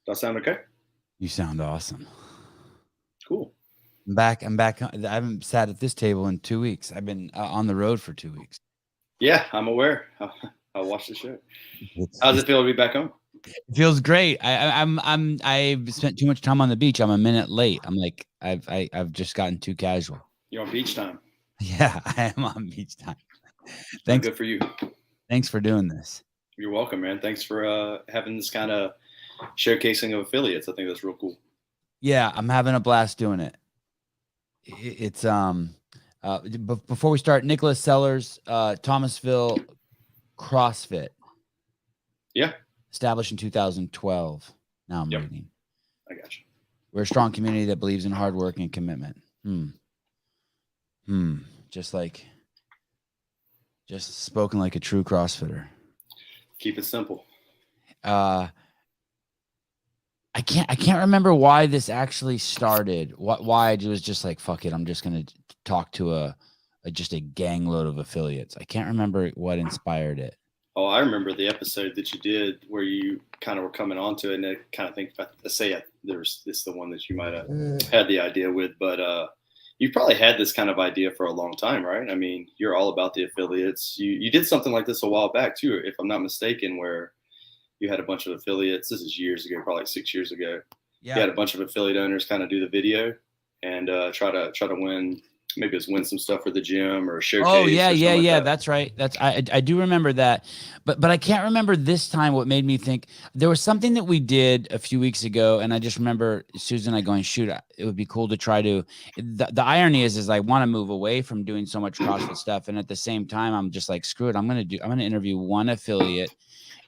Does that sound okay? You sound awesome. Cool. I'm back. I haven't sat at this table in 2 weeks. I've been on the road for 2 weeks. Yeah, I'm aware. I'll watch the show. It's, How's it feel to be back home? it feels great. I've spent too much time on the beach. I'm a minute late. I'm like I've just gotten too casual. You're on beach time. Yeah, I am on beach time. Well, Thanks. good for you. Thanks for doing this. You're welcome, man. Thanks for having this kind of showcasing of affiliates. I think that's real cool. Yeah, I'm having a blast doing it. It's before we start, Nicholas Sellers, Thomasville CrossFit. Yeah. Established in 2012. Now I'm Yep. reading. I got you. We're a strong community that believes in hard work and commitment. Just spoken like a true CrossFitter. Keep it simple. I can't remember why this actually started. Why I was just like, fuck it, I'm just gonna talk to just a gang load of affiliates. I can't remember what inspired it. Oh, I remember the episode that you did where you kind of were coming onto it, and I kind of think there's the one that you might have had the idea with, but you probably had this kind of idea for a long time, right? I mean, you're all about the affiliates. You did something like this a while back too, if I'm not mistaken, where you had a bunch of affiliates. This is years ago, probably 6 years ago. Yeah. You had a bunch of affiliate owners kind of do the video and try to win. Maybe it's win some stuff for the gym or a showcase. Oh yeah, like that. That's right. I do remember that, but I can't remember this time what made me think. There was something that we did a few weeks ago, and I just remember Susan and I going, "Shoot, it would be cool to try to." The irony is I want to move away from doing so much CrossFit stuff, and at the same time, I'm just like, screw it. I'm gonna interview one affiliate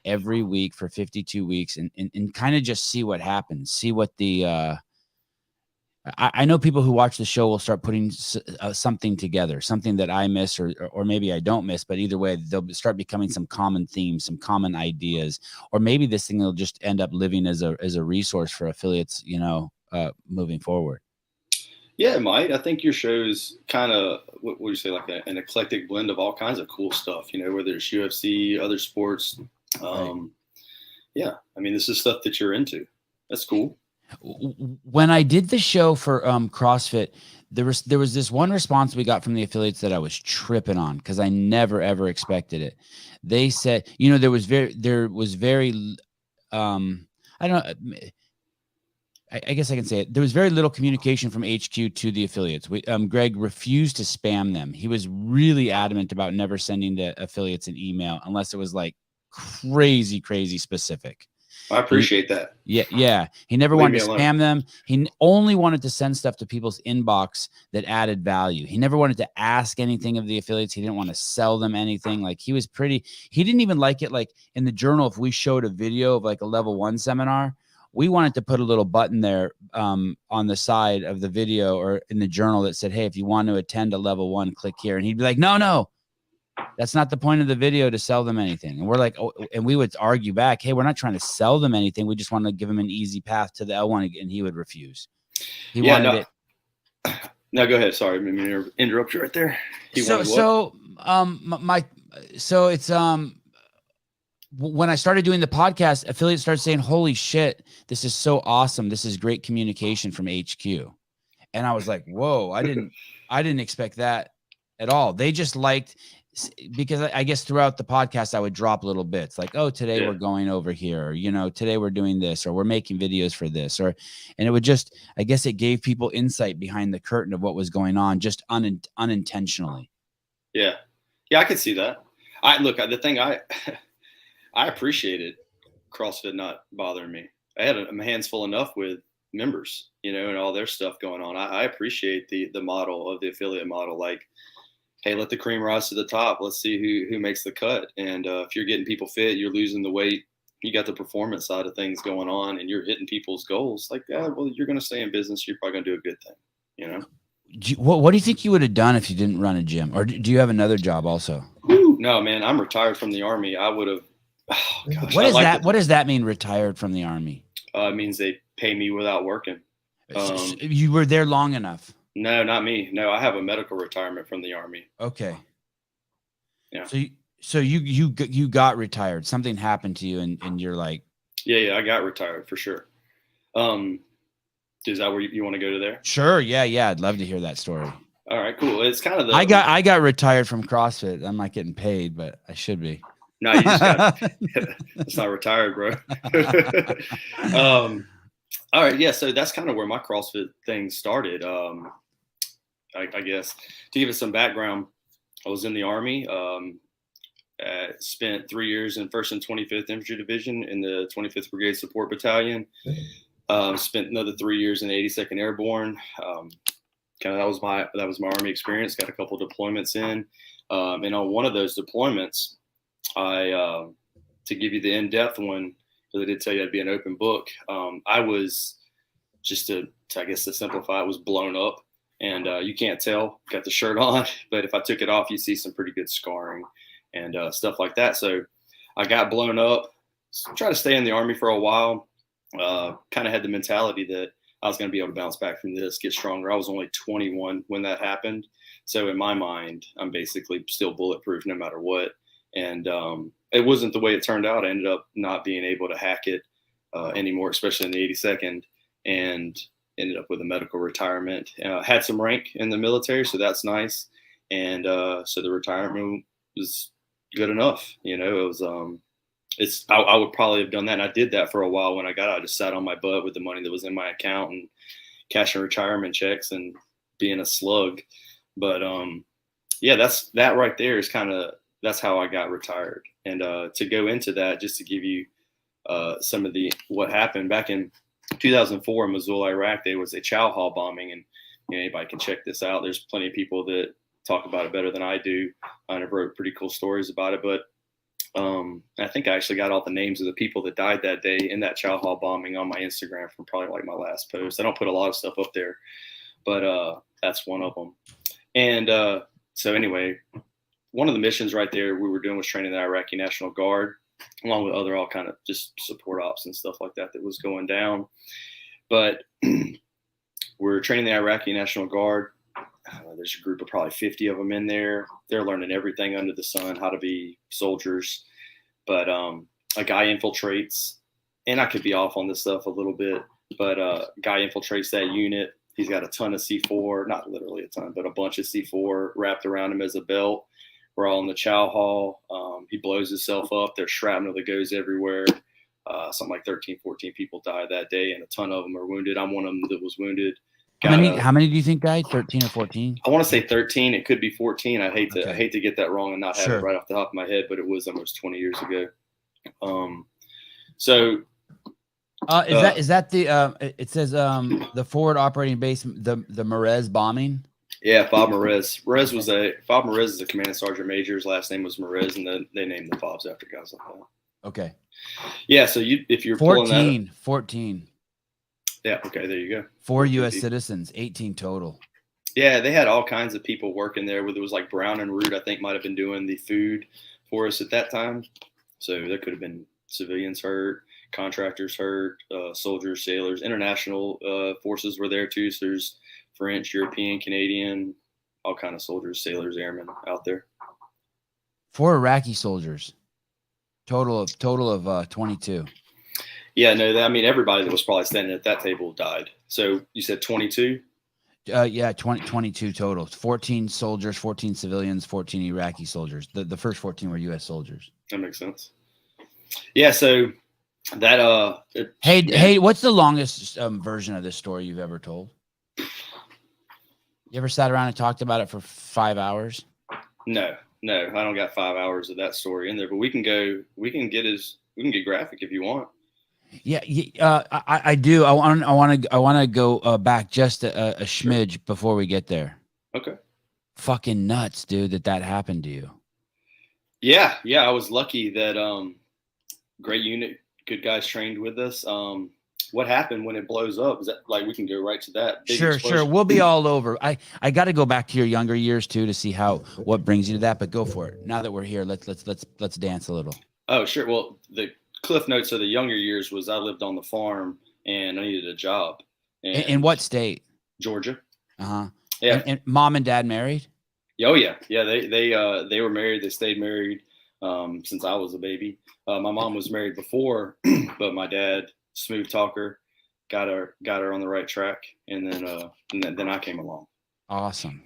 every week for 52 weeks, and kind of just see what happens. See what the I know people who watch the show will start putting something together, something that I miss or maybe I don't miss, but either way, they'll start becoming some common themes, some common ideas, or maybe this thing will just end up living as a resource for affiliates, moving forward. Yeah, it might. I think your show's kind of, what would you say, like an eclectic blend of all kinds of cool stuff, whether it's UFC, other sports. Right. Yeah, I mean, this is stuff that you're into. That's cool. When I did the show for CrossFit, there was this one response we got from the affiliates that I was tripping on because I never ever expected it. They said, there was very I don't know. I guess I can say it. There was very little communication from HQ to the affiliates. Greg refused to spam them. He was really adamant about never sending the affiliates an email unless it was like crazy specific. I appreciate that. Yeah. He never wanted to spam them. He only wanted to send stuff to people's inbox that added value. He never wanted to ask anything of the affiliates. He didn't want to sell them anything. Like he didn't even like it. Like in the journal, if we showed a video of like a level 1 seminar, we wanted to put a little button there on the side of the video or in the journal that said, hey, if you want to attend a level 1, click here. And he'd be like, no. That's not the point of the video to sell them anything. And we're like, and we would argue back, hey, we're not trying to sell them anything. We just want to give them an easy path to the L1, and he would refuse. He wanted it. No, go ahead. Sorry, I didn't mean to interrupt you right there. When I started doing the podcast, affiliates started saying, holy shit, this is so awesome. This is great communication from HQ. And I was like, whoa, I didn't expect that at all. They just liked, because I guess throughout the podcast, I would drop little bits like, oh, today we're going over here, or, today we're doing this, or we're making videos for this, and it would just, I guess it gave people insight behind the curtain of what was going on, just unintentionally. Yeah. Yeah. I could see that. The thing I appreciated CrossFit not bothering me. I had my hands full enough with members, and all their stuff going on. I appreciate the model of the affiliate model. Like, hey, let the cream rise to the top. Let's see who makes the cut. And if you're getting people fit, you're losing the weight, you got the performance side of things going on, and you're hitting people's goals. Like, well, you're going to stay in business. You're probably going to do a good thing, What do you think you would have done if you didn't run a gym? Or do you have another job also? No, man, I'm retired from the Army. I would have. Oh, gosh, what does that mean, retired from the Army? It means they pay me without working. You were there long enough. No, not me. No, I have a medical retirement from the Army. Okay. Yeah. So you got retired. Something happened to you, and you're like. Yeah, I got retired for sure. Is that where you want to go to there? Sure. Yeah. I'd love to hear that story. All right, cool. It's kind of I got retired from CrossFit. I'm not getting paid, but I should be. No, you just got. It's not retired, bro. All right, yeah. So that's kind of where my CrossFit thing started. I guess to give it some background, I was in the Army. Spent 3 years in 1st and 25th Infantry Division in the 25th Brigade Support Battalion. Spent another 3 years in the 82nd Airborne. That was my Army experience. Got a couple deployments in, and on one of those deployments, to give you the in-depth one, because I did tell you I'd be an open book. I was just to simplify, it was blown up, and you can't tell. Got the shirt on, but if I took it off, you see some pretty good scarring and stuff like that. So I got blown up. Tried to stay in the Army for a while. Kind of had the mentality that I was going to be able to bounce back from this, get stronger. I was only 21 when that happened. So in my mind, I'm basically still bulletproof no matter what. And it wasn't the way it turned out. I ended up not being able to hack it anymore, especially in the 82nd, and ended up with a medical retirement. Had some rank in the military, so that's nice. And so the retirement was good enough. It was I would probably have done that, and I did that for a while. When I got out, I just sat on my butt with the money that was in my account and cashing retirement checks and being a slug. But that right there is that's how I got retired. And to go into that, just to give you some of what happened back in 2004 in Mosul, Iraq, there was a chow hall bombing, and anybody can check this out. There's plenty of people that talk about it better than I do. I wrote pretty cool stories about it, but I think I actually got all the names of the people that died that day in that chow hall bombing on my Instagram from probably like my last post. I don't put a lot of stuff up there, but that's one of them. And so anyway, one of the missions right there we were doing was training the Iraqi National Guard, along with other all kind of just support ops and stuff like that was going down. But we're training the Iraqi National Guard. There's a group of probably 50 of them in there. They're learning everything under the sun, how to be soldiers. But a guy infiltrates, and I could be off on this stuff a little bit, but a guy infiltrates that unit. He's got a ton of C4, not literally a ton, but a bunch of C4 wrapped around him as a belt. We're all in the chow hall. He blows himself up. There's shrapnel that goes everywhere. Something like 13, 14 people died that day, and a ton of them are wounded. I'm one of them that was wounded. How many do you think died? 13 or 14? I want to say 13. It could be 14. I hate to get that wrong and not have it right off the top of my head, but it was almost 20 years ago. Is that the it says the forward operating base, the Merez bombing? Yeah, Bob Merez. Bob Merez is a command sergeant major. His last name was Merez, and then they named the Bobs after guys like that. Okay. Yeah, so if you're 14. Yeah, okay, there you go. 4 U.S. citizens, 18 total. Yeah, they had all kinds of people working there. There was like Brown and Root, I think, might have been doing the food for us at that time. So there could have been civilians hurt, contractors hurt, soldiers, sailors, international forces were there too. So there's French, European, Canadian, all kind of soldiers, sailors, airmen out there. 4 Iraqi soldiers, total of 22. Yeah, no, everybody that was probably standing at that table died. So you said 22? Yeah, 22 total. 14 soldiers, 14 civilians, 14 Iraqi soldiers. The first 14 were U.S. soldiers. That makes sense. Yeah, so that Hey, what's the longest version of this story you've ever told? You ever sat around and talked about it for 5 hours? No, I don't got 5 hours of that story in there, but we can get graphic if you want. Yeah, I do. I want to go back just a smidge before we get there. Okay. Fucking nuts, dude, that happened to you. Yeah. I was lucky that great unit, good guys trained with us. What happened when it blows up? Is that like we can go right to that? Sure. We'll be all over. I got to go back to your younger years too to see what brings you to that. But go for it. Now that we're here, let's dance a little. Oh, sure. Well, the cliff notes of the younger years was I lived on the farm and I needed a job. In what state? Georgia. Uh-huh. Yeah. And mom and dad married? Oh yeah. Yeah. They were married. They stayed married since I was a baby. My mom was married before, but my dad, smooth talker, got her on the right track, and then I came along. Awesome.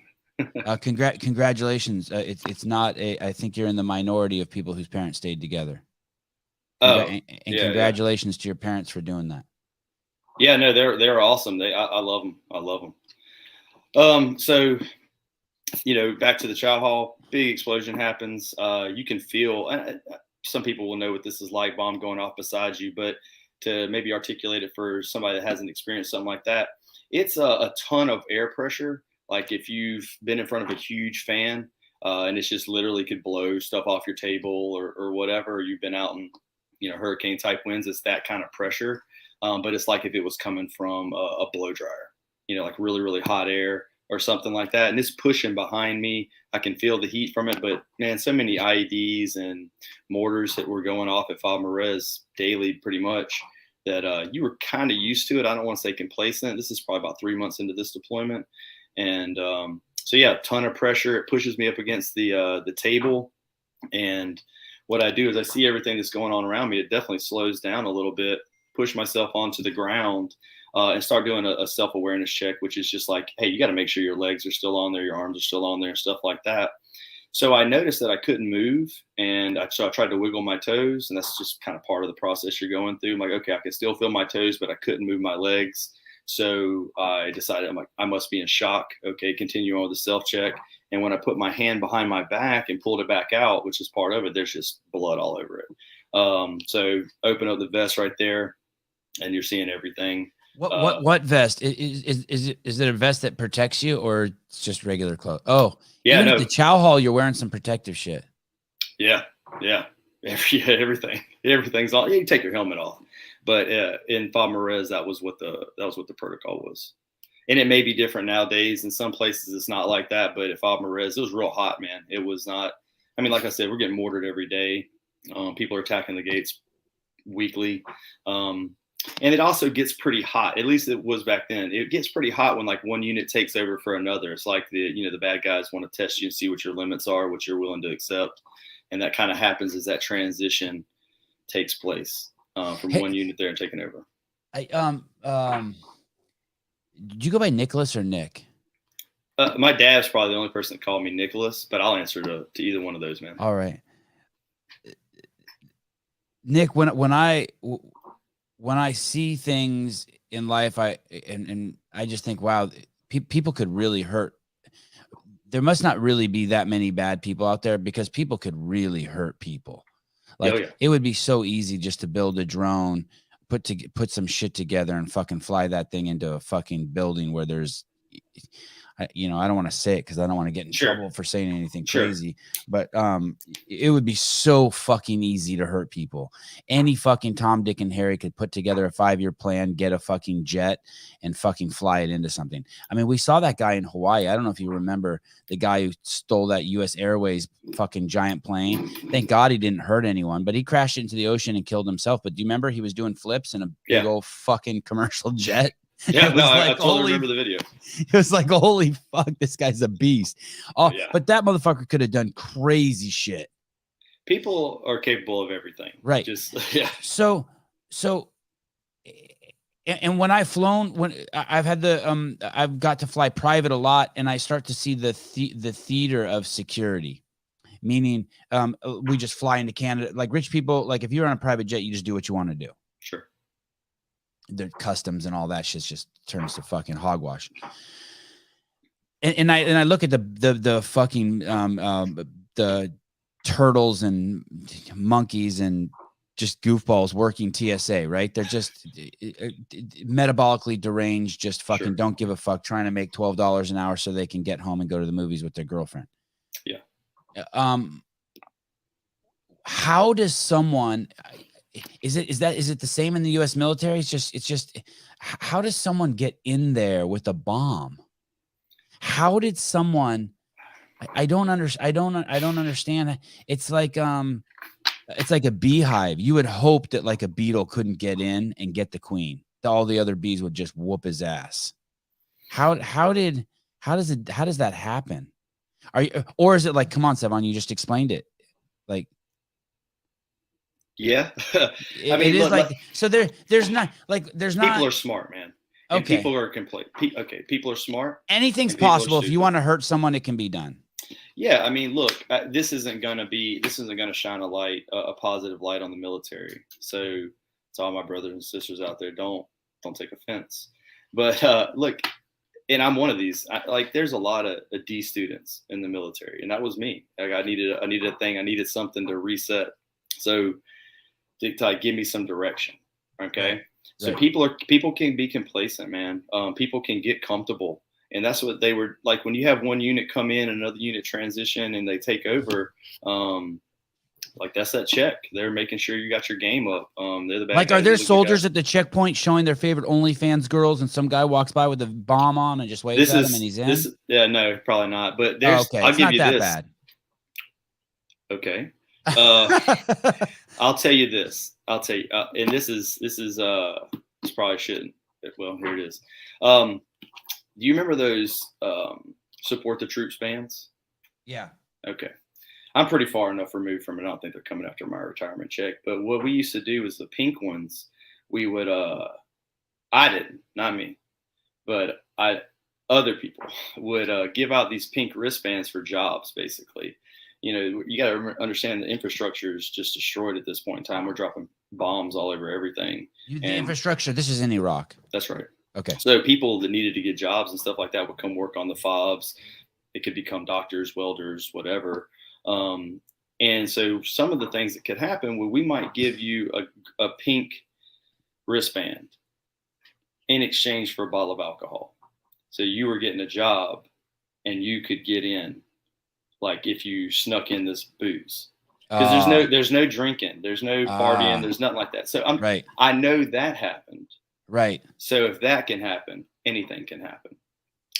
Congratulations. It's not I think you're in the minority of people whose parents stayed together. Congratulations to your parents for doing that. Yeah, no, they're awesome. I love them. I love them. So, back to the chow hall, big explosion happens. You can feel, some people will know what this is like, bomb going off beside you, but to maybe articulate it for somebody that hasn't experienced something like that, it's a ton of air pressure. Like if you've been in front of a huge fan, and it's just literally could blow stuff off your table or whatever, or you've been out in, hurricane type winds, it's that kind of pressure. But it's like if it was coming from a blow dryer, like really, really hot air or something like that. And it's pushing behind me. I can feel the heat from it, but man, so many IEDs and mortars that were going off at Fab Marez daily pretty much that you were kind of used to it. I don't want to say complacent. This is probably about 3 months into this deployment. And so, yeah, a ton of pressure. It pushes me up against the table. And what I do is I see everything that's going on around me. It definitely slows down a little bit, push myself onto the ground and start doing a self-awareness check, which is just like, hey, you got to make sure your legs are still on there, your arms are still on there and stuff like that. So I noticed that I couldn't move, and so I tried to wiggle my toes, and that's just kind of part of the process you're going through. I'm like, okay, I can still feel my toes, but I couldn't move my legs. So I decided, I'm like, I must be in shock. Okay, continue on with the self-check. And when I put my hand behind my back and pulled it back out, which is part of it, there's just blood all over it. So open up the vest right there, and you're seeing everything. What vest is it? A vest that protects you, or it's just regular clothes? Oh, yeah, at the chow hall, you're wearing some protective shit. Yeah, everything's on. Yeah, you take your helmet off, but in Fab Marez, that was what the protocol was. And it may be different nowadays. In some places, it's not like that. But at Fab Marez, it was real hot, man. It was not. I mean, like I said, we're getting mortared every day. People are attacking the gates weekly. And it also gets pretty hot. At least it was back then. It gets pretty hot when like one unit takes over for another. It's like the bad guys want to test you and see what your limits are, what you're willing to accept. And that kind of happens as that transition takes place from one unit there and taking over. Did you go by Nicholas or Nick? My dad's probably the only person that called me Nicholas, but I'll answer to either one of those, man. All right. Nick, when I see things in life, I just think, wow, people could really hurt. There must not really be that many bad people out there, because people could really hurt people. Like It would be so easy just to build a drone, put some shit together and fucking fly that thing into a fucking building where there's, I don't want to say it because I don't want to get in trouble for saying anything crazy, but it would be so fucking easy to hurt people. Any fucking Tom, Dick, and Harry could put together a 5-year plan, get a fucking jet, and fucking fly it into something. I mean, we saw that guy in Hawaii. I don't know if you remember the guy who stole that U.S. Airways fucking giant plane. Thank God he didn't hurt anyone, but he crashed into the ocean and killed himself. But do you remember he was doing flips in a big old fucking commercial jet? Yeah, no, I totally remember the video. It was like, holy fuck, this guy's a beast. Oh, yeah. But that motherfucker could have done crazy shit. People are capable of everything. Right. So, and when I've flown, when I've had I've got to fly private a lot, and I start to see the theater of security, meaning we just fly into Canada. Like rich people, like if you're on a private jet, you just do what you want to do. Sure. The customs and all that shit just turns to fucking hogwash. And I look at the fucking the turtles and monkeys and just goofballs working TSA, right? They're just metabolically deranged, just fucking don't give a fuck, trying to make $12 an hour so they can get home and go to the movies with their girlfriend. Yeah. How does someone? Is it the same in the U.S. military? It's just how does someone get in there with a bomb? How did someone? I don't understand. It's like a beehive. You would hope that like a beetle couldn't get in and get the queen. All the other bees would just whoop his ass. How does that happen? Or is it like, come on, Sevan, you just explained it. Like, Yeah. It, I mean, it is look, like, so there's not like, there's people not, are smart, man. And okay. people are complete. Okay. People are smart. Anything's and people are possible. If you stupid. want to hurt someone, it can be done. Yeah. I mean, look, this isn't going to shine a positive light on the military. So to all my brothers and sisters out there, don't take offense. But look, and I'm one of these. There's a lot of D students in the military, and that was me. Like, I needed a thing. I needed something to reset. So to give me some direction. Okay. Right. So Right. people can be complacent, man. People can get comfortable. And that's what they were like when you have one unit come in, another unit transition, and they take over. Like, that's that check. They're making sure you got your game up. They're the bad Like, guys, are there they're the good soldiers guys. at the checkpoint showing their favorite OnlyFans girls, and some guy walks by with a bomb on and just waves at him and he's in? Yeah, no, probably not. But Oh, okay. I'll It's give not you that this. bad. Okay. I'll tell you this. And this probably shouldn't. Well, here it is. Do you remember those support the troops bands? Yeah. Okay. I'm pretty far enough removed from it. I don't think they're coming after my retirement check. But what we used to do is the pink ones, we would I didn't, not me, but other people would give out these pink wristbands for jobs, basically. You know, you got to understand the infrastructure is just destroyed at this point in time. We're dropping bombs all over everything. The infrastructure, this is in Iraq. That's right. Okay. So people that needed to get jobs and stuff like that would come work on the fobs. It could become doctors, welders, whatever. And so some of the things that could happen, we might give you a pink wristband in exchange for a bottle of alcohol. So you were getting a job and you could get in, like, if you snuck in this booze. Because there's no drinking, there's no partying, there's nothing like that. So right. I know that happened. Right. So if that can happen, anything can happen.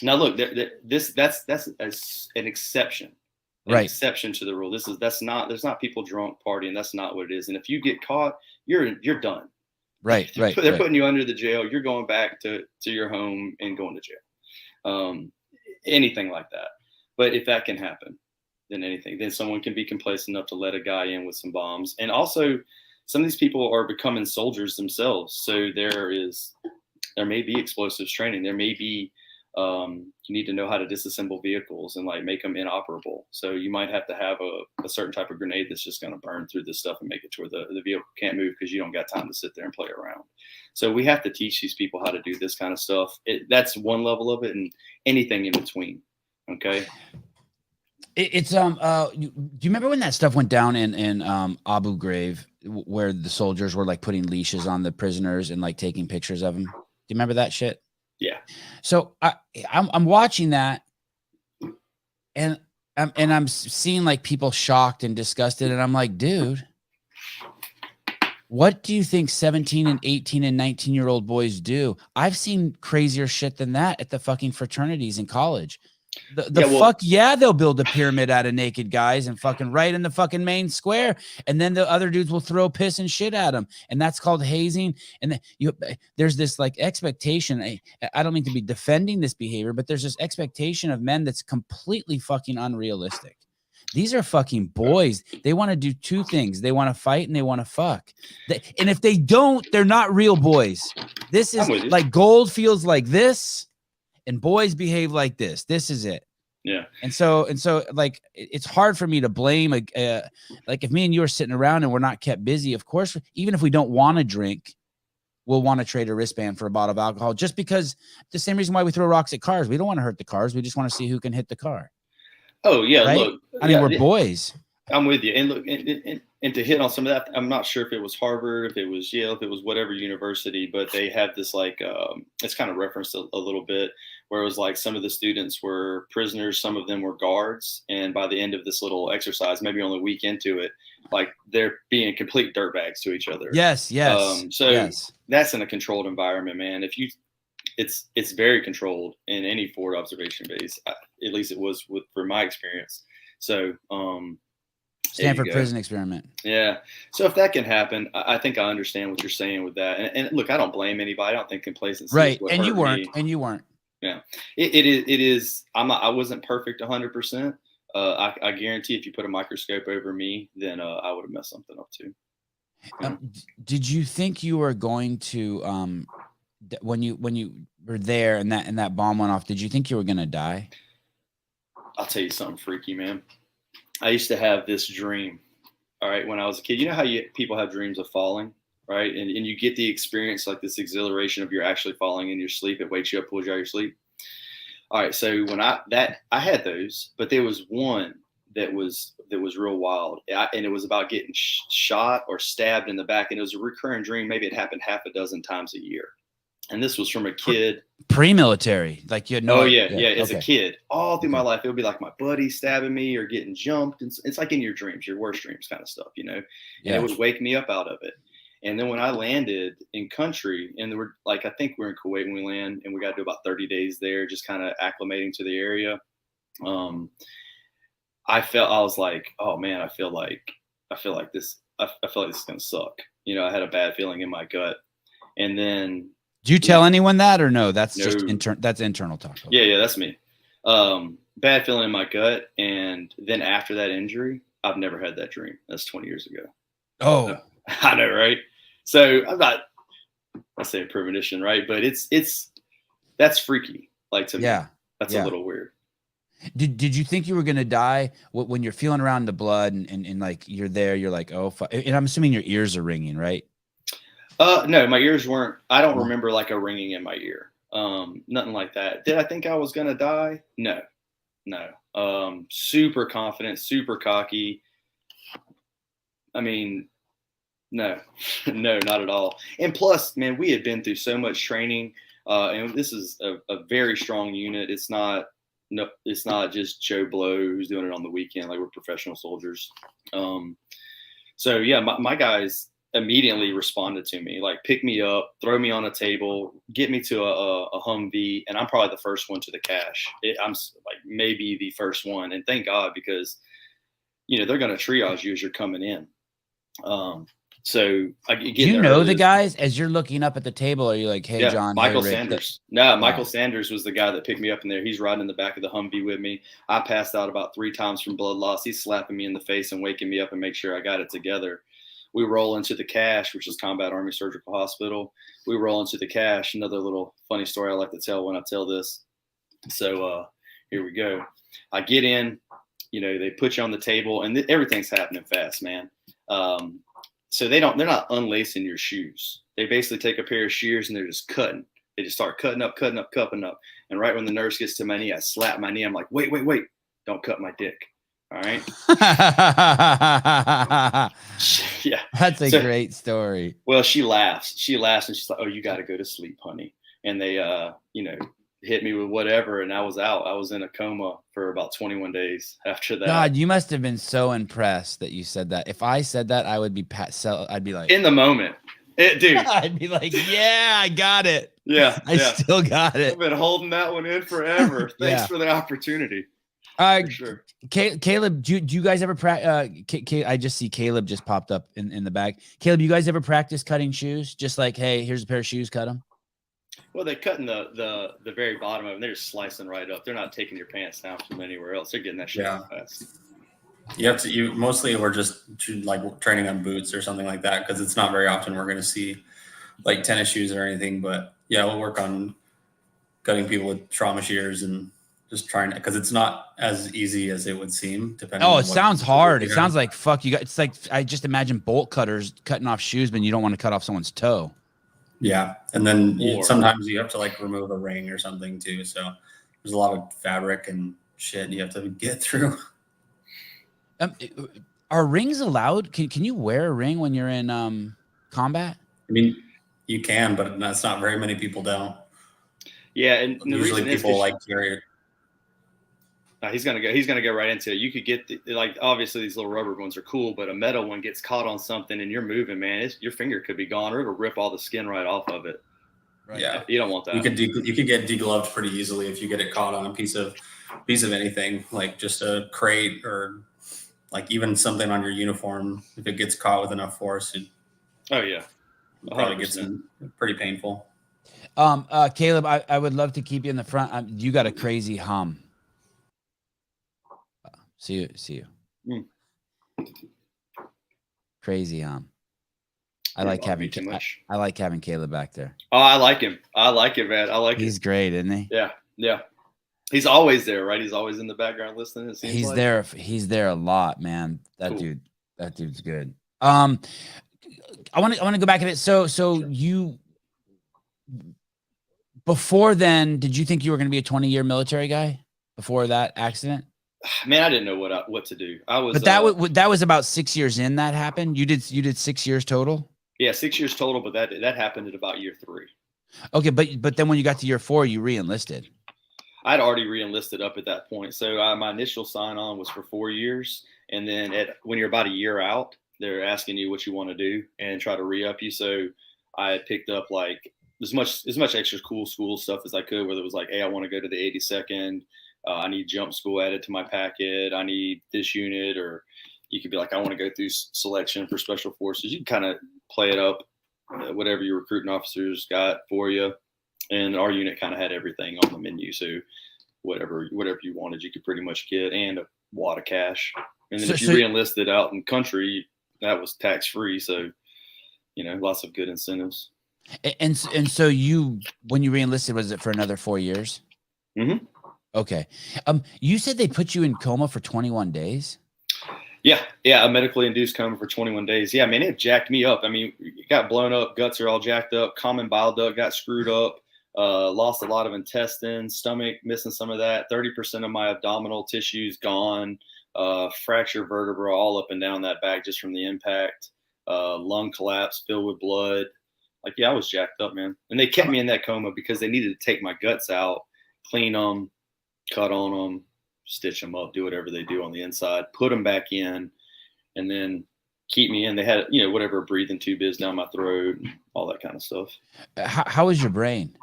Now look, that's an exception. Right. Exception to the rule. There's not people drunk partying. That's not what it is. And if you get caught, you're done. Right. Right. They're putting you under the jail. You're going back to your home and going to jail. Anything like that. But if that can happen, then someone can be complacent enough to let a guy in with some bombs. And also, some of these people are becoming soldiers themselves. So there may be explosives training. There may be you need to know how to disassemble vehicles and like make them inoperable. So you might have to have a certain type of grenade that's just going to burn through this stuff and make it to where the vehicle can't move because you don't got time to sit there and play around. So we have to teach these people how to do this kind of stuff. That's one level of it, and anything in between. Okay. It's do you remember when that stuff went down in Abu Ghraib, where the soldiers were like putting leashes on the prisoners and like taking pictures of them? Do you remember that shit? Yeah. So I'm watching that, and I'm seeing like people shocked and disgusted, and I'm like, dude, what do you think 17 and 18 and 19-year-old boys do? I've seen crazier shit than that at the fucking fraternities in college. They'll build a pyramid out of naked guys and fucking right in the fucking main square, and then the other dudes will throw piss and shit at them, and that's called hazing. And there's this like expectation. I don't mean to be defending this behavior, but there's this expectation of men that's completely fucking unrealistic. These are fucking boys. They want to do two things. They want to fight and they want to fuck. And if they don't, they're not real boys. This is like gold feels like this. And boys behave like this. This is it. Yeah. And so like, it's hard for me to blame like if me and you are sitting around and we're not kept busy, of course, even if we don't want to drink, we'll want to trade a wristband for a bottle of alcohol, just because the same reason why we throw rocks at cars. We don't want to hurt the cars. We just want to see who can hit the car. Oh yeah. Right? Look, I mean, we're boys. I'm with you. And look, and to hit on some of that, I'm not sure if it was Harvard, if it was Yale, if it was whatever university, but they had this like, it's kind of referenced a little bit, where it was like some of the students were prisoners, some of them were guards. And by the end of this little exercise, maybe only a week into it, like they're being complete dirtbags to each other. Yes. That's in a controlled environment, man. It's very controlled in any forward observation base. At least it was for my experience. So, Stanford prison experiment. Yeah. So if that can happen, I think I understand what you're saying with that. And look, I don't blame anybody. I don't think complacency. Right. And you weren't. Yeah. It is. I wasn't perfect 100%. I guarantee if you put a microscope over me, then I would have messed something up too. Did you think you were going to when you were there and that bomb went off? Did you think you were gonna die? I'll tell you something freaky, man. I used to have this dream. All right, when I was a kid, you know how people have dreams of falling, right? And you get the experience, like this exhilaration of you're actually falling in your sleep. It wakes you up, pulls you out of your sleep. All right, so when I had those, but there was one that was real wild, and it was about getting shot or stabbed in the back, and it was a recurring dream. Maybe it happened half a dozen times a year, and this was from a kid. Pre-military, like you had no. Oh yeah. As a kid, all through my life, it would be like my buddy stabbing me or getting jumped, and it's like in your dreams, your worst dreams, kind of stuff, And it would wake me up out of it. And then when I landed in country, and we're like, I think we're in Kuwait when we land, and we got to do about 30 days there, just kind of acclimating to the area. I was like, oh man, I feel like this is gonna suck. I had a bad feeling in my gut, and then. Do you tell anyone that or no? That's just that's internal talk. Okay. Yeah, that's me. Bad feeling in my gut, and then after that injury, I've never had that dream. That's 20 years ago. Oh, I know, right? So I'm not. I say a premonition, right? But that's freaky. Like to me, that's a little weird. Did you think you were gonna die when you're feeling around the blood and like you're there? You're like, oh, fuck. And I'm assuming your ears are ringing, right? No, my ears weren't. I don't remember like a ringing in my ear. Nothing like that. Did I think I was gonna die? No. Super confident, super cocky. I mean, no, not at all. And plus, man, we had been through so much training, and this is a very strong unit. It's not just Joe Blow who's doing it on the weekend. Like, we're professional soldiers. So yeah, my guys immediately responded to me, like pick me up, throw me on a table, get me to a Humvee, and I'm probably the first one to the cache. I'm like maybe the first one, and thank God, because they're going to triage you as you're coming in. So I get the guys as you're looking up at the table. Are you like, hey, John, Michael hey, Sanders? No, Michael Sanders was the guy that picked me up in there. He's riding in the back of the Humvee with me. I passed out about 3 times from blood loss. He's slapping me in the face and waking me up and make sure I got it together. We roll into the cache, which is Combat Army Surgical Hospital. We roll into the cache. Another little funny story I like to tell when I tell this. So here we go. I get in, they put you on the table, and everything's happening fast, man. So they're not unlacing your shoes. They basically take a pair of shears and they're just cutting. They just start cutting up. And right when the nurse gets to my knee, I slap my knee. I'm like, wait, don't cut my dick. All right. Yeah. That's a great story. Well, she laughs and she's like, oh, you got to go to sleep, honey. And they, hit me with whatever. And I was out. I was in a coma for about 21 days after that. God, you must have been so impressed that you said that. If I said that, I would be I'd be like, in the moment, dude, I'd be like, yeah, I got it. Yeah. I still got it. I've been holding that one in forever. Thanks for the opportunity. For sure. Caleb, do you guys ever practice? I just see Caleb just popped up in the back. Caleb, you guys ever practice cutting shoes? Just like, hey, here's a pair of shoes, cut them. Well, they're cutting the very bottom of them. They're just slicing right up. They're not taking your pants down from anywhere else. They're getting that shit out fast. You mostly we're just like training on boots or something like that, because it's not very often we're going to see like tennis shoes or anything. But yeah, we'll work on cutting people with trauma shears and just trying to, because it's not as easy as it would seem. Depending. Oh, it sounds hard. It sounds like fuck. It's like I just imagine bolt cutters cutting off shoes, but you don't want to cut off someone's toe. Yeah, and then sometimes you have to like remove a ring or something too. So there's a lot of fabric and shit you have to get through. Are rings allowed? Can you wear a ring when you're in combat? I mean, you can, but that's not very many people don't. Yeah, and usually people like carry it. He's gonna go right into it. You could get obviously these little rubber ones are cool, but a metal one gets caught on something and you're moving, man. Your finger could be gone, or it'll rip all the skin right off of it. Right. Yeah, you don't want that. You could get degloved pretty easily if you get it caught on a piece of anything, like just a crate or like even something on your uniform. If it gets caught with enough force, it probably gets pretty painful. Caleb, I would love to keep you in the front. You got a crazy hum. See you. Crazy hum. I like having I like having Caleb back there. Oh, I like him. I like it, man. I like He's great, isn't he? Yeah, yeah. He's always there, right? He's always in the background listening. It seems He's like. there. He's there a lot, man. That Cool. dude's good. I want to go back a bit. So you before then, did you think you were going to be a 20-year military guy before that accident? Man, I didn't know what to do. I was. But that was about 6 years in that happened. You did 6 years total. Yeah, 6 years total, but that happened at about year 3. Okay, but then when you got to year 4, you re-enlisted. I'd already re-enlisted up at that point. So my initial sign-on was for 4 years, and then when you're about a year out, they're asking you what you want to do and try to re-up you. So I had picked up like as much extra cool school stuff as I could, whether it was like, hey, I want to go to the 82nd. I need jump school added to my packet. I need this unit, or you could be like, I want to go through selection for special forces. You can kind of play it up, whatever your recruiting officers got for you. And our unit kind of had everything on the menu. So whatever you wanted, you could pretty much get, and a wad of cash. And then if you re-enlisted out in country, that was tax free. So, lots of good incentives. And so when you re-enlisted, was it for another 4 years? Mm-hmm. Okay. You said they put you in coma for 21 days? Yeah, a medically induced coma for 21 days. Yeah, man, it jacked me up. I mean, it got blown up, guts are all jacked up, common bile duct got screwed up, lost a lot of intestines, stomach missing some of that, 30% of my abdominal tissues gone, fractured vertebra all up and down that back just from the impact, lung collapse filled with blood. Like, yeah, I was jacked up, man. And they kept me in that coma because they needed to take my guts out, clean them, cut on them, stitch them up, do whatever they do on the inside, put them back in, and then keep me in. They had, whatever a breathing tube is down my throat, and all that kind of stuff. How is your brain?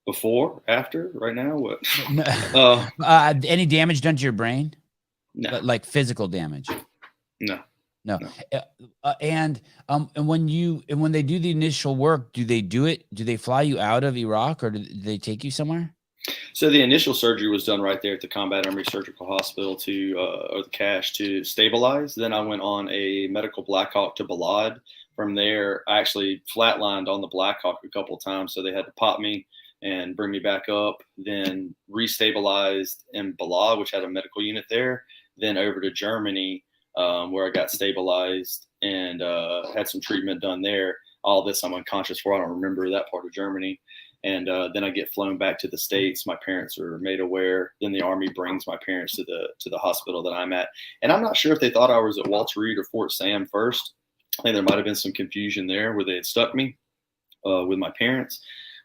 Before, after, right now, what? Any damage done to your brain? No. Like physical damage? No. And when they do the initial work, do they fly you out of Iraq, or do they take you somewhere? So the initial surgery was done right there at the Combat Army Surgical Hospital or the CASH to stabilize. Then I went on a medical Black Hawk to Balad. From there, I actually flatlined on the Black Hawk a couple of times. So they had to pop me and bring me back up, then restabilized in Balad, which had a medical unit there, then over to Germany, where I got stabilized and had some treatment done there. All this I'm unconscious for. I don't remember that part of Germany. And then I get flown back to the States. My parents are made aware. Then the Army brings my parents to the hospital that I'm at. And I'm not sure if they thought I was at Walter Reed or Fort Sam first. I think there might have been some confusion there where they had stuck me with my parents.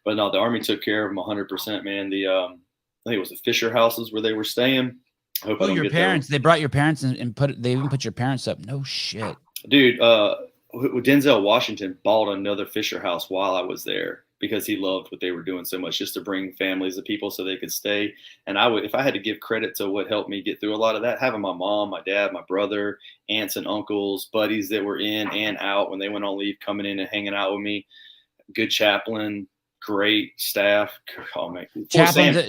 But no, the Army took care of them 100%, man. I think it was the Fisher houses where they were staying. Your parents, they brought your parents and they even put your parents up. No shit. Dude, Denzel Washington bought another Fisher house while I was there, because he loved what they were doing so much, just to bring families of people so they could stay. And if I had to give credit to what helped me get through a lot of that, having my mom, my dad, my brother, aunts and uncles, buddies that were in and out when they went on leave, coming in and hanging out with me, good chaplain, great staff. Oh, man.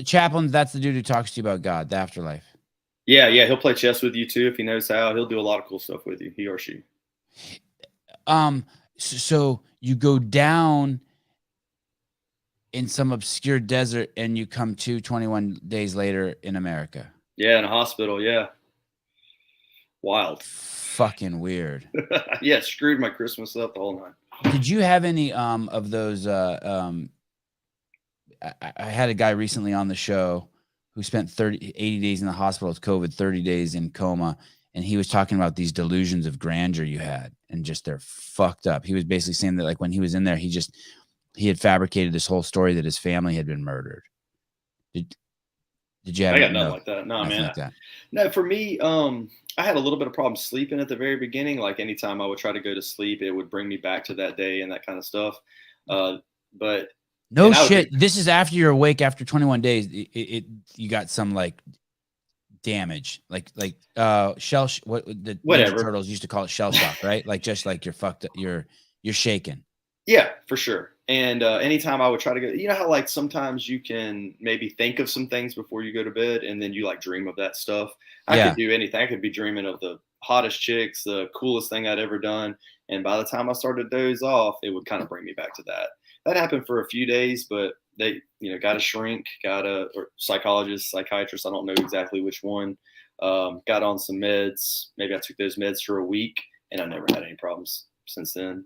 Chaplain, that's the dude who talks to you about God, the afterlife. Yeah. He'll play chess with you too if he knows how. He'll do a lot of cool stuff with you, he or she. So you go down in some obscure desert and you come to 21 days later in America. Yeah, in a hospital. Yeah. Wild. Fucking weird. Yeah, screwed my Christmas up the whole night. Did you have any of those? I had a guy recently on the show who spent 80 days in the hospital with COVID, 30 days in coma. And he was talking about these delusions of grandeur you had, and just they're fucked up. He was basically saying that, like, when he was in there, he had fabricated this whole story that his family had been murdered. Did you have? I got nothing like that. No, man. Like that. No, for me, I had a little bit of problem sleeping at the very beginning. Like, anytime I would try to go to sleep, it would bring me back to that day and that kind of stuff. But no shit. This is after you're awake after 21 days. You got some like damage, like shell. What the Ninja Turtles used to call it, shell shock, right? Like, just like you're fucked up. You're shaking. Yeah, for sure. And anytime I would try to go, you know how like sometimes you can maybe think of some things before you go to bed, and then you like dream of that stuff. I could do anything. I could be dreaming of the hottest chicks, the coolest thing I'd ever done. And by the time I started to doze off, it would kind of bring me back to that. That happened for a few days, but they, got a shrink, or psychologist, psychiatrist. I don't know exactly which one. Got on some meds. Maybe I took those meds for a week, and I never had any problems since then.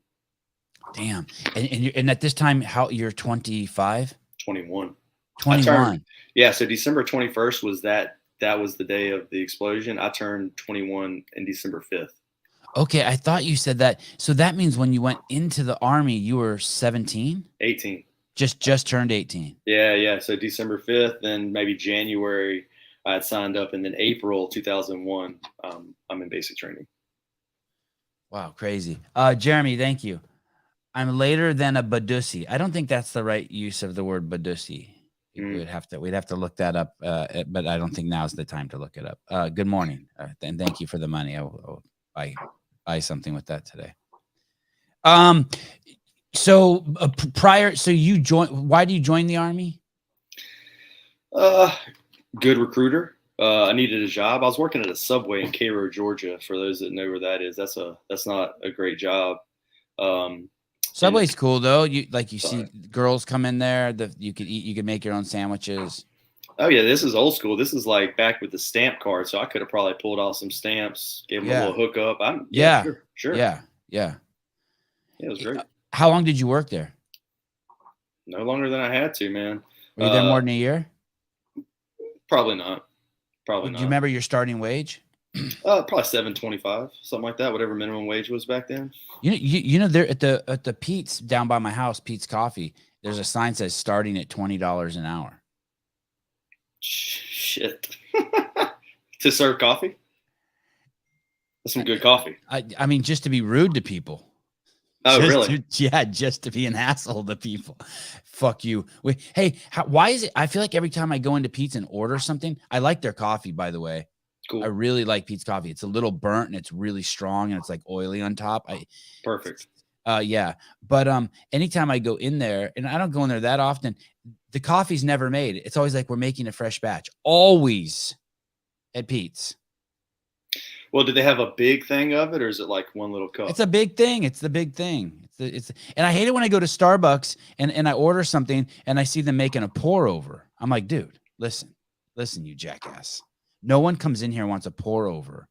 Damn. And at this time, you're 25? 21. 21. Yeah. So December 21st was that was the day of the explosion. I turned 21 in December 5th. Okay. I thought you said that. So that means when you went into the Army, you were 17? 18. Just turned 18. Yeah. So December 5th, then maybe January, I had signed up, and then April 2001, I'm in basic training. Wow. Crazy. Jeremy, thank you. I'm later than a Badusi. I don't think that's the right use of the word Badusi. We'd have to look that up, but I don't think now's the time to look it up. Good morning, and thank you for the money. I'll buy something with that today. So you joined. Why do you join the Army? Good recruiter. I needed a job. I was working at a Subway in Cairo, Georgia. For those that know where that is, that's not a great job. Subway's cool though. You see girls come in there. You could make your own sandwiches. Oh yeah, this is old school. This is like back with the stamp card. So I could have probably pulled out some stamps, gave them a little hookup. Sure. Yeah. It was great. How long did you work there? No longer than I had to, man. Were you there more than a year? Probably not. Do you remember your starting wage? Probably $7.25, something like that. Whatever minimum wage was back then. You know, there at the Pete's down by my house, Pete's Coffee. There's a sign that says starting at $20 an hour. Shit. To serve coffee? That's some good coffee. I mean, just to be rude to people. Oh, really? Just to be an asshole to people. Fuck you. Hey, why is it? I feel like every time I go into Pete's and order something, I like their coffee, by the way. Cool. I really like Pete's coffee. It's a little burnt and it's really strong and it's like oily on top. Perfect. Yeah. But anytime I go in there, and I don't go in there that often, the coffee's never made. It's always like we're making a fresh batch. Always at Pete's. Well, do they have a big thing of it, or is it like one little cup? It's a big thing. It's the big thing. And I hate it when I go to Starbucks and I order something and I see them making a pour over. I'm like, dude, listen, you jackass. No one comes in here and wants a pour over.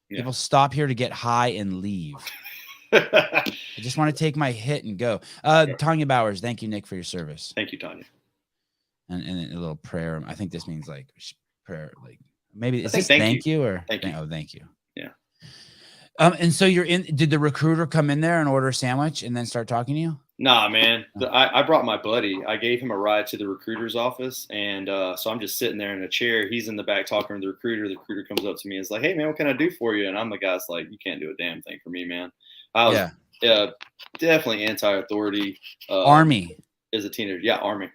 Yeah. People stop here to get high and leave. I just want to take my hit and go. Tanya Bowers, thank you, Nick, for your service. Thank you, Tanya. And a little prayer. I think this means like prayer, like maybe is this thank you or thank you. Oh, thank you. Yeah. And so did the recruiter come in there and order a sandwich and then start talking to you? Nah, man. I brought my buddy. I gave him a ride to the recruiter's office. And so I'm just sitting there in a chair. He's in the back talking to the recruiter. The recruiter comes up to me and is like, hey, man, what can I do for you? And I'm the guy's like, you can't do a damn thing for me, man. I was definitely anti-authority. Army. As a teenager. Yeah, Army.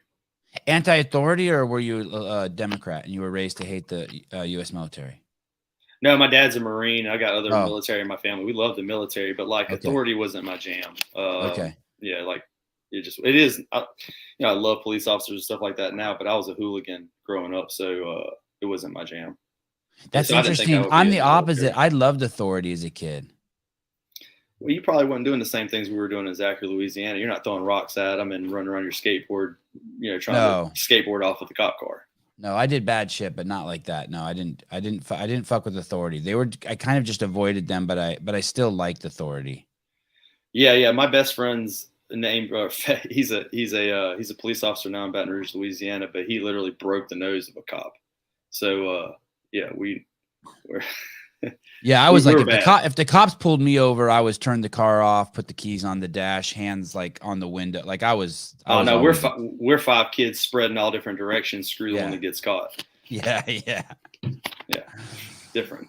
Anti-authority, or were you a Democrat and you were raised to hate the U.S. military? No, my dad's a Marine. I got other military in my family. We love the military, but authority wasn't my jam. Okay. Yeah, it is. I love police officers and stuff like that now, but I was a hooligan growing up, so it wasn't my jam. That's interesting. I'm the opposite. I loved authority as a kid. Well, you probably weren't doing the same things we were doing in Zachary, Louisiana. You're not throwing rocks at them and running around your skateboard, trying to skateboard off with the cop car. No, I did bad shit, but not like that. No, I didn't fuck with authority. I kind of just avoided them, but I still liked authority. Yeah. My best friend's name, he's a police officer now in Baton Rouge, Louisiana, but he literally broke the nose of a cop. So, we're. Yeah, I was like, if the cops pulled me over, I was turn the car off, put the keys on the dash, hands like on the window. Like I was. We're five kids spreading all different directions. Screw the one that gets caught. Yeah. Different.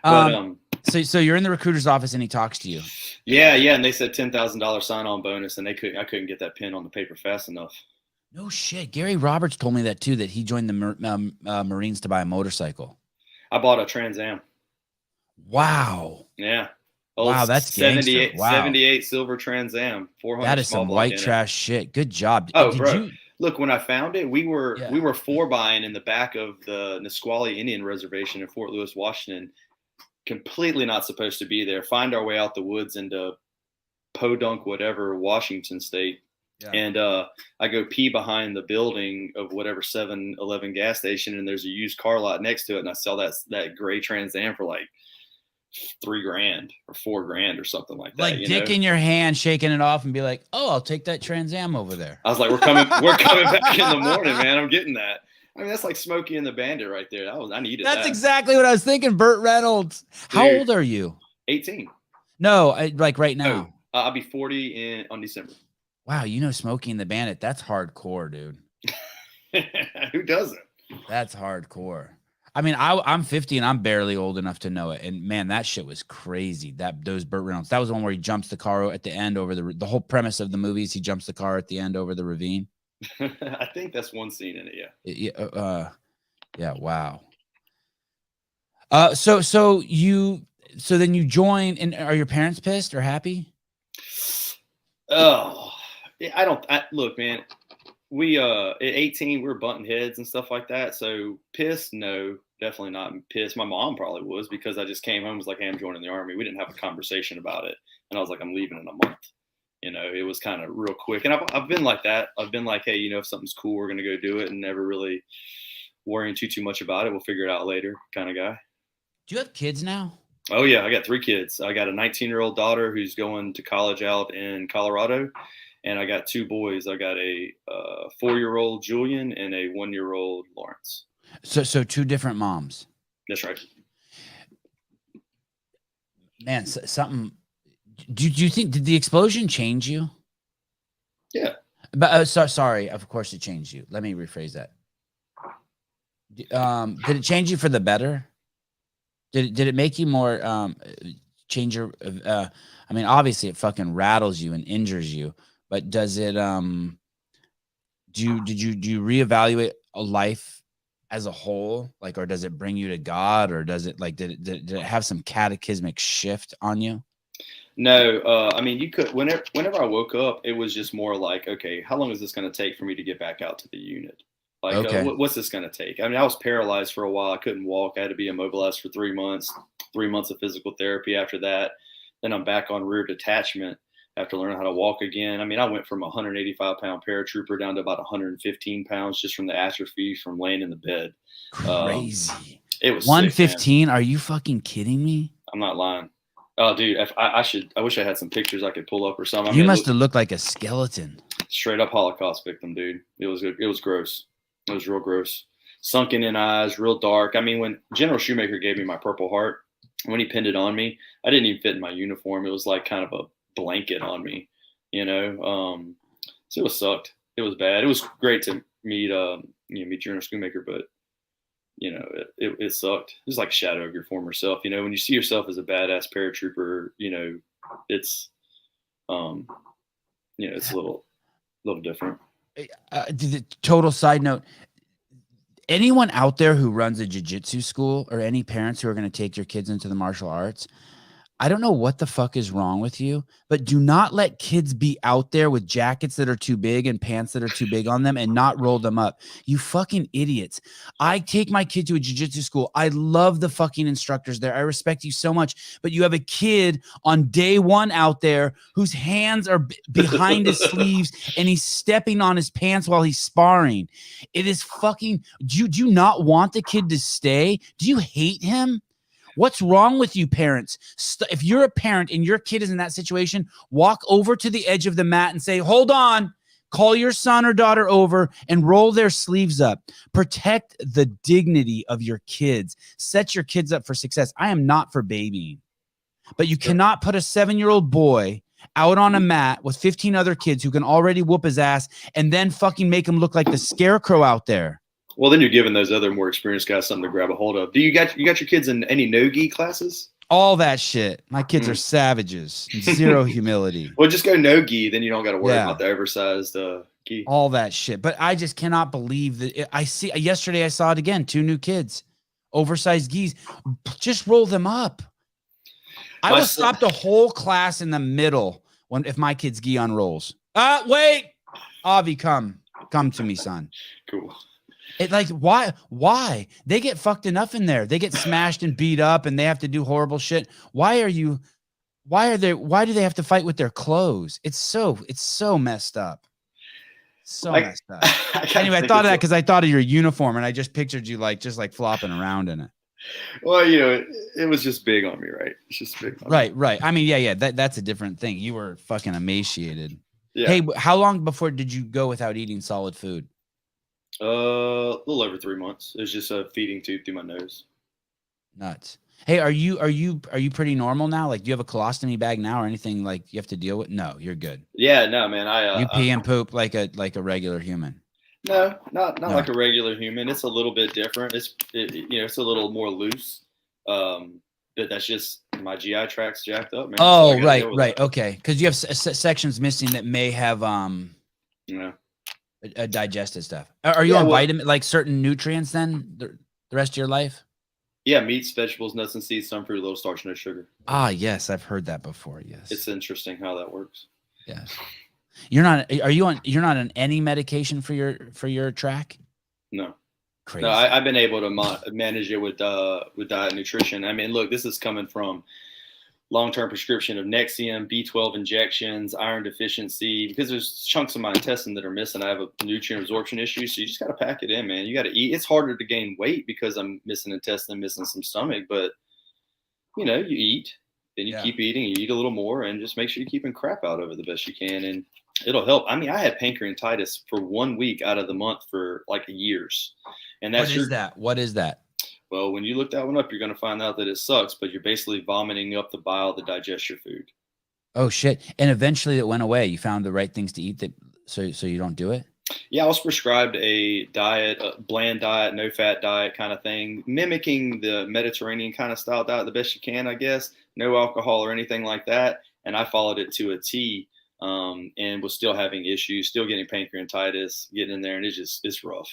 So you're in the recruiter's office and he talks to you. Yeah, and they said $10,000 sign-on bonus, and I couldn't get that pen on the paper fast enough. No shit. Gary Roberts told me that too. That he joined the Marines to buy a motorcycle. I bought a Trans Am. Wow. Yeah. Wow, that's 78. Wow. 78 silver Trans Am. 400. That is some white trash shit. Good job. Look, when I found it, we were four buying in the back of the Nisqually Indian Reservation in Fort Lewis, Washington. completely not supposed to be there. Find our way out the woods into Podunk, whatever, Washington State. Yeah. And I go pee behind the building of whatever 7-Eleven gas station, and there's a used car lot next to it, and I sell that gray Trans Am for like $3,000 or $4,000 or something like that. Like dick in your hand, shaking it off, and be like, "Oh, I'll take that Trans Am over there." I was like, "We're coming back in the morning, man. I'm getting that." I mean, that's like Smokey and the Bandit right there. I needed that. That's exactly what I was thinking. Burt Reynolds. Dude, how old are you? 18. No, like right now. Oh, I'll be 40 on December. Wow, you know Smokey and the Bandit. That's hardcore, dude. Who doesn't? That's hardcore. I mean, I'm 50 and I'm barely old enough to know it. And man, that shit was crazy. Those Burt Reynolds. That was the one where he jumps the car at the end over the whole premise of the movies. He jumps the car at the end over the ravine. I think that's one scene in it. Yeah. Yeah. Wow. So then you join, and are your parents pissed or happy? Oh, look, man, we, at 18, we were butting heads and stuff like that. So pissed? No, definitely not pissed. My mom probably was, because I just came home and was like, "Hey, I'm joining the Army." We didn't have a conversation about it. And I was like, "I'm leaving in a month." You know, it was kind of real quick. And I've been like that. I've been like, "Hey, if something's cool, we're going to go do it," and never really worrying too much about it. We'll figure it out later kind of guy. Do you have kids now? Oh yeah. I got 3 kids. I got a 19-year-old daughter who's going to college out in Colorado. And I got 2 boys. I got a 4-year-old Julian and a 1-year-old Lawrence. So 2 different moms. That's right. Man, something. Do you think, did the explosion change you? Yeah. But sorry, of course it changed you. Let me rephrase that. Did it change you for the better? Did it make you more change your? I mean, obviously it fucking rattles you and injures you. But does it? Do you reevaluate a life as a whole, like, or does it bring you to God, or does it like did it have some cataclysmic shift on you? No, I mean, you could whenever I woke up, it was just more like, okay, how long is this going to take for me to get back out to the unit? Like, okay. What's this going to take? I mean, I was paralyzed for a while. I couldn't walk. I had to be immobilized for 3 months. 3 months of physical therapy after that. Then I'm back on rear detachment after learning how to walk again. I mean, I went from a 185-pound paratrooper down to about 115 pounds just from the atrophy from laying in the bed. Crazy. It was 115. Are you fucking kidding me? I'm not lying. Oh, dude, I wish I had some pictures I could pull up or something. You must have looked like a skeleton. Straight up Holocaust victim, dude. It was gross. It was real gross. Sunken in eyes, real dark. I mean, when General Shoemaker gave me my Purple Heart, when he pinned it on me, I didn't even fit in my uniform. It was like kind of a blanket on me, so it sucked. It was bad. It was great to meet General Shoemaker, but it sucked. It was like a shadow of your former self. When you see yourself as a badass paratrooper, it's it's a little different. Total side note, anyone out there who runs a jiu-jitsu school, or any parents who are going to take your kids into the martial arts, I don't know what the fuck is wrong with you, but do not let kids be out there with jackets that are too big and pants that are too big on them and not roll them up. You fucking idiots. I take my kid to a jiu-jitsu school. I love the fucking instructors there. I respect you so much, but you have a kid on day 1 out there whose hands are behind his sleeves and he's stepping on his pants while he's sparring. It is fucking, do you not want the kid to stay? Do you hate him? What's wrong with you parents? If you're a parent and your kid is in that situation, walk over to the edge of the mat and say, "Hold on." Call your son or daughter over and roll their sleeves up. Protect the dignity of your kids. Set your kids up for success. I am not for babying, but you cannot put a 7-year-old boy out on a mat with 15 other kids who can already whoop his ass and then fucking make him look like the scarecrow out there. Well, then you're giving those other more experienced guys something to grab a hold of. Do you got your kids in any no-gi classes? All that shit. My kids are savages. Zero humility. Well, just go no-gi. Then you don't got to worry about the oversized gi. All that shit. But I just cannot believe that. Yesterday I saw it again. 2 new kids. Oversized gis. Just roll them up. I will stop the whole class in the middle if my kid's gi unrolls. Wait. Avi, come to me, son. Cool. It like, why they get fucked enough in there? They get smashed and beat up and they have to do horrible shit. Why do they have to fight with their clothes? It's so messed up. Messed up. Anyway, I thought of that because I thought of your uniform and I just pictured you just flopping around in it. Well, it was just big on me, right? It's just big on me. Right. I mean, yeah. That's a different thing. You were fucking emaciated. Yeah. Hey, how long before did you go without eating solid food? A little over 3 months. It was just a feeding tube through my nose. Nuts. Hey, are you pretty normal now? Like, do you have a colostomy bag now or anything like you have to deal with? No, you're good. Yeah, no, man. You pee and poop like a regular human. No, not like a regular human. It's a little bit different. It's a little more loose. But that's just my GI tract's jacked up, man. Oh, right. Okay, because you have sections missing that may have digested stuff. Are you on vitamin, like certain nutrients then the rest of your life? Yeah, meats, vegetables, nuts and seeds, some fruit, low starch, no sugar. Ah, yes, I've heard that before. Yes, it's interesting how that works. Yes, you're not on any medication for your track? No. Crazy. No, I've been able to manage it with diet and nutrition. I mean, look, this is coming from long-term prescription of Nexium, B12 injections, iron deficiency, because there's chunks of my intestine that are missing. I have a nutrient absorption issue, so you just got to pack it in, man. You got to eat. It's harder to gain weight because I'm missing intestine, missing some stomach, but you eat, then you keep eating, you eat a little more, and just make sure you're keeping crap out of it the best you can, and it'll help. I mean, I had pancreatitis for 1 week out of the month for like years. And that's What is that? Well, when you look that one up, you're going to find out that it sucks, but you're basically vomiting up the bile to digest your food. Oh shit! And eventually it went away. You found the right things to eat so you don't do it. Yeah, I was prescribed a diet, a bland diet, no fat diet kind of thing, mimicking the Mediterranean kind of style diet the best you can, I guess. No alcohol or anything like that. And I followed it to a T, and was still having issues, still getting pancreatitis, getting in there, and it's rough.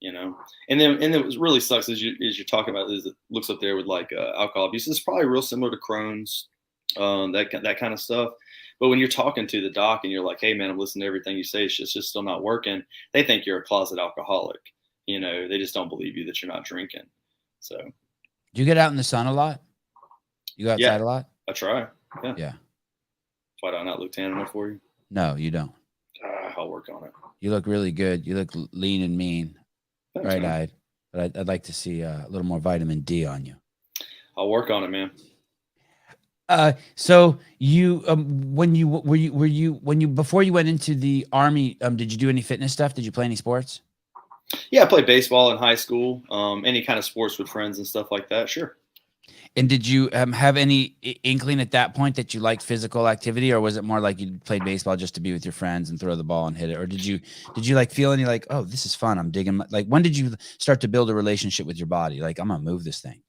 And then it really sucks as you're talking about this. It looks up there with like alcohol abuse. It's probably real similar to Crohn's, that kind of stuff. But when you're talking to the doc and you're like, "Hey, man, I'm listening to everything you say. It's just still not working." They think you're a closet alcoholic. They just don't believe you that you're not drinking. So, do you get out in the sun a lot? You go outside a lot? I try. Yeah. Yeah. Why do I not look tan enough for you? No, you don't. I'll work on it. You look really good. You look lean and mean. Thanks, right-eyed, but I'd like to see a little more vitamin D on you. I'll work on it, man. So you, before you went into the Army, did you do any fitness stuff? Did you play any sports? Yeah, I played baseball in high school. Any kind of sports with friends and stuff like that. Sure. And did you have any inkling at that point that you liked physical activity, or was it more like you played baseball just to be with your friends and throw the ball and hit it? Or did you like feel any like, oh, this is fun, I'm digging? Like, when did you start to build a relationship with your body? Like, I'm gonna move this thing.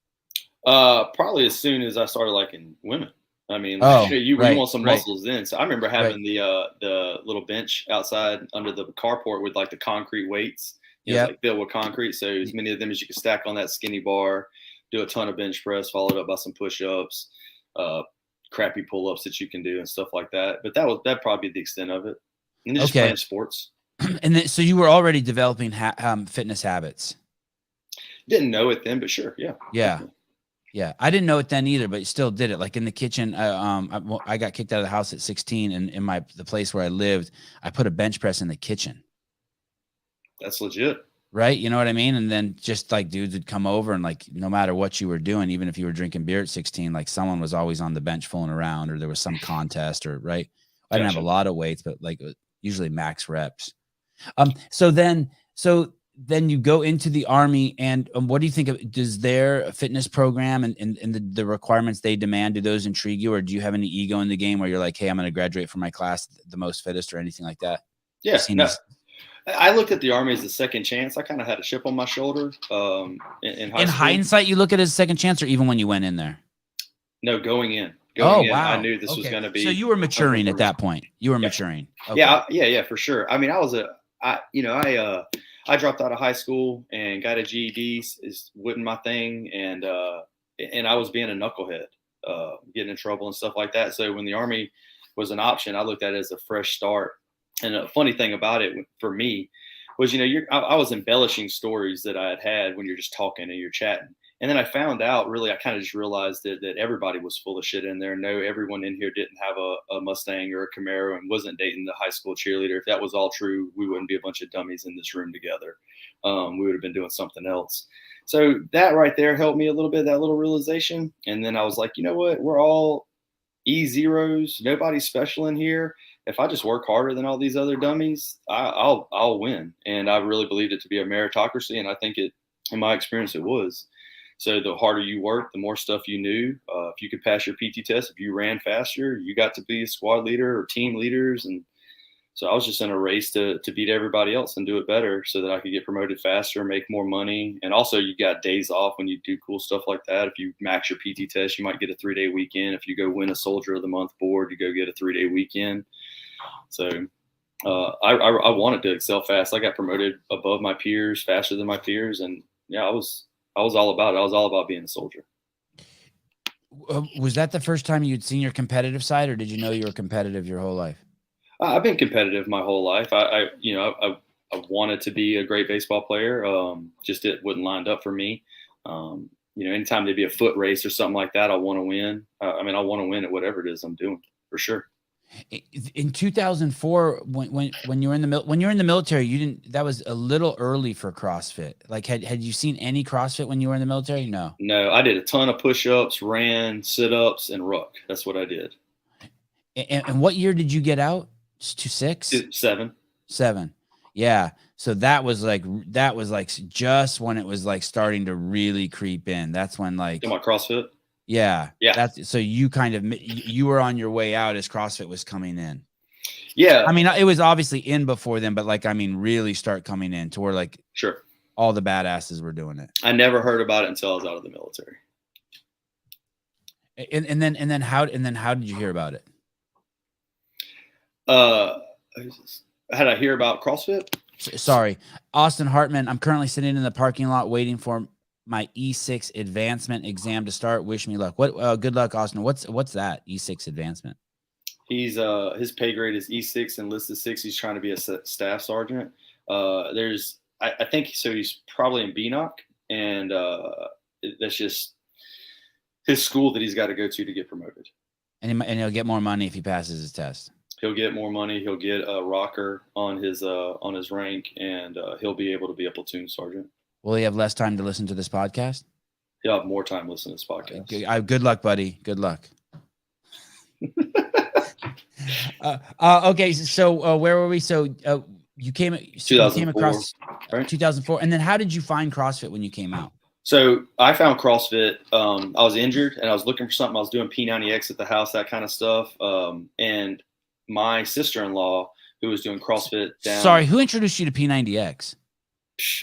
Probably as soon as I started liking women. I mean, you want some muscles then. So I remember having the little bench outside under the carport with like the concrete weights. It was like filled with concrete. So as many of them as you could stack on that skinny bar. Do a ton of bench press, followed up by some push-ups, crappy pull-ups that you can do and stuff like that. But that'd probably be the extent of it. And just playing sports. And then, so you were already developing fitness habits. Didn't know it then, but sure, yeah. Yeah. I didn't know it then either, but you still did it. Like in the kitchen, I got kicked out of the house at 16, and in the place where I lived, I put a bench press in the kitchen. That's legit. Right. You know what I mean? And then just like dudes would come over and like, no matter what you were doing, even if you were drinking beer at 16, like someone was always on the bench fooling around, or there was some contest, or right. I didn't have a lot of weights, but like usually max reps. So then you go into the Army, and what do you think of, does their fitness program and the requirements they demand, do those intrigue you, or do you have any ego in the game where you're like, hey, I'm going to graduate from my class the most fittest, or anything like that? Yeah. I looked at the Army as a second chance. I kind of had a chip on my shoulder. In hindsight, you look at it as a second chance, or even when you went in there? No, going in. Wow. I knew this was going to be. So you were maturing at that point. You were maturing. Okay. Yeah, for sure. I mean, I dropped out of high school and got a GED. Wasn't my thing, and I was being a knucklehead, getting in trouble and stuff like that. So when the Army was an option, I looked at it as a fresh start. And a funny thing about it for me was, I was embellishing stories that I had when you're just talking and you're chatting. And then I found out, really, I kind of just realized that everybody was full of shit in there. No, everyone in here didn't have a Mustang or a Camaro and wasn't dating the high school cheerleader. If that was all true, we wouldn't be a bunch of dummies in this room together. We would have been doing something else. So that right there helped me a little bit, that little realization. And then I was like, you know what? We're all E-zeros. Nobody's special in here. If I just work harder than all these other dummies, I'll win. And I really believed it to be a meritocracy. And I think in my experience, it was. So the harder you work, the more stuff you knew. If you could pass your PT test, if you ran faster, you got to be a squad leader or team leaders. And so I was just in a race to beat everybody else and do it better so that I could get promoted faster, make more money. And also you got days off when you do cool stuff like that. If you max your PT test, you might get a 3-day weekend. If you go win a Soldier of the Month board, you go get a 3-day weekend. So I wanted to excel fast. I got promoted above my peers, faster than my peers. And yeah, I was all about it. I was all about being a soldier. Was that the first time you'd seen your competitive side, or did you know you were competitive your whole life? I've been competitive my whole life. I wanted to be a great baseball player. Just it wouldn't lined up for me. Anytime there'd be a foot race or something like that, I want to win. I want to win at whatever it is I'm doing, for sure. In 2004, when you were in the military, you didn't. That was a little early for CrossFit. Like, had you seen any CrossFit when you were in the military? No. No, I did a ton of push-ups, ran, sit-ups, and ruck. That's what I did. And what year did you get out? 6? 7. Yeah. So that was like just when it was like starting to really creep in. That's when like. In my CrossFit. Yeah. Yeah. That's so you were on your way out as CrossFit was coming in. Yeah. I mean, it was obviously in before then, but really start coming in to where like sure all the badasses were doing it. I never heard about it until I was out of the military. And then how did you hear about it? How did I hear about CrossFit? Sorry, Austin Hartman. I'm currently sitting in the parking lot waiting for my E6 advancement exam to start. Wish me luck. Good luck, Austin. What's that E6 advancement? He's his pay grade is E6 and listed 6. He's trying to be a staff sergeant. I think so. He's probably in BNOC, and that's just his school that he's got to go to get promoted. And he'll get more money if he passes his test. He'll get more money. He'll get a rocker on his rank, and he'll be able to be a platoon sergeant. Will he have less time to listen to this podcast? He'll have more time listening to this podcast. Good luck, buddy. Good luck. Okay, so where were we? So you came across right? 2004, and then how did you find CrossFit when you came out? So I found CrossFit. I was injured, and I was looking for something. I was doing P90X at the house, that kind of stuff. And my sister-in-law, who was doing CrossFit down. Sorry, who introduced you to P90X?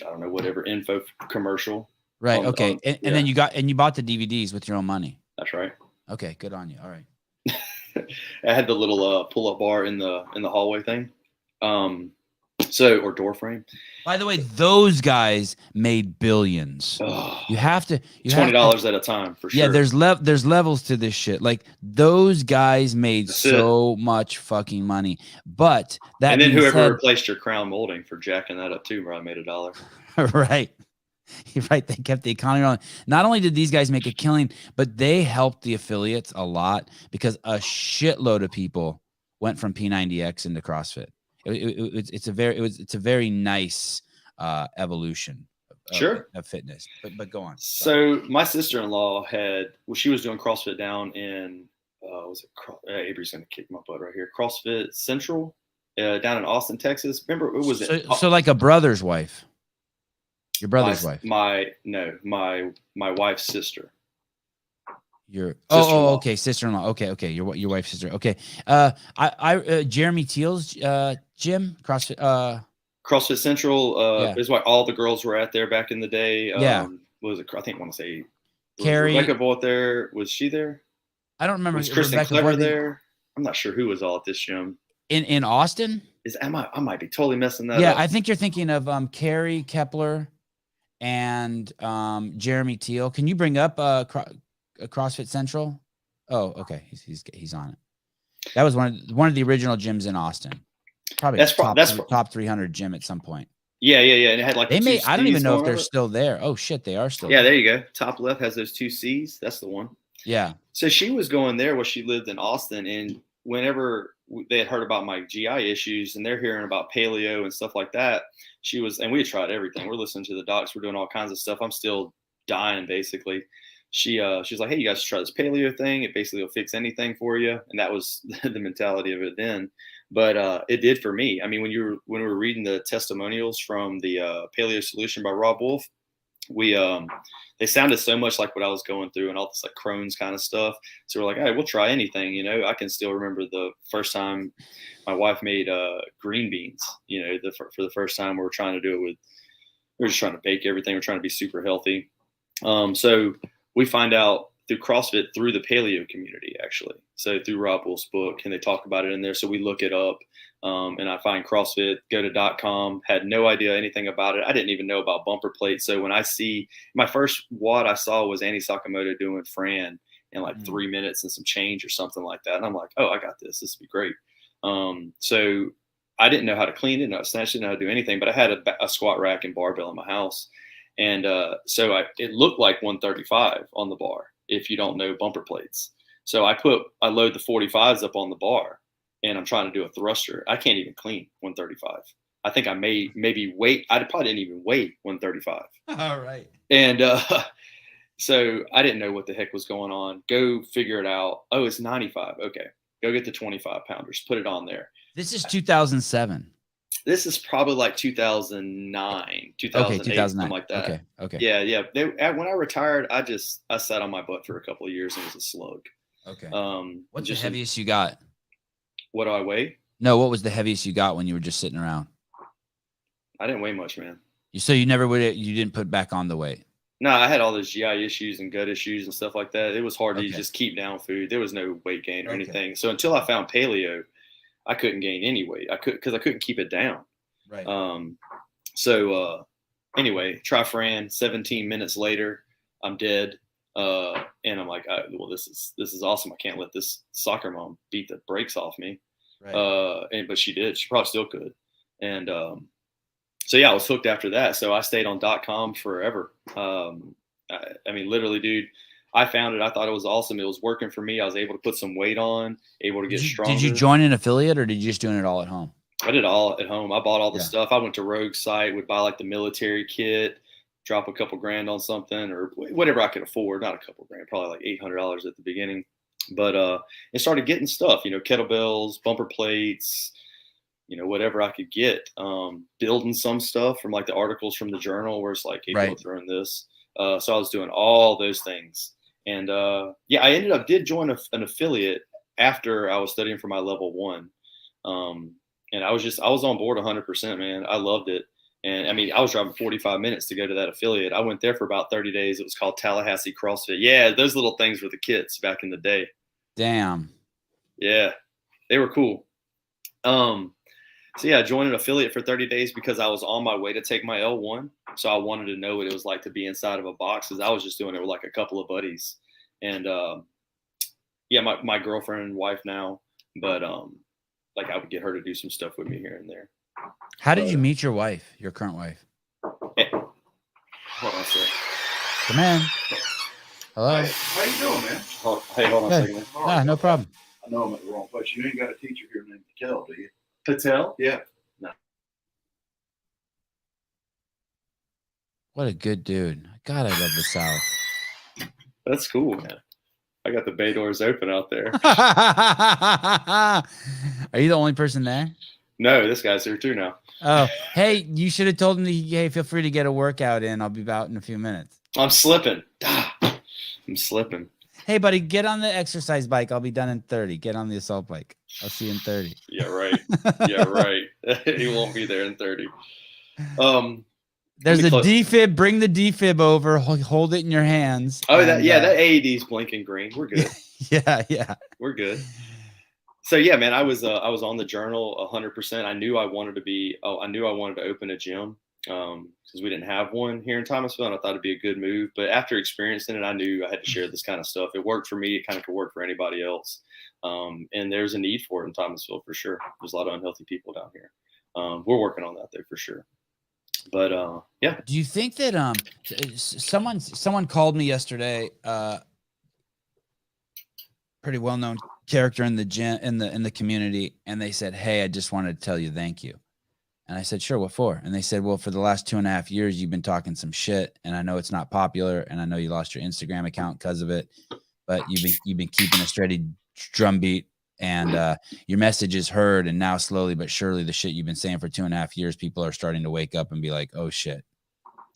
I don't know, whatever info commercial. Right. Okay. And then you bought the DVDs with your own money. That's right. Okay. Good on you. All right. I had the little pull-up bar in the hallway thing. Or door frame. By the way, those guys made billions. You have to $20 at a time for sure. Yeah, there's levels to this shit. Like those guys made so much fucking money. But that and then whoever replaced your crown molding for jacking that up too, probably made $1. Right. You're right. They kept the economy on. Not only did these guys make a killing, but they helped the affiliates a lot because a shitload of people went from P90X into CrossFit. It's a very nice evolution of fitness. But go on. So my sister-in-law she was doing CrossFit down in Avery's gonna kick my butt right here. CrossFit Central down in Austin, Texas. Remember it was so like a brother's wife. Your brother's wife. My wife's sister. Your okay, sister-in-law. Okay, your wife's sister. Okay, Jeremy Teal's gym, CrossFit Central is what all the girls were at there back in the day. Was it? I think I want to say Carrie. Rebecca Voigt there. Was she there? I don't remember. Was Kristen Clever there? I'm not sure who was all at this gym. In Austin? I might be totally messing that up. Yeah, I think you're thinking of Carrie Kepler and Jeremy Teal. Can you bring up CrossFit Central? Oh, okay. He's on it. That was one of the original gyms in Austin. Probably top 300 gym at some point. Yeah. And it had like They the may. two I don't even C's know if going they're over it. still there. Oh shit, they are still. Yeah, there there you go. Top left has those two C's. That's the one. Yeah. So she was going there while she lived in Austin, and whenever they had heard about my GI issues and they're hearing about paleo and stuff like that, she was, and we had tried everything. We're listening to the docs. We're doing all kinds of stuff. I'm still dying, basically. She's like, hey, you guys should try this paleo thing. It basically will fix anything for you. And that was the mentality of it then. But it did for me. I mean, when we were reading the testimonials from the Paleo Solution by Rob Wolf, they sounded so much like what I was going through and all this like Crohn's kind of stuff. So we're like, all right, we'll try anything. You know, I can still remember the first time my wife made green beans. You know, for the first time we were trying to do it we were just trying to bake everything. We're trying to be super healthy. So we find out through CrossFit through the paleo community, actually. So through Rob Wolf's book, and they talk about it in there. So we look it up, and I find CrossFit, go to .com, had no idea anything about it. I didn't even know about bumper plates. So when I see my first WOD I saw was Annie Sakamoto doing Fran in like 3 minutes and some change or something like that. And I'm like, oh, I got this. This would be great. So I didn't know how to clean it. No, snatch, didn't know how to do anything, but I had a squat rack and barbell in my house. And so it looked like 135 on the bar if you don't know bumper plates. So I load the 45s up on the bar and I'm trying to do a thruster. I can't even clean 135. I think I maybe weight. I probably didn't even weigh 135. All right. And so I didn't know what the heck was going on. Go figure it out. Oh, it's 95. Okay. Go get the 25 pounders, put it on there. This is 2007. This is probably like 2009, 2008, Okay, 2009. something like that. Okay. Yeah. When I retired, I sat on my butt for a couple of years and was a slug. Okay. What's just the heaviest you got? What do I weigh? No, what was the heaviest you got when you were just sitting around? I didn't weigh much, man. So you didn't put back on the weight? No, I had all those GI issues and gut issues and stuff like that. It was hard to just keep down food. There was no weight gain or anything. So until I found paleo, I couldn't gain any weight. Because I couldn't keep it down. Right. Anyway, try Fran. 17 minutes later, I'm dead. And I'm like, well, this is awesome. I can't let this soccer mom beat the brakes off me. Right. But she did. She probably still could. And so yeah, I was hooked after that. So I stayed on .com forever. I mean, literally, dude. I found it. I thought it was awesome. It was working for me. I was able to put some weight on, able to get stronger. Did you join an affiliate or did you just doing it all at home? I did it all at home. I bought all the stuff. I went to Rogue's site, would buy like the military kit, drop a couple grand on something or whatever I could afford. Not a couple grand, probably like $800 at the beginning. But it started getting stuff, you know, kettlebells, bumper plates, you know, whatever I could get. Building some stuff from like the articles from the journal where it's like, hey, people throwing this. So I was doing all those things. And I did join an affiliate after I was studying for my level 1. And I was on board 100%, man. I loved it. And I mean, I was driving 45 minutes to go to that affiliate. I went there for about 30 days. It was called Tallahassee CrossFit. Yeah, those little things were the kits back in the day. Damn. Yeah, they were cool. So yeah, I joined an affiliate for 30 days because I was on my way to take my L1. So I wanted to know what it was like to be inside of a box because I was just doing it with like a couple of buddies. And my girlfriend and wife now, but like I would get her to do some stuff with me here and there. How did you meet your wife, your current wife? Hold on a sec. Come in. Hello. Hey, how you doing, man? Hold on a second. No problem. I know I'm at the wrong place. You ain't got a teacher here named Patel, do you? Patel? Yeah. No. What a good dude. God, I love the South. That's cool, man. I got the bay doors open out there. Are you the only person there? No, this guy's here too now. Oh, hey, you should have told him, hey, feel free to get a workout in. I'll be out in a few minutes. I'm slipping. I'm slipping. Hey, buddy, get on the exercise bike. I'll be done in 30. Get on the assault bike. I'll see you in 30. Yeah, right. Yeah, right. He won't be there in 30. There's a defib. Bring the defib over. Hold it in your hands. Oh, that AED's blinking green. We're good. Yeah. We're good. So yeah, man, I was on the journal 100%. I knew I wanted to open a gym because we didn't have one here in Thomasville, and I thought it'd be a good move. But after experiencing it, I knew I had to share this kind of stuff. It worked for me. It kind of could work for anybody else. And there's a need for it in Thomasville for sure. There's a lot of unhealthy people down here. We're working on that though for sure. But yeah. Do you think that someone called me yesterday, pretty well-known character in the gym, in the community, and they said, "Hey, I just wanted to tell you thank you." And I said, "Sure, what for?" And they said, "Well, for the last 2.5 years, you've been talking some shit, and I know it's not popular, and I know you lost your Instagram account because of it, but you've been keeping a steady drumbeat, and your message is heard, and now slowly but surely, the shit you've been saying for 2.5 years, people are starting to wake up and be like, oh shit.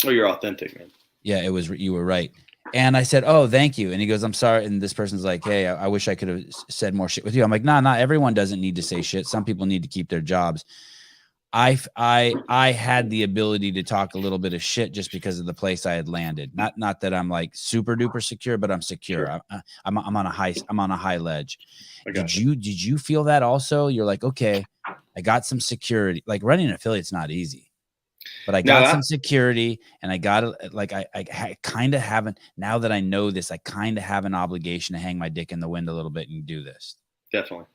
Oh, you're authentic, man. Yeah, you were right." And I said, "Oh, thank you." And he goes, "I'm sorry." And this person's like, "Hey, I wish I could have said more shit with you." I'm like, "Nah, not everyone doesn't need to say shit. Some people need to keep their jobs." I had the ability to talk a little bit of shit just because of the place I had landed. Not that I'm like super duper secure, but I'm secure. Sure. I'm on a high ledge. Did you? Did you feel that also? You're like, okay, I got some security. Like running an affiliate's not easy, but I got some security, and I got like I kind of haven't. Now that I know this, I kind of have an obligation to hang my dick in the wind a little bit and do this. Definitely.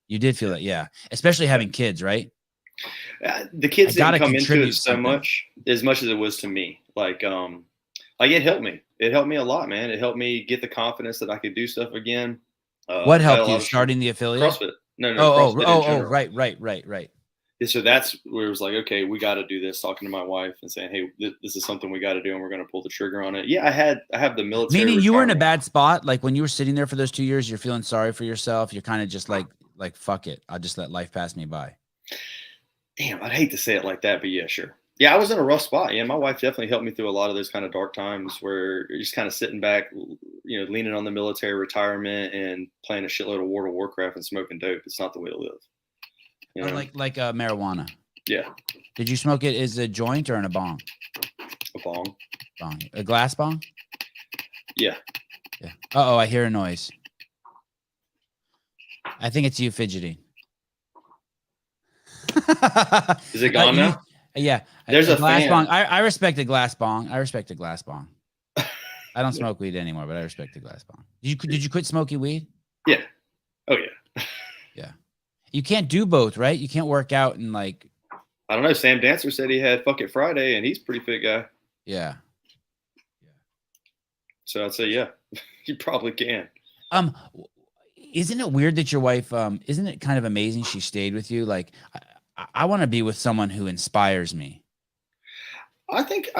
You did feel that, yeah. Especially having kids, right? The kids didn't come into it so much as it was to me. Like it helped me. It helped me a lot, man. It helped me get the confidence that I could do stuff again. What helped you? Starting the affiliate? CrossFit. No. Right. And so that's where it was like, okay, we got to do this. Talking to my wife and saying, hey, this is something we got to do, and we're going to pull the trigger on it. Yeah, I have the military. Meaning you were in a bad spot. Like when you were sitting there for those 2 years, you're feeling sorry for yourself. You're kind of just like fuck it. I'll just let life pass me by. Damn, I'd hate to say it like that, but yeah, sure. Yeah, I was in a rough spot. Yeah, my wife definitely helped me through a lot of those kind of dark times where you're just kind of sitting back, leaning on the military retirement and playing a shitload of World of Warcraft and smoking dope. It's not the way to live. You know? Like marijuana. Yeah. Did you smoke it as a joint or in a bong? A bong. Bong. A glass bong? Yeah. Yeah. Uh-oh, I hear a noise. I think it's you fidgeting. Is it gone now? Yeah. There's a glass fan. bong. I respect a glass bong. I don't smoke weed anymore, but I respect a glass bong. Did you quit smoking weed? Yeah. Oh yeah. Yeah. You can't do both, right? You can't work out and like. I don't know. Sam Dancer said he had Fuck It Friday, and he's a pretty fit guy. Yeah. So I'd say yeah, you probably can. Isn't it weird that your wife? Isn't it kind of amazing she stayed with you? Like, I want to be with someone who inspires me. I think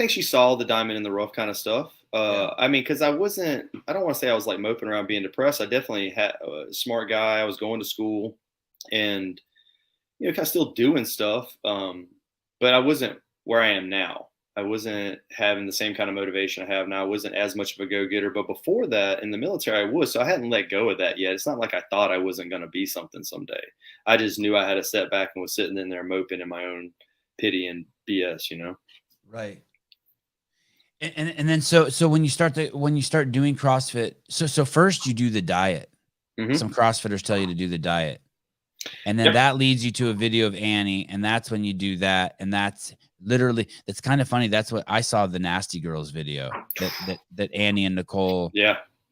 she saw the diamond in the rough kind of stuff. I mean, because I don't want to say I was like moping around being depressed. I definitely had a smart guy. I was going to school and, kind of still doing stuff. But I wasn't where I am now. I wasn't having the same kind of motivation I have now. I wasn't as much of a go-getter. But before that, in the military, I was. So I hadn't let go of that yet. It's not like I thought I wasn't going to be something someday. I just knew I had a setback and was sitting in there moping in my own pity and BS, Right. And then so when you start doing CrossFit, so first you do the diet. Mm-hmm. Some CrossFitters tell you to do the diet. And then that leads you to a video of Annie, and that's when you do that. And that's kind of funny. That's what I saw the Nasty Girls video that Annie and Nicole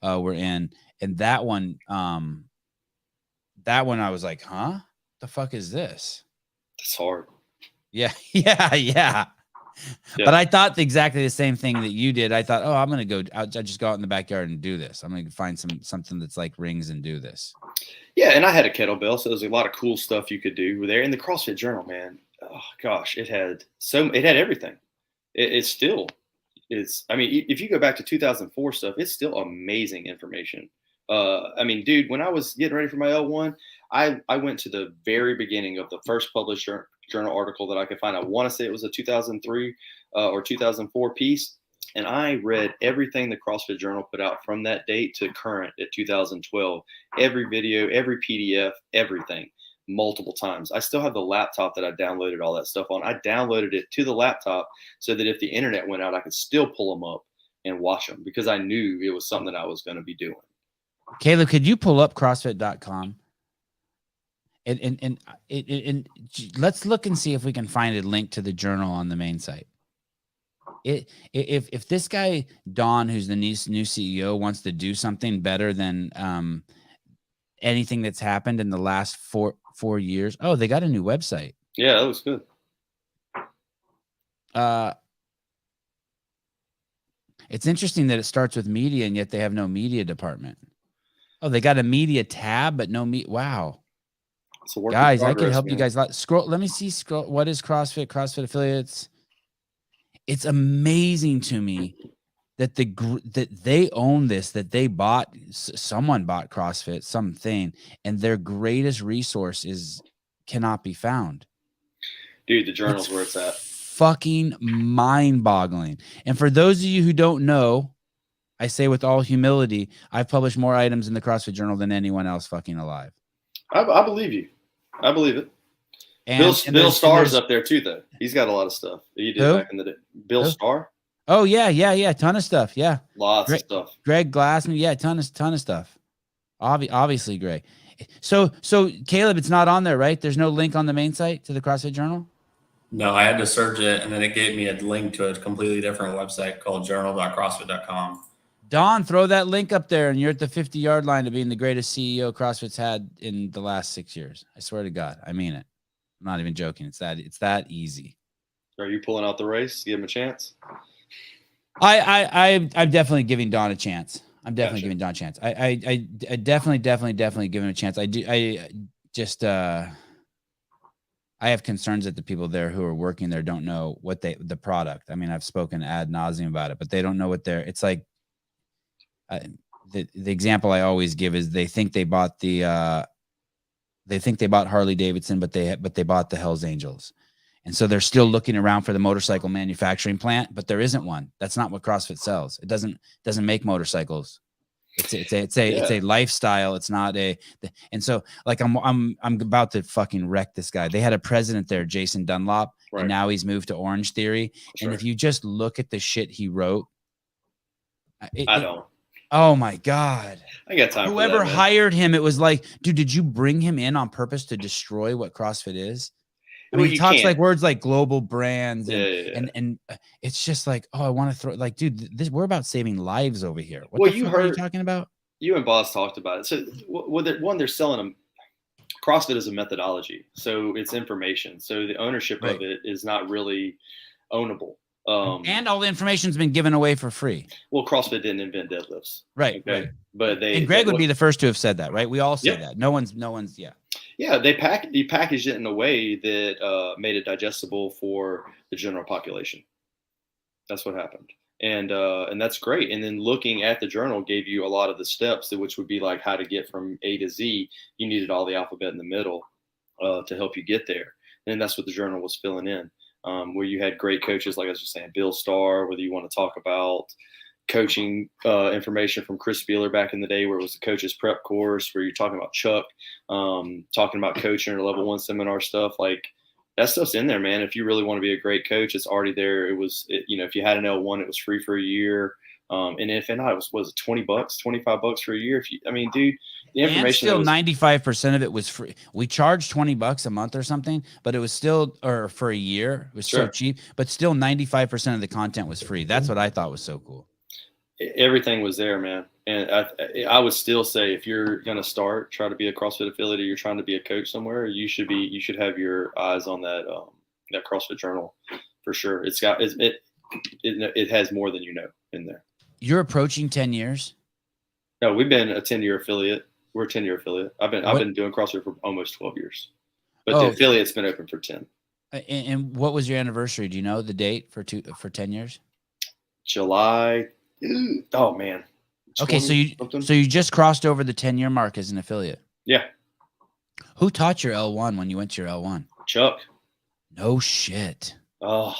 were in. And that one I was like, huh? The fuck is this? It's hard. Yeah. But I thought exactly the same thing that you did. I thought, oh, I'm going to go. I'll just go out in the backyard and do this. I'm going to find something that's like rings and do this. Yeah. And I had a kettlebell. So there's a lot of cool stuff you could do there in the CrossFit Journal, man. Oh gosh, it had everything. It still is. I mean, if you go back to 2004 stuff, it's still amazing information. I mean, dude, when I was getting ready for my L1, I went to the very beginning of the first published journal article that I could find. I want to say it was a 2003 or 2004 piece. And I read everything the CrossFit Journal put out from that date to current at 2012. Every video, every PDF, everything, multiple times. I still have the laptop that I downloaded all that stuff on. I downloaded it to the laptop so that if the internet went out, I could still pull them up and watch them because I knew it was something I was going to be doing. Caleb, could you pull up CrossFit.com? And let's look and see if we can find a link to the journal on the main site. If this guy Don, who's the new CEO, wants to do something better than anything that's happened in the last four years, they got a new website. Yeah, that was good. It's interesting that it starts with media and yet they have no media department. Oh, they got a media tab, but no media. Wow. It's a work in Guys, I could progress, help you man. guys. Scroll. Let me see. Scroll. What is CrossFit? CrossFit affiliates. It's amazing to me that that they own this, that they bought, someone bought CrossFit, something, and their greatest resource cannot be found. Dude, the journal's where it's at. Fucking mind-boggling. And for those of you who don't know, I say with all humility, I've published more items in the CrossFit Journal than anyone else fucking alive. I believe you. I believe it. And Bill Starr's up there too, though. He's got a lot of stuff that he did Who? back in the day. Bill Who? Starr, Oh yeah, ton of stuff. Yeah, lots of stuff. Greg Glassman, yeah, ton of stuff. Obviously, Greg. So Caleb, it's not on there, right? There's no link on the main site to the CrossFit Journal. No, I had to search it, and then it gave me a link to a completely different website called journal.crossfit.com. Don, throw that link up there, and you're at the 50-yard line of being the greatest CEO CrossFit's had in the last 6 years. I swear to God, I mean it. I'm not even joking. It's that easy. Are you pulling out the race? Give him a chance. I'm definitely giving Don a chance. I'm definitely Gotcha. giving Don a chance. I definitely give him a chance. I have concerns that the people there who are working there don't know what the product. I mean, I've spoken ad nauseum about it, but they don't know what it's like. The example I always give is they think they bought Harley Davidson, but they bought the Hells Angels. And so they're still looking around for the motorcycle manufacturing plant, but there isn't one. That's not what CrossFit sells. It doesn't make motorcycles. It's a lifestyle. It's not and so like I'm about to fucking wreck this guy. They had a president there, Jason Dunlop, Right. and now he's moved to Orange Theory. That's and right. if you just look at the shit he wrote, I don't. Oh my God. I got time. Whoever for that, man. hired him, it was like, dude, did you bring him in on purpose to destroy what CrossFit is? I mean, he talks like words like global brands and it's just like, oh, I want to throw like, dude, we're about saving lives over here. What the fuck are you talking about? You and Boss talked about it. So they're selling them. CrossFit is a methodology. So it's information. So the ownership of it is not really ownable. And all the information's been given away for free. Well, CrossFit didn't invent deadlifts. Right. Okay? Right. But and Greg would be the first to have said that, right? We all say that. No one's. Yeah. Yeah, they packaged it in a way that made it digestible for the general population. That's what happened, and that's great. And then looking at the journal gave you a lot of the steps, which would be like how to get from A to Z. You needed all the alphabet in the middle to help you get there, and that's what the journal was filling in. Where you had great coaches, like I was just saying, Bill Starr. Whether you want to talk about coaching information from Chris Spieler back in the day, where it was the coach's prep course, where you're talking about Chuck, talking about coaching or level 1 seminar stuff, like that stuff's in there, man. If you really want to be a great coach, it's already there. If you had an L1, it was free for a year. And if not, it was it $20, $25 for a year. Dude, the information. And still 95% of it was free. We charged $20 a month or something, but it was still, or for a year, it was so cheap, but still 95% of the content was free. That's what I thought was so cool. Everything was there, man. And I would still say, if you're going to try to be a CrossFit affiliate, or you're trying to be a coach somewhere, you should have your eyes on that CrossFit Journal for sure. It has more than you know in there. You're approaching 10 years. No, we've been a 10-year affiliate. We're a 10-year affiliate. I've been doing CrossFit for almost 12 years, but the affiliate's been open for 10. And what was your anniversary? Do you know the date for 10 years? July. Oh man. Okay, so you just crossed over the 10-year mark as an affiliate. Yeah. Who taught your L1 when you went to your L1? Chuck. No shit. Oh.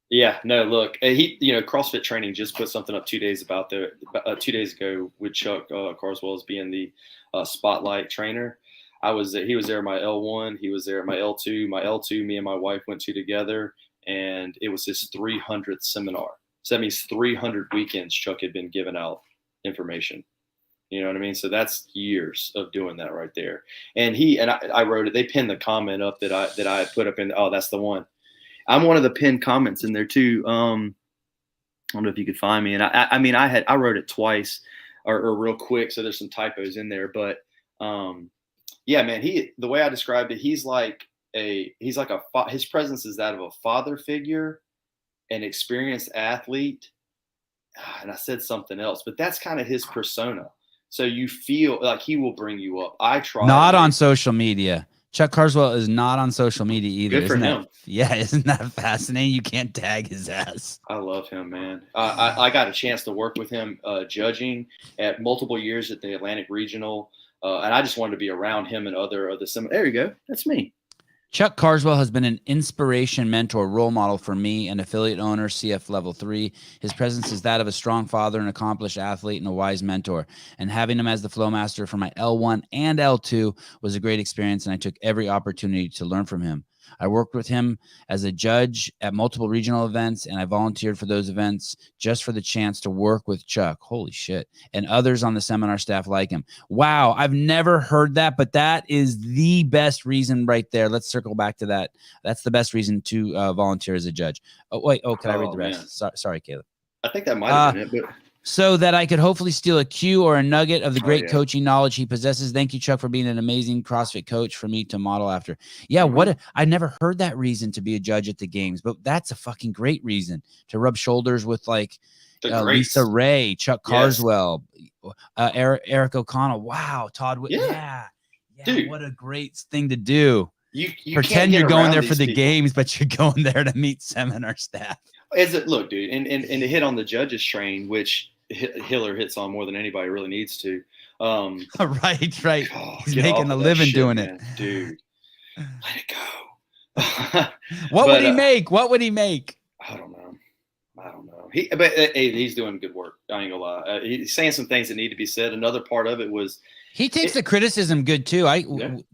Yeah, no, look, CrossFit Training just put something up 2 days ago with Chuck Carswell as being the spotlight trainer. He was there at my L1. He was there at my L2. My L2, me and my wife went to together, and it was his 300th seminar. So that means 300 weekends Chuck had been giving out information. You know what I mean? So that's years of doing that right there. And I wrote it. They pinned the comment up that I put up in. Oh, that's the one. I'm one of the pinned comments in there too. I don't know if you could find me. And I wrote it twice or real quick. So there's some typos in there, but yeah, man, the way I described it, his presence is that of a father figure, an experienced athlete. And I said something else, but that's kind of his persona. So you feel like he will bring you up. I try. Not on social media. Chuck Carswell is not on social media either. Good for him. Isn't that fascinating? You can't tag his ass. I love him, man. I got a chance to work with him judging at multiple years at the Atlantic Regional, and I just wanted to be around him and other of the similar. There you go. That's me. Chuck Carswell has been an inspiration, mentor, role model for me, an affiliate owner, CF Level 3. His presence is that of a strong father, an accomplished athlete, and a wise mentor. And having him as the flow master for my L1 and L2 was a great experience, and I took every opportunity to learn from him. I worked with him as a judge at multiple regional events, and I volunteered for those events just for the chance to work with Chuck. Holy shit. And others on the seminar staff like him. Wow. I've never heard that, but that is the best reason right there. Let's circle back to that. That's the best reason to volunteer as a judge. Oh, wait. Oh, can I read the rest? Sorry, Caleb. I think that might have been it, but so that I could hopefully steal a cue or a nugget of the great coaching knowledge he possesses. Thank you, Chuck, for being an amazing CrossFit coach for me to model after. Yeah, I never heard that reason to be a judge at the games, but that's a fucking great reason to rub shoulders with like Lisa Ray, Chuck Carswell, Eric O'Connell. Wow, Todd. Yeah, dude, what a great thing to do. You pretend you're going there for the games, but you're going there to meet seminar staff. Look, dude, and to hit on the judges train, which Hiller hits on more than anybody really needs to. Right. Oh, he's making a living doing it. Dude, let it go. What would he make? What would he make? I don't know. He's doing good work. I ain't gonna lie. He's saying some things that need to be said. Another part of it was he takes the criticism good too.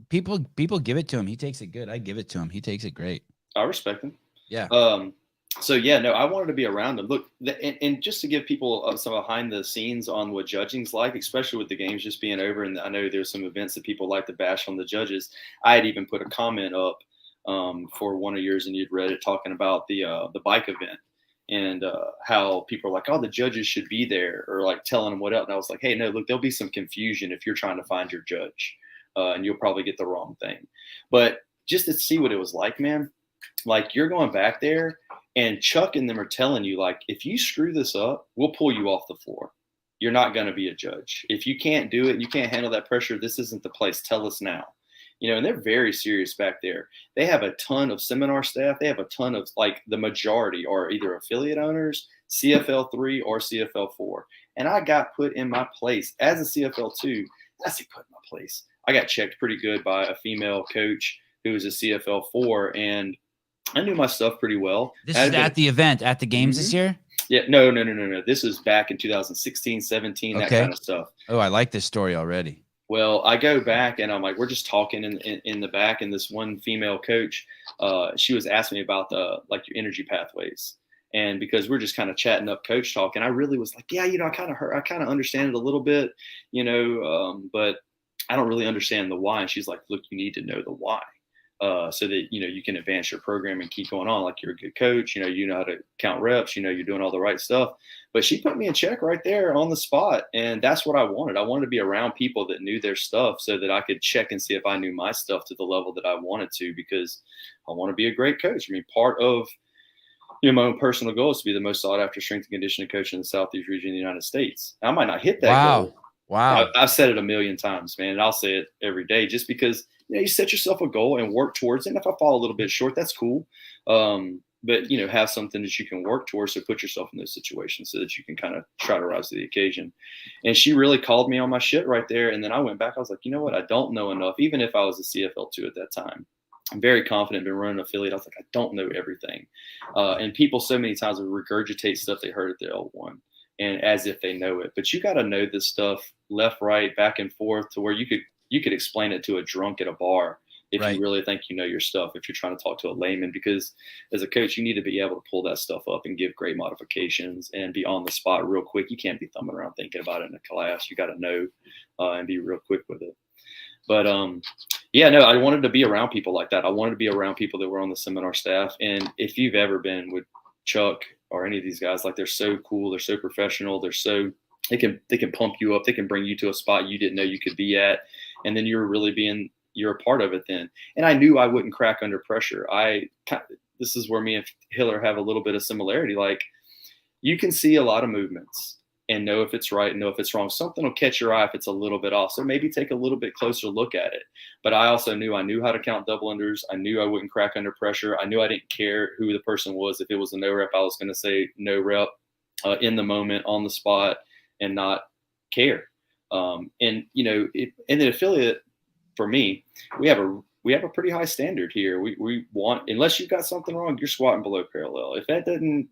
People give it to him. He takes it good. I give it to him. He takes it great. I respect him. Yeah. So yeah, no, I wanted to be around them. Look, and just to give people some behind the scenes on what judging's like, especially with the games just being over. And I know there's some events that people like to bash on the judges. I had even put a comment up for one of yours, and you'd read it, talking about the bike event and how people are like, oh, the judges should be there, or like telling them what else. And I was like, hey, no, look, there'll be some confusion if you're trying to find your judge, and you'll probably get the wrong thing. But just to see what it was like, man, like you're going back there. And Chuck and them are telling you, like, if you screw this up, we'll pull you off the floor. You're not going to be a judge. If you can't do it, you can't handle that pressure, this isn't the place. Tell us now. And they're very serious back there. They have a ton of seminar staff. They have a ton of, like, the majority are either affiliate owners, CFL3 or CFL4. And I got put in my place as a CFL2. I say put in my place. I got checked pretty good by a female coach who was a CFL4, and I knew my stuff pretty well. This is at the event, at the games this year? Yeah, no. This is back in 2016, 17, that kind of stuff. Oh, I like this story already. Well, I go back and I'm like, we're just talking in the back, and this one female coach, she was asking me about your energy pathways. And because we're just kind of chatting up coach talk, and I really was like, yeah, I kind of understand it a little bit, but I don't really understand the why. And she's like, look, you need to know the why. So that, you can advance your program and keep going on. Like, you're a good coach, you know how to count reps, you're doing all the right stuff. But she put me in check right there on the spot. And that's what I wanted. I wanted to be around people that knew their stuff so that I could check and see if I knew my stuff to the level that I wanted to, because I want to be a great coach. I mean, part of, my own personal goal is to be the most sought after strength and conditioning coach in the Southeast region of the United States. I might not hit that goal. Wow. I've said it a million times, man. And I'll say it every day, just because, you set yourself a goal and work towards it. And if I fall a little bit short, that's cool. But, have something that you can work towards. So put yourself in those situations so that you can kind of try to rise to the occasion. And she really called me on my shit right there. And then I went back. I was like, you know what? I don't know enough. Even if I was a CFL2 at that time, I'm very confident, been running an affiliate. I was like, I don't know everything. And people so many times will regurgitate stuff they heard at the L1 and as if they know it. But you got to know this stuff left, right, back and forth to where you could explain it to a drunk at a bar if you really think you know your stuff, if you're trying to talk to a layman, because as a coach, you need to be able to pull that stuff up and give great modifications and be on the spot real quick. You can't be thumbing around thinking about it in a class. You got to know and be real quick with it. But I wanted to be around people like that. I wanted to be around people that were on the seminar staff. And if you've ever been with Chuck or any of these guys, like, they're so cool, they're so professional, they can pump you up, they can bring you to a spot you didn't know you could be at, and then you're a part of it then. And I knew I wouldn't crack under pressure. The this is where me and Hiller have a little bit of similarity. Like, you can see a lot of movements and know if it's right and know if it's wrong. Something will catch your eye if it's a little bit off. So maybe take a little bit closer look at it. But I also knew how to count double unders. I knew I wouldn't crack under pressure. I knew I didn't care who the person was. If it was a no rep, I was going to say no rep in the moment, on the spot, and not care. And the affiliate, for me, we have a pretty high standard here. We want, unless you've got something wrong, you're squatting below parallel. If that doesn't,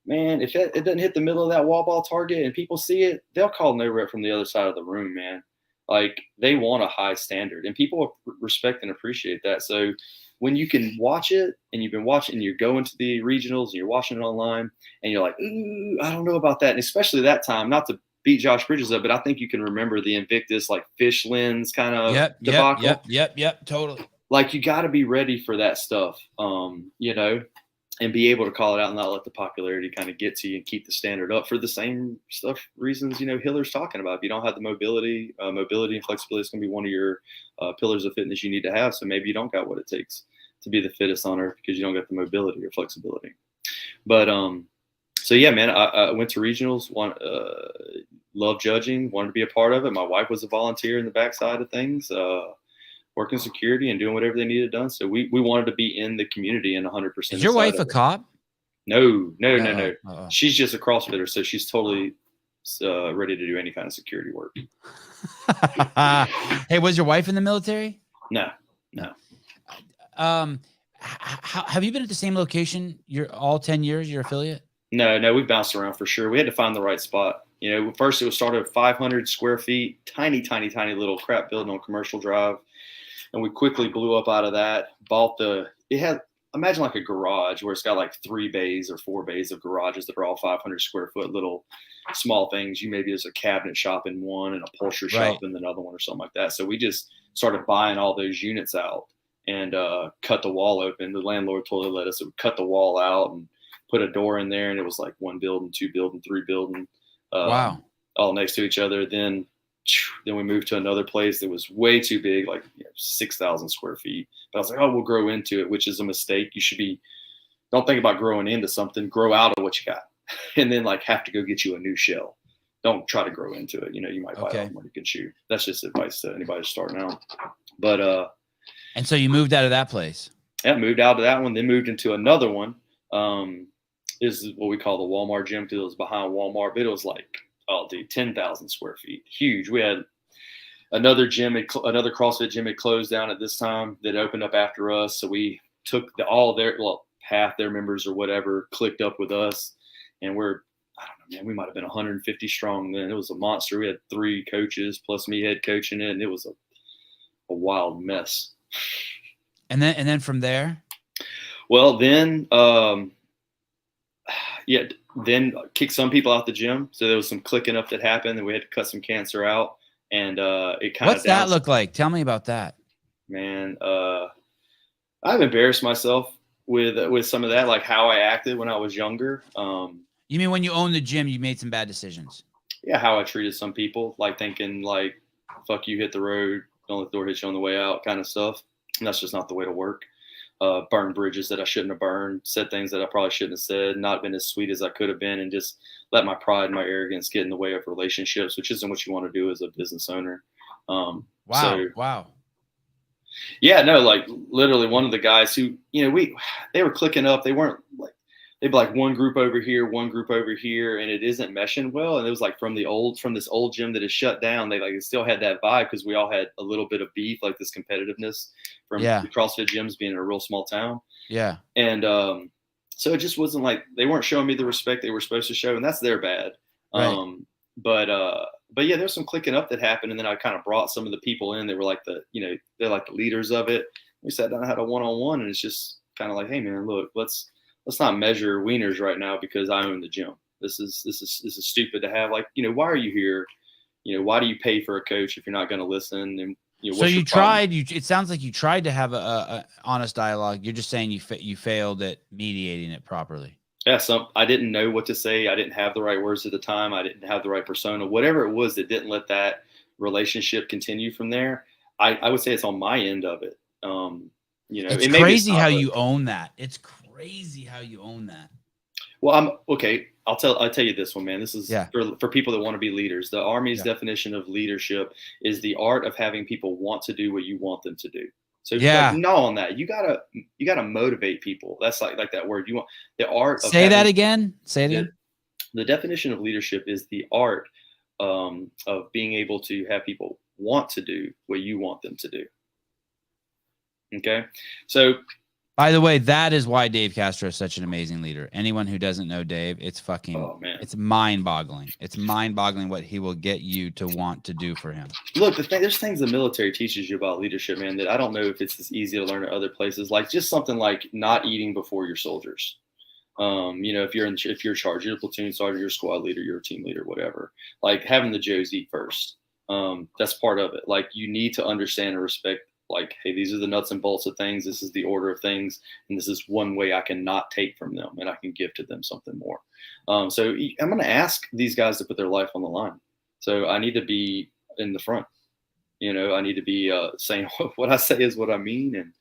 man, if it doesn't hit the middle of that wall ball target and people see it, they'll call no rep from the other side of the room, man. Like, they want a high standard, and people respect and appreciate that. So when you can watch it, and you've been watching, and you're going to the regionals and you're watching it online, and you're like, ooh, I don't know about that. And especially that time, not to beat Josh Bridges up, but I think you can remember the Invictus, like, fish lens kind of debacle. Yep, totally. Like, you got to be ready for that stuff, and be able to call it out and not let the popularity kind of get to you, and keep the standard up for the same reasons, Hiller's talking about. If you don't have the mobility and flexibility is going to be one of your pillars of fitness you need to have. So maybe you don't got what it takes to be the fittest on earth because you don't got the mobility or flexibility. But, so yeah, man, I went to regionals, loved judging, wanted to be a part of it. My wife was a volunteer in the backside of things, working security and doing whatever they needed done. So we wanted to be in the community and 100%. Is your wife a cop? No. She's just a CrossFitter. So she's totally ready to do any kind of security work. Hey, was your wife in the military? No. Have you been at the same location all 10 years, your affiliate? No, we bounced around for sure. We had to find the right spot. First it was started at 500 square feet, tiny little crap building on Commercial Drive. And we quickly blew up out of that, imagine like a garage where it's got like 3 bays or 4 bays of garages that are all 500 square foot little small things. Maybe there's a cabinet shop in one and a upholstery shop in another one or something like that. So we just started buying all those units out and cut the wall open. The landlord totally let us cut the wall out and put a door in there. And it was like 1 building, 2 building, 3 building, wow, all next to each other. Then we moved to another place that was way too big, like 6,000 square feet. But I was like, oh, we'll grow into it, which is a mistake. Don't think about growing into something, grow out of what you got. And then have to go get you a new shell. Don't try to grow into it. You might buy it when you can shoot. That's just advice to anybody starting out. But, and so you moved out of that place. Yeah, moved out of that one, then moved into another one. This is what we call the Walmart gym because it was behind Walmart, but it was 10,000 square feet, huge. We had another CrossFit gym had closed down at this time that opened up after us. So we took half their members or whatever clicked up with us, and I don't know, man, we might have been 150 strong then. It was a monster. We had 3 coaches plus me head coaching it, and it was a wild mess. And then from there, well, then then kicked some people out the gym. So there was some clicking up that happened, and we had to cut some cancer out. And it kind of. What's that look like? Tell me about that. Man, I've embarrassed myself with some of that, like how I acted when I was younger. You mean when you owned the gym, you made some bad decisions? Yeah, how I treated some people, like thinking fuck you, hit the road, don't let the door hit you on the way out, kind of stuff. And that's just not the way to work. Burned bridges that I shouldn't have burned, said things that I probably shouldn't have said, not been as sweet as I could have been, and just let my pride and my arrogance get in the way of relationships, which isn't what you want to do as a business owner. Wow. Yeah, no, literally one of the guys who, they were clicking up. They weren't they'd be one group over here, and it isn't meshing well. And it was from this old gym that is shut down. They it still had that vibe because we all had a little bit of beef, this competitiveness from the CrossFit gyms being in a real small town. Yeah. And so it just wasn't they weren't showing me the respect they were supposed to show, and that's their bad. Right. But yeah, there's some clicking up that happened, and then I kind of brought some of the people in. They were they're the leaders of it. We sat down and had a one-on-one, and it's just kind of hey man, look, let's not measure wieners right now because I own the gym. This is stupid to have. Why are you here? Why do you pay for a coach if you're not going to listen? And so you tried. It sounds like you tried to have a honest dialogue. You're just saying you failed at mediating it properly. Yeah, I didn't know what to say. I didn't have the right words at the time. I didn't have the right persona. Whatever it was that didn't let that relationship continue from there. I would say it's on my end of it. It's crazy how you own that. It's crazy. crazy how you own that. Well, I'm okay. I'll tell you this one, man. This is Yeah. for people that want to be leaders. The Army's Yeah. definition of leadership is the art of having people want to do what you want them to do. So Yeah. no on that. You gotta motivate people. That's like that word. You want the art of Say that again. Say it again. The definition of leadership is the art of being able to have people want to do what you want them to do. Okay. So, by the way, that is why Dave Castro is such an amazing leader. Anyone who doesn't know Dave, it's fucking, it's mind-boggling. It's mind-boggling what he will get you to want to do for him. Look, there's things the military teaches you about leadership, man, that I don't know if it's as easy to learn at other places. Like just something like not eating before your soldiers. If you're charged, you're a platoon sergeant, you're a squad leader, you're a team leader, whatever. Like having the Joes eat first. That's part of it. Like you need to understand and respect. Like, hey, these are the nuts and bolts of things. This is the order of things. And this is one way I cannot take from them and I can give to them something more. So I'm going to ask these guys to put their life on the line. So I need to be in the front. I need to be saying what I say is what I mean. And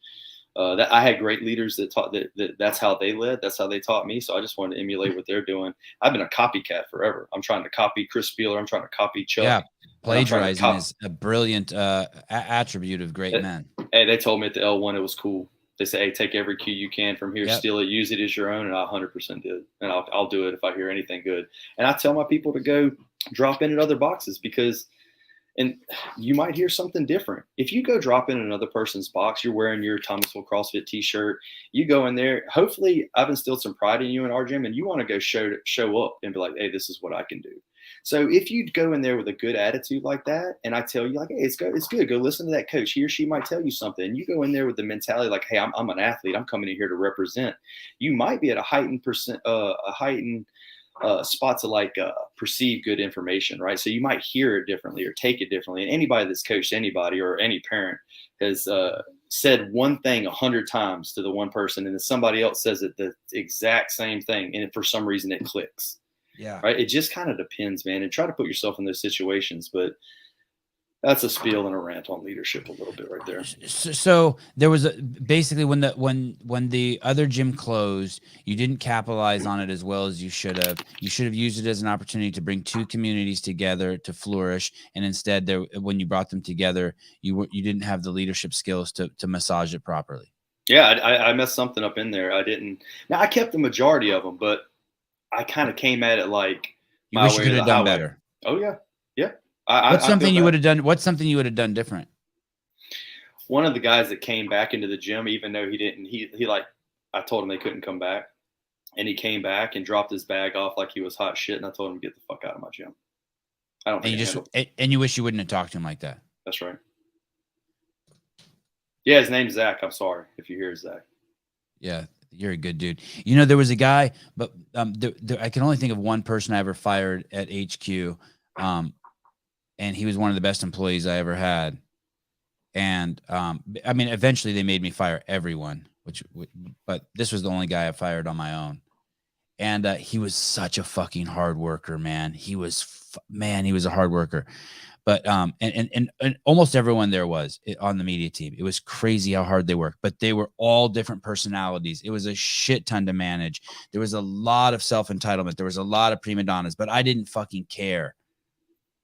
that I had great leaders that taught that's how they led. That's how they taught me. So I just wanted to emulate what they're doing. I've been a copycat forever. I'm trying to copy Chris Spieler. I'm trying to copy Chuck. Yeah. Plagiarizing is a brilliant attribute of great men. Hey, they told me at the L1 it was cool. They say, hey, take every cue you can from here, steal it, use it as your own, and I 100% did. And I'll do it if I hear anything good. And I tell my people to go drop in at other boxes because and you might hear something different. If you go drop in another person's box, you're wearing your Thomasville CrossFit t-shirt, you go in there, hopefully I've instilled some pride in you in our gym and you want to go show up and be like, hey, this is what I can do. So if you go in there with a good attitude like that, and I tell you like, hey, it's good. Go listen to that coach. He or she might tell you something. And you go in there with the mentality like, hey, I'm an athlete. I'm coming in here to represent. You might be at a heightened spot to like perceive good information, right? So you might hear it differently or take it differently. And anybody that's coached anybody or any parent has said one thing 100 times to the one person, and then somebody else says it the exact same thing, and for some reason it clicks. Yeah. Right. It just kind of depends, man. And try to put yourself in those situations. But that's a spiel and a rant on leadership a little bit right there. So there was basically when the other gym closed, you didn't capitalize on it as well as you should have. You should have used it as an opportunity to bring two communities together to flourish. And instead, when you brought them together, you didn't have the leadership skills to massage it properly. Yeah, I messed something up in there. I didn't. Now I kept the majority of them, but I kind of came at it like you wish you could have done better. Oh yeah, yeah. What's something you would have done? What's something you would have done different? One of the guys that came back into the gym, even though he didn't, he like, I told him they couldn't come back, and he came back and dropped his bag off like he was hot shit, and I told him to get the fuck out of my gym. I don't. And you wish you wouldn't have talked to him like that. That's right. Yeah, his name's Zach. I'm sorry if you hear Zach. Yeah. You're a good dude. There was a guy, but I can only think of one person I ever fired at HQ. And he was one of the best employees I ever had. And eventually they made me fire everyone, but this was the only guy I fired on my own. And he was such a fucking hard worker, man. He was a hard worker. But and almost everyone there was on the media team. It was crazy how hard they worked, but they were all different personalities. It was a shit ton to manage. There was a lot of self-entitlement. There was a lot of prima donnas, but I didn't fucking care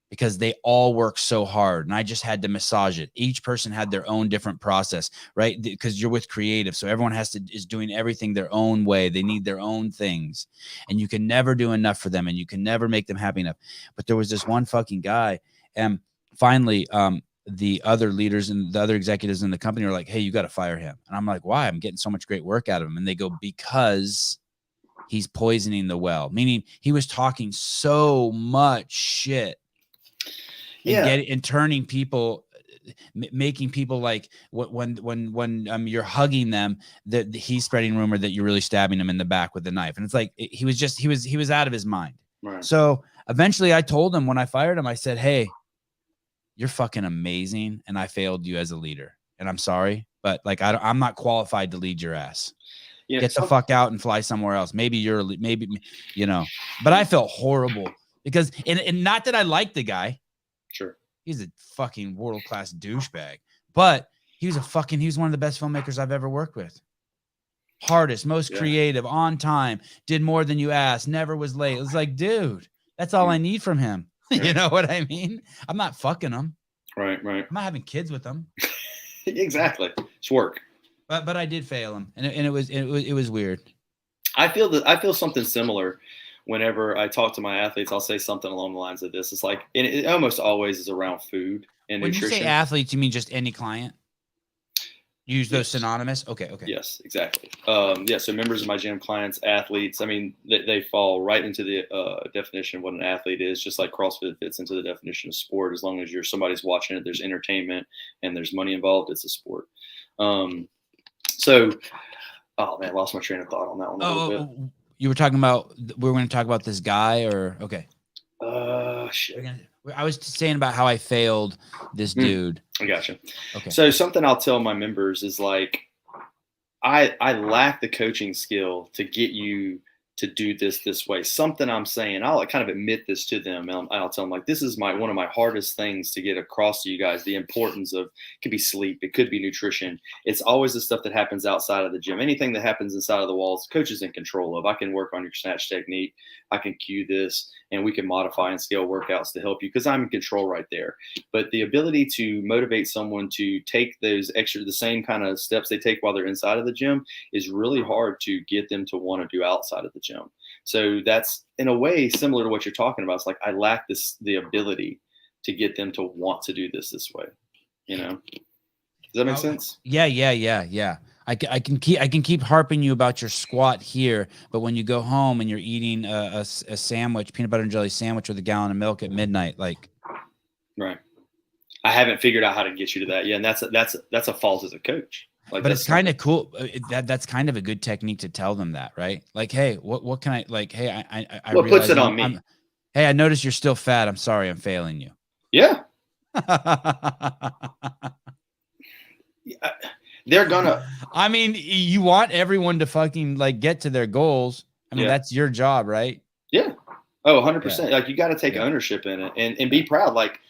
because they all worked so hard and I just had to massage it. Each person had their own different process, right? Because you're with creative. So everyone is doing everything their own way. They need their own things and you can never do enough for them and you can never make them happy enough. But there was this one fucking guy. And finally, the other leaders and the other executives in the company were like, hey, you got to fire him. And I'm like, why? I'm getting so much great work out of him. And they go, because he's poisoning the well, meaning he was talking so much shit. Yeah. And turning people, making people like when you're hugging them, that he's spreading rumor that you're really stabbing him in the back with a knife. And it's like, he was out of his mind. Right. So eventually I told him when I fired him, I said, hey, you're fucking amazing. And I failed you as a leader and I'm sorry, but like, I'm not qualified to lead your ass. Get the fuck out and fly somewhere else. Maybe but I felt horrible because, and not that I liked the guy. Sure. He's a fucking world-class douchebag, but he was one of the best filmmakers I've ever worked with. hardest, most Yeah. creative, on time, did more than you asked, never was late. It was like, dude, that's all I need from him. You know what I mean? I'm not fucking him. Right. I'm not having kids with him. Exactly. It's work. But I did fail him, and it was weird. I feel something similar whenever I talk to my athletes. I'll say something along the lines of this. It's like, and it almost always is around food and When nutrition. you say athletes, you mean just any client? Use those Yes. synonymous? Okay. Yes, exactly. So members of my gym, clients, athletes, I mean, they fall right into the definition of what an athlete is, just like CrossFit fits into the definition of sport. As long as somebody's watching it, there's entertainment and there's money involved, it's a sport. So, oh man, I lost my train of thought on that one a little bit. You were talking about, we were going to talk about this guy, or okay. Shit. I was saying about how I failed this dude. I gotcha. Okay. So something I'll tell my members is like, I lack the coaching skill to get you to do this way. Something I'm saying, I'll kind of admit this to them. And I'll tell them like, this is one of my hardest things to get across to you guys. The importance of, it could be sleep. It could be nutrition. It's always the stuff that happens outside of the gym. Anything that happens inside of the walls, coach is in control of. I can work on your snatch technique. I can cue this, and we can modify and scale workouts to help you because I'm in control right there. But the ability to motivate someone to take those the same kind of steps they take while they're inside of the gym is really hard to get them to want to do outside of the gym. So that's in a way similar to what you're talking about. It's like I lack the ability to get them to want to do this way. You know, does that make sense? Yeah. I can keep harping you about your squat here, but when you go home and you're eating a sandwich, peanut butter and jelly sandwich with a gallon of milk at midnight, like, right. I haven't figured out how to get you to that. Yeah, and that's a fault as a coach. Like, but it's kind of cool. That's kind of a good technique to tell them that, right? Like, hey, what can I like? Hey, I what puts it on me? Hey, I noticed you're still fat. I'm sorry, I'm failing you. Yeah. They're gonna. I mean, you want everyone to fucking like get to their goals. I mean, that's your job, right? Yeah. Oh, 100%. Like, you got to take ownership in it and be proud. Like,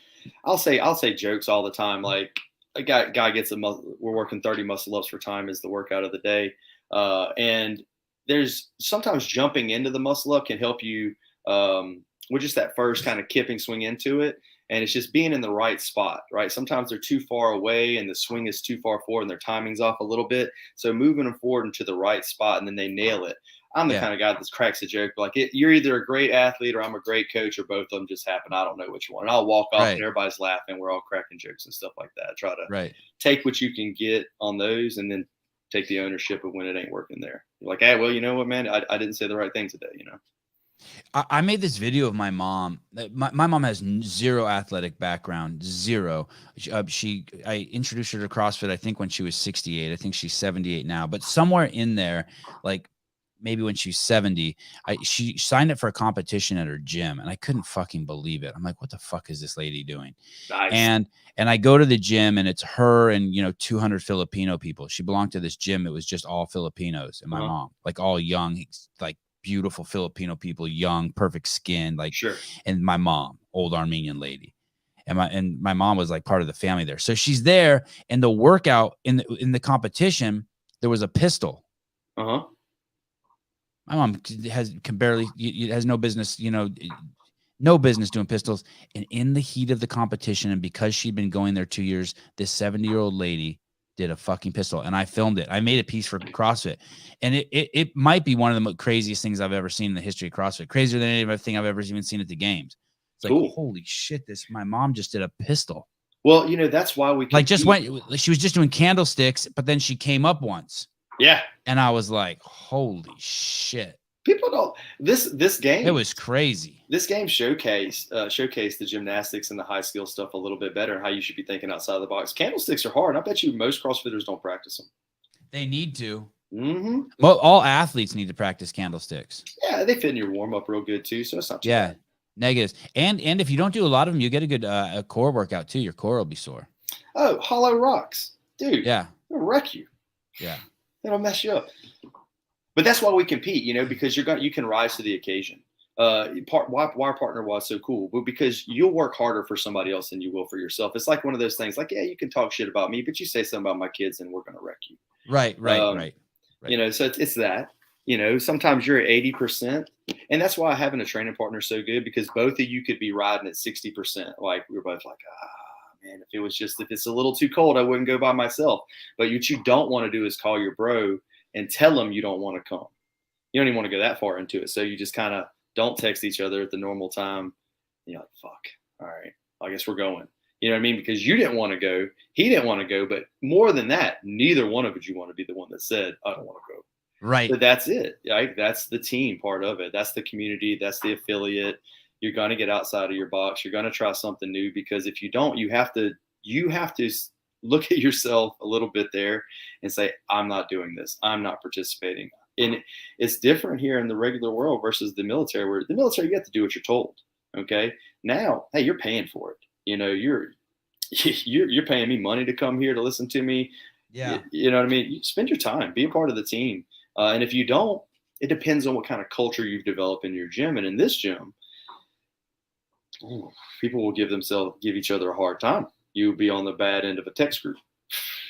I'll say jokes all the time. Like, a guy gets we're working 30 muscle ups for time is the workout of the day. And there's sometimes jumping into the muscle up can help you with just that first kind of kipping swing into it. And it's just being in the right spot, right? Sometimes they're too far away and the swing is too far forward and their timing's off a little bit. So moving them forward into the right spot and then they nail it. I'm the kind of guy that cracks a joke. Like, you're either a great athlete or I'm a great coach, or both of them just happen. I don't know which one. And I'll walk off and everybody's laughing. We're all cracking jokes and stuff like that. Try to take what you can get on those and then take the ownership of when it ain't working there. You're like, hey, well, you know what, man? I didn't say the right thing today, you know? I made this video of my mom. My mom has zero athletic background, zero. I introduced her to CrossFit, I think, when she was 68. I think she's 78 now. But somewhere in there, like, maybe when she's 70, she signed up for a competition at her gym, and I couldn't fucking believe it. I'm like, what the fuck is this lady doing? Nice. And I go to the gym, and it's her and 200 Filipino people. She belonged to this gym. It was just all Filipinos, and my mom, like, all young, like, beautiful Filipino people, young, perfect skin, like, and my mom, old Armenian lady. And my mom was like part of the family there. So she's there, and the workout in the competition, there was a pistol. My mom has no business, no business doing pistols. And in the heat of the competition, and because she'd been going there 2 years, this 70-year-old lady did a fucking pistol, and I filmed it. I made a piece for CrossFit, and it might be one of the craziest things I've ever seen in the history of CrossFit. Crazier than anything I've ever even seen at the games. It's like, holy shit, my mom just did a pistol. Well, that's why we she was just doing candlesticks, but then she came up once. Yeah. And I was like, holy shit. People don't this game. It was crazy. This game showcased the gymnastics and the high skill stuff a little bit better, and how you should be thinking outside of the box. Candlesticks are hard. I bet you most CrossFitters don't practice them. They need to. Mm-hmm. Well, all athletes need to practice candlesticks. Yeah, they fit in your warm up real good too, so it's not too bad. Negatives. And if you don't do a lot of them, you get a good a core workout too. Your core will be sore. Oh, hollow rocks, dude. Yeah, it'll wreck you. Yeah, it'll mess you up. But that's why we compete, because you can rise to the occasion. Why our partner was so cool, but because you'll work harder for somebody else than you will for yourself. It's like one of those things. Like, yeah, you can talk shit about me, but you say something about my kids, and we're gonna wreck you. Right. Right. So it's that, sometimes you're at 80%. And that's why having a training partner is so good, because both of you could be riding at 60%. Like we're both like, man, if it's a little too cold, I wouldn't go by myself. But what you don't want to do is call your bro and tell him you don't want to come. You don't even want to go that far into it. So you just kind of don't text each other at the normal time. And you're like, fuck, all right, I guess we're going. You know what I mean? Because you didn't want to go. He didn't want to go. But more than that, neither one of you want to be the one that said, I don't want to go. Right. But that's it. Right? That's the team part of it. That's the community. That's the affiliate. You're going to get outside of your box. You're going to try something new, because if you don't, you have to look at yourself a little bit there and say, I'm not doing this. I'm not participating. And it's different here in the regular world versus the military, where the military, you have to do what you're told. Okay. Now, hey, you're paying for it. You're paying me money to come here to listen to me. Yeah. You know what I mean? You spend your time, be a part of the team. And if you don't, it depends on what kind of culture you've developed in your gym. And in this gym, people will give each other a hard time. You'll be on the bad end of a text group.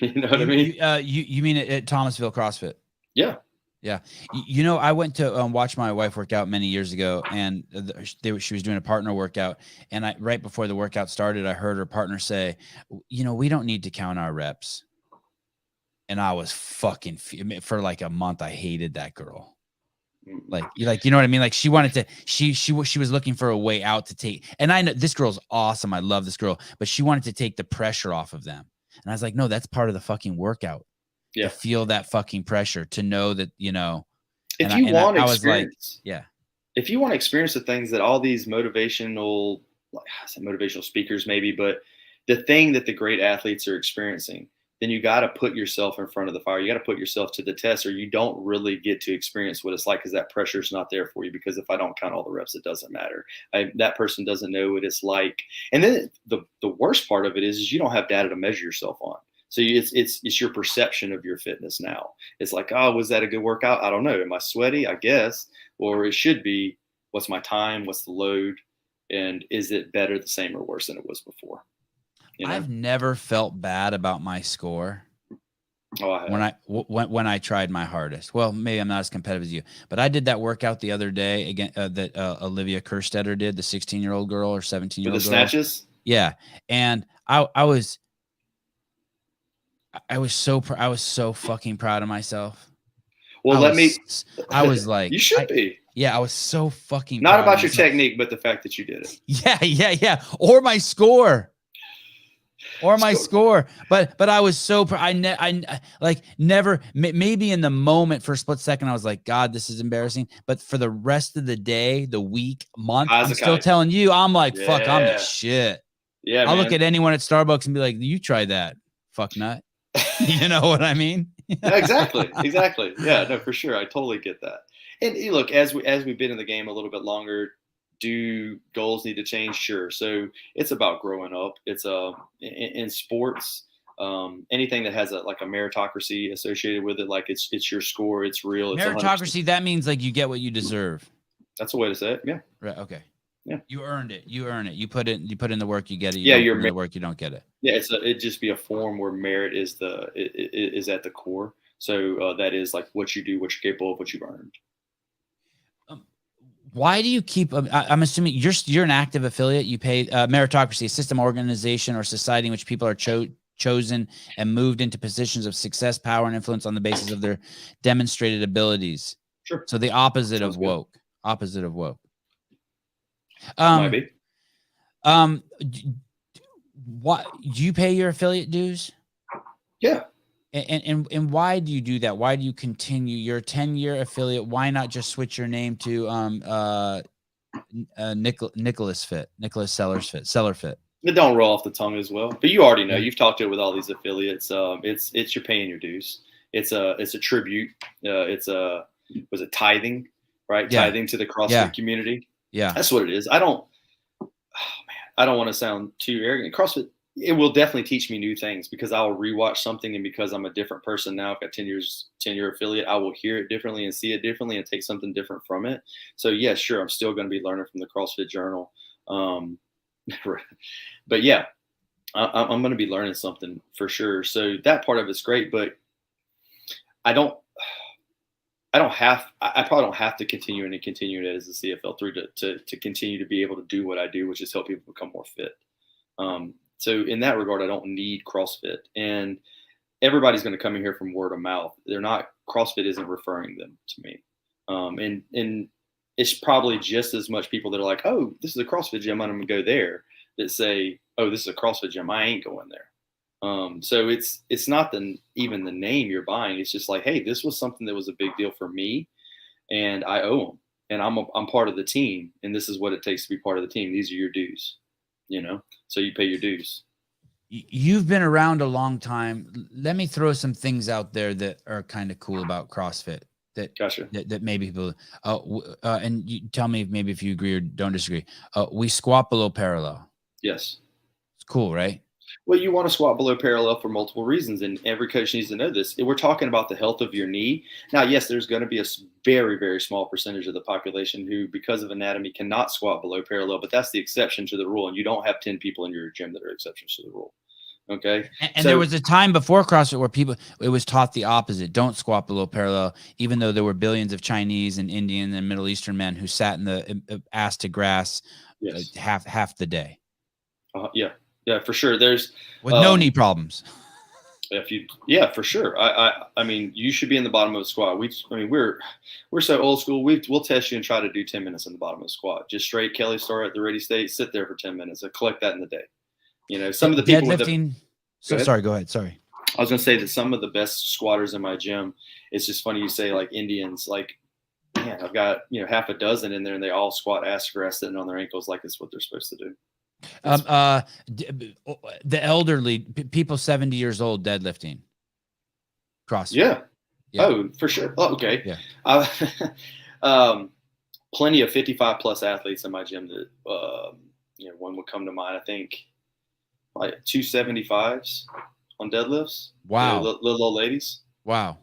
You know what I mean? You mean at Thomasville CrossFit? Yeah. Yeah. I went to watch my wife work out many years ago, and she was doing a partner workout. And right before the workout started, I heard her partner say, we don't need to count our reps. And I was fucking, for like a month, I hated that girl. Like, you know what I mean? Like she wanted to, she was looking for a way out to take, and I know this girl's awesome. I love this girl, but she wanted to take the pressure off of them. And I was like, no, that's part of the fucking workout. Yeah. To feel that fucking pressure, to know that, if you want experience, like, yeah. If you want to experience the things that all these motivational speakers maybe, but the thing that the great athletes are experiencing, then you got to put yourself in front of the fire. You got to put yourself to the test, or you don't really get to experience what it's like, because that pressure is not there for you. Because if I don't count all the reps, it doesn't matter. That person doesn't know what it's like. And then the worst part of it is you don't have data to measure yourself on. So it's your perception of your fitness now. It's like, oh, was that a good workout? I don't know. Am I sweaty? I guess. Or it should be, what's my time? What's the load? And is it better, the same, or worse than it was before? I've never felt bad about my score. Oh, I have. When I tried my hardest. Well, maybe I'm not as competitive as you, but I did that workout the other day again that Olivia Kerstetter did, the 16-year-old girl or 17-year-old girl. The snatches? Yeah. And I was so fucking proud of myself. Well, I was like, you should be. Yeah, I was so fucking not about your technique, but the fact that you did it. Yeah. Or my score. But I was so never, maybe in the moment for a split second I was like, God, this is embarrassing. But for the rest of the day, the week, month, I'm still telling you, I'm like, fuck, I'm the shit. Yeah, I'll look at anyone at Starbucks and be like, you try that, fuck nut. You know what I mean? Yeah, exactly. Yeah, no, for sure. I totally get that. And look, as we've been in the game a little bit longer, do goals need to change? Sure. So it's about growing up. It's in sports, anything that has a meritocracy associated with it, like it's your score, it's real. It's meritocracy. 100%. That means like you get what you deserve. That's a way to say it. Yeah. Right. Okay. Yeah. You earned it. You put in the work, you get it. You're in the work, you don't get it. Yeah. It'd just be a form where merit is at the core. So that is like what you do, what you're capable of, what you've earned. Why do you keep? I'm assuming you're an active affiliate. You pay meritocracy, a system, organization, or society in which people are chosen and moved into positions of success, power, and influence on the basis of their demonstrated abilities. Sure. So the opposite of woke. Opposite of woke. Might be. What do you pay your affiliate dues? Yeah. And why do you do that? Why do you continue? You're a 10-year affiliate. Why not just switch your name to Nicholas Sellers Fit? It don't roll off the tongue as well. But you already know. You've talked to it with all these affiliates. It's you're paying your dues. It's a tribute. Was it tithing, right? Yeah. Tithing to the CrossFit community. Yeah, that's what it is. I don't want to sound too arrogant. CrossFit, it will definitely teach me new things, because I will rewatch something, and because I'm a different person now, I've got 10-year affiliate, I will hear it differently and see it differently and take something different from it. So yeah, sure, I'm still going to be learning from the CrossFit Journal. But yeah, I'm going to be learning something for sure. So that part of it's great, but I probably don't have to continue it as a CFL3 to continue to be able to do what I do, which is help people become more fit. So in that regard, I don't need CrossFit, and everybody's going to come in here from word of mouth. CrossFit isn't referring them to me. And it's probably just as much people that are like, oh, this is a CrossFit gym, I'm going to go there, that say, oh, this is a CrossFit gym, I ain't going there. So it's not even the name you're buying. It's just like, hey, this was something that was a big deal for me, and I owe them, and I'm part of the team, and this is what it takes to be part of the team. These are your dues, so you pay your dues. You've been around a long time. Let me throw some things out there that are kind of cool about CrossFit. Gotcha. That maybe people, and you tell me if you agree or don't disagree. We squat below parallel. Yes. It's cool, right? Well, you want to squat below parallel for multiple reasons, and every coach needs to know this. We're talking about the health of your knee. Now, yes, there's going to be a very, very small percentage of the population who, because of anatomy, cannot squat below parallel, but that's the exception to the rule, and you don't have 10 people in your gym that are exceptions to the rule. Okay. And so, there was a time before CrossFit where it was taught the opposite. Don't squat below parallel, even though there were billions of Chinese and Indian and Middle Eastern men who sat in the ass to grass half the day. Yeah, for sure. There's with no knee problems. For sure. I mean, you should be in the bottom of the squat. We're so old school. We'll test you and try to do 10 minutes in the bottom of the squat. Just straight Kelly Star at the ready state, sit there for 10 minutes and collect that in the day. Some of the people deadlifting. Sorry, go ahead. Sorry. I was going to say that some of the best squatters in my gym, it's just funny you say like Indians, like, man, I've got, half a dozen in there and they all squat ass to grass sitting on their ankles like it's what they're supposed to do. The elderly people 70 years old deadlifting CrossFit. Yeah. Oh, for sure. Oh, okay. Yeah. Plenty of 55 plus athletes in my gym that one would come to mind. I think like 275s on deadlifts. Wow. Little old ladies. Wow.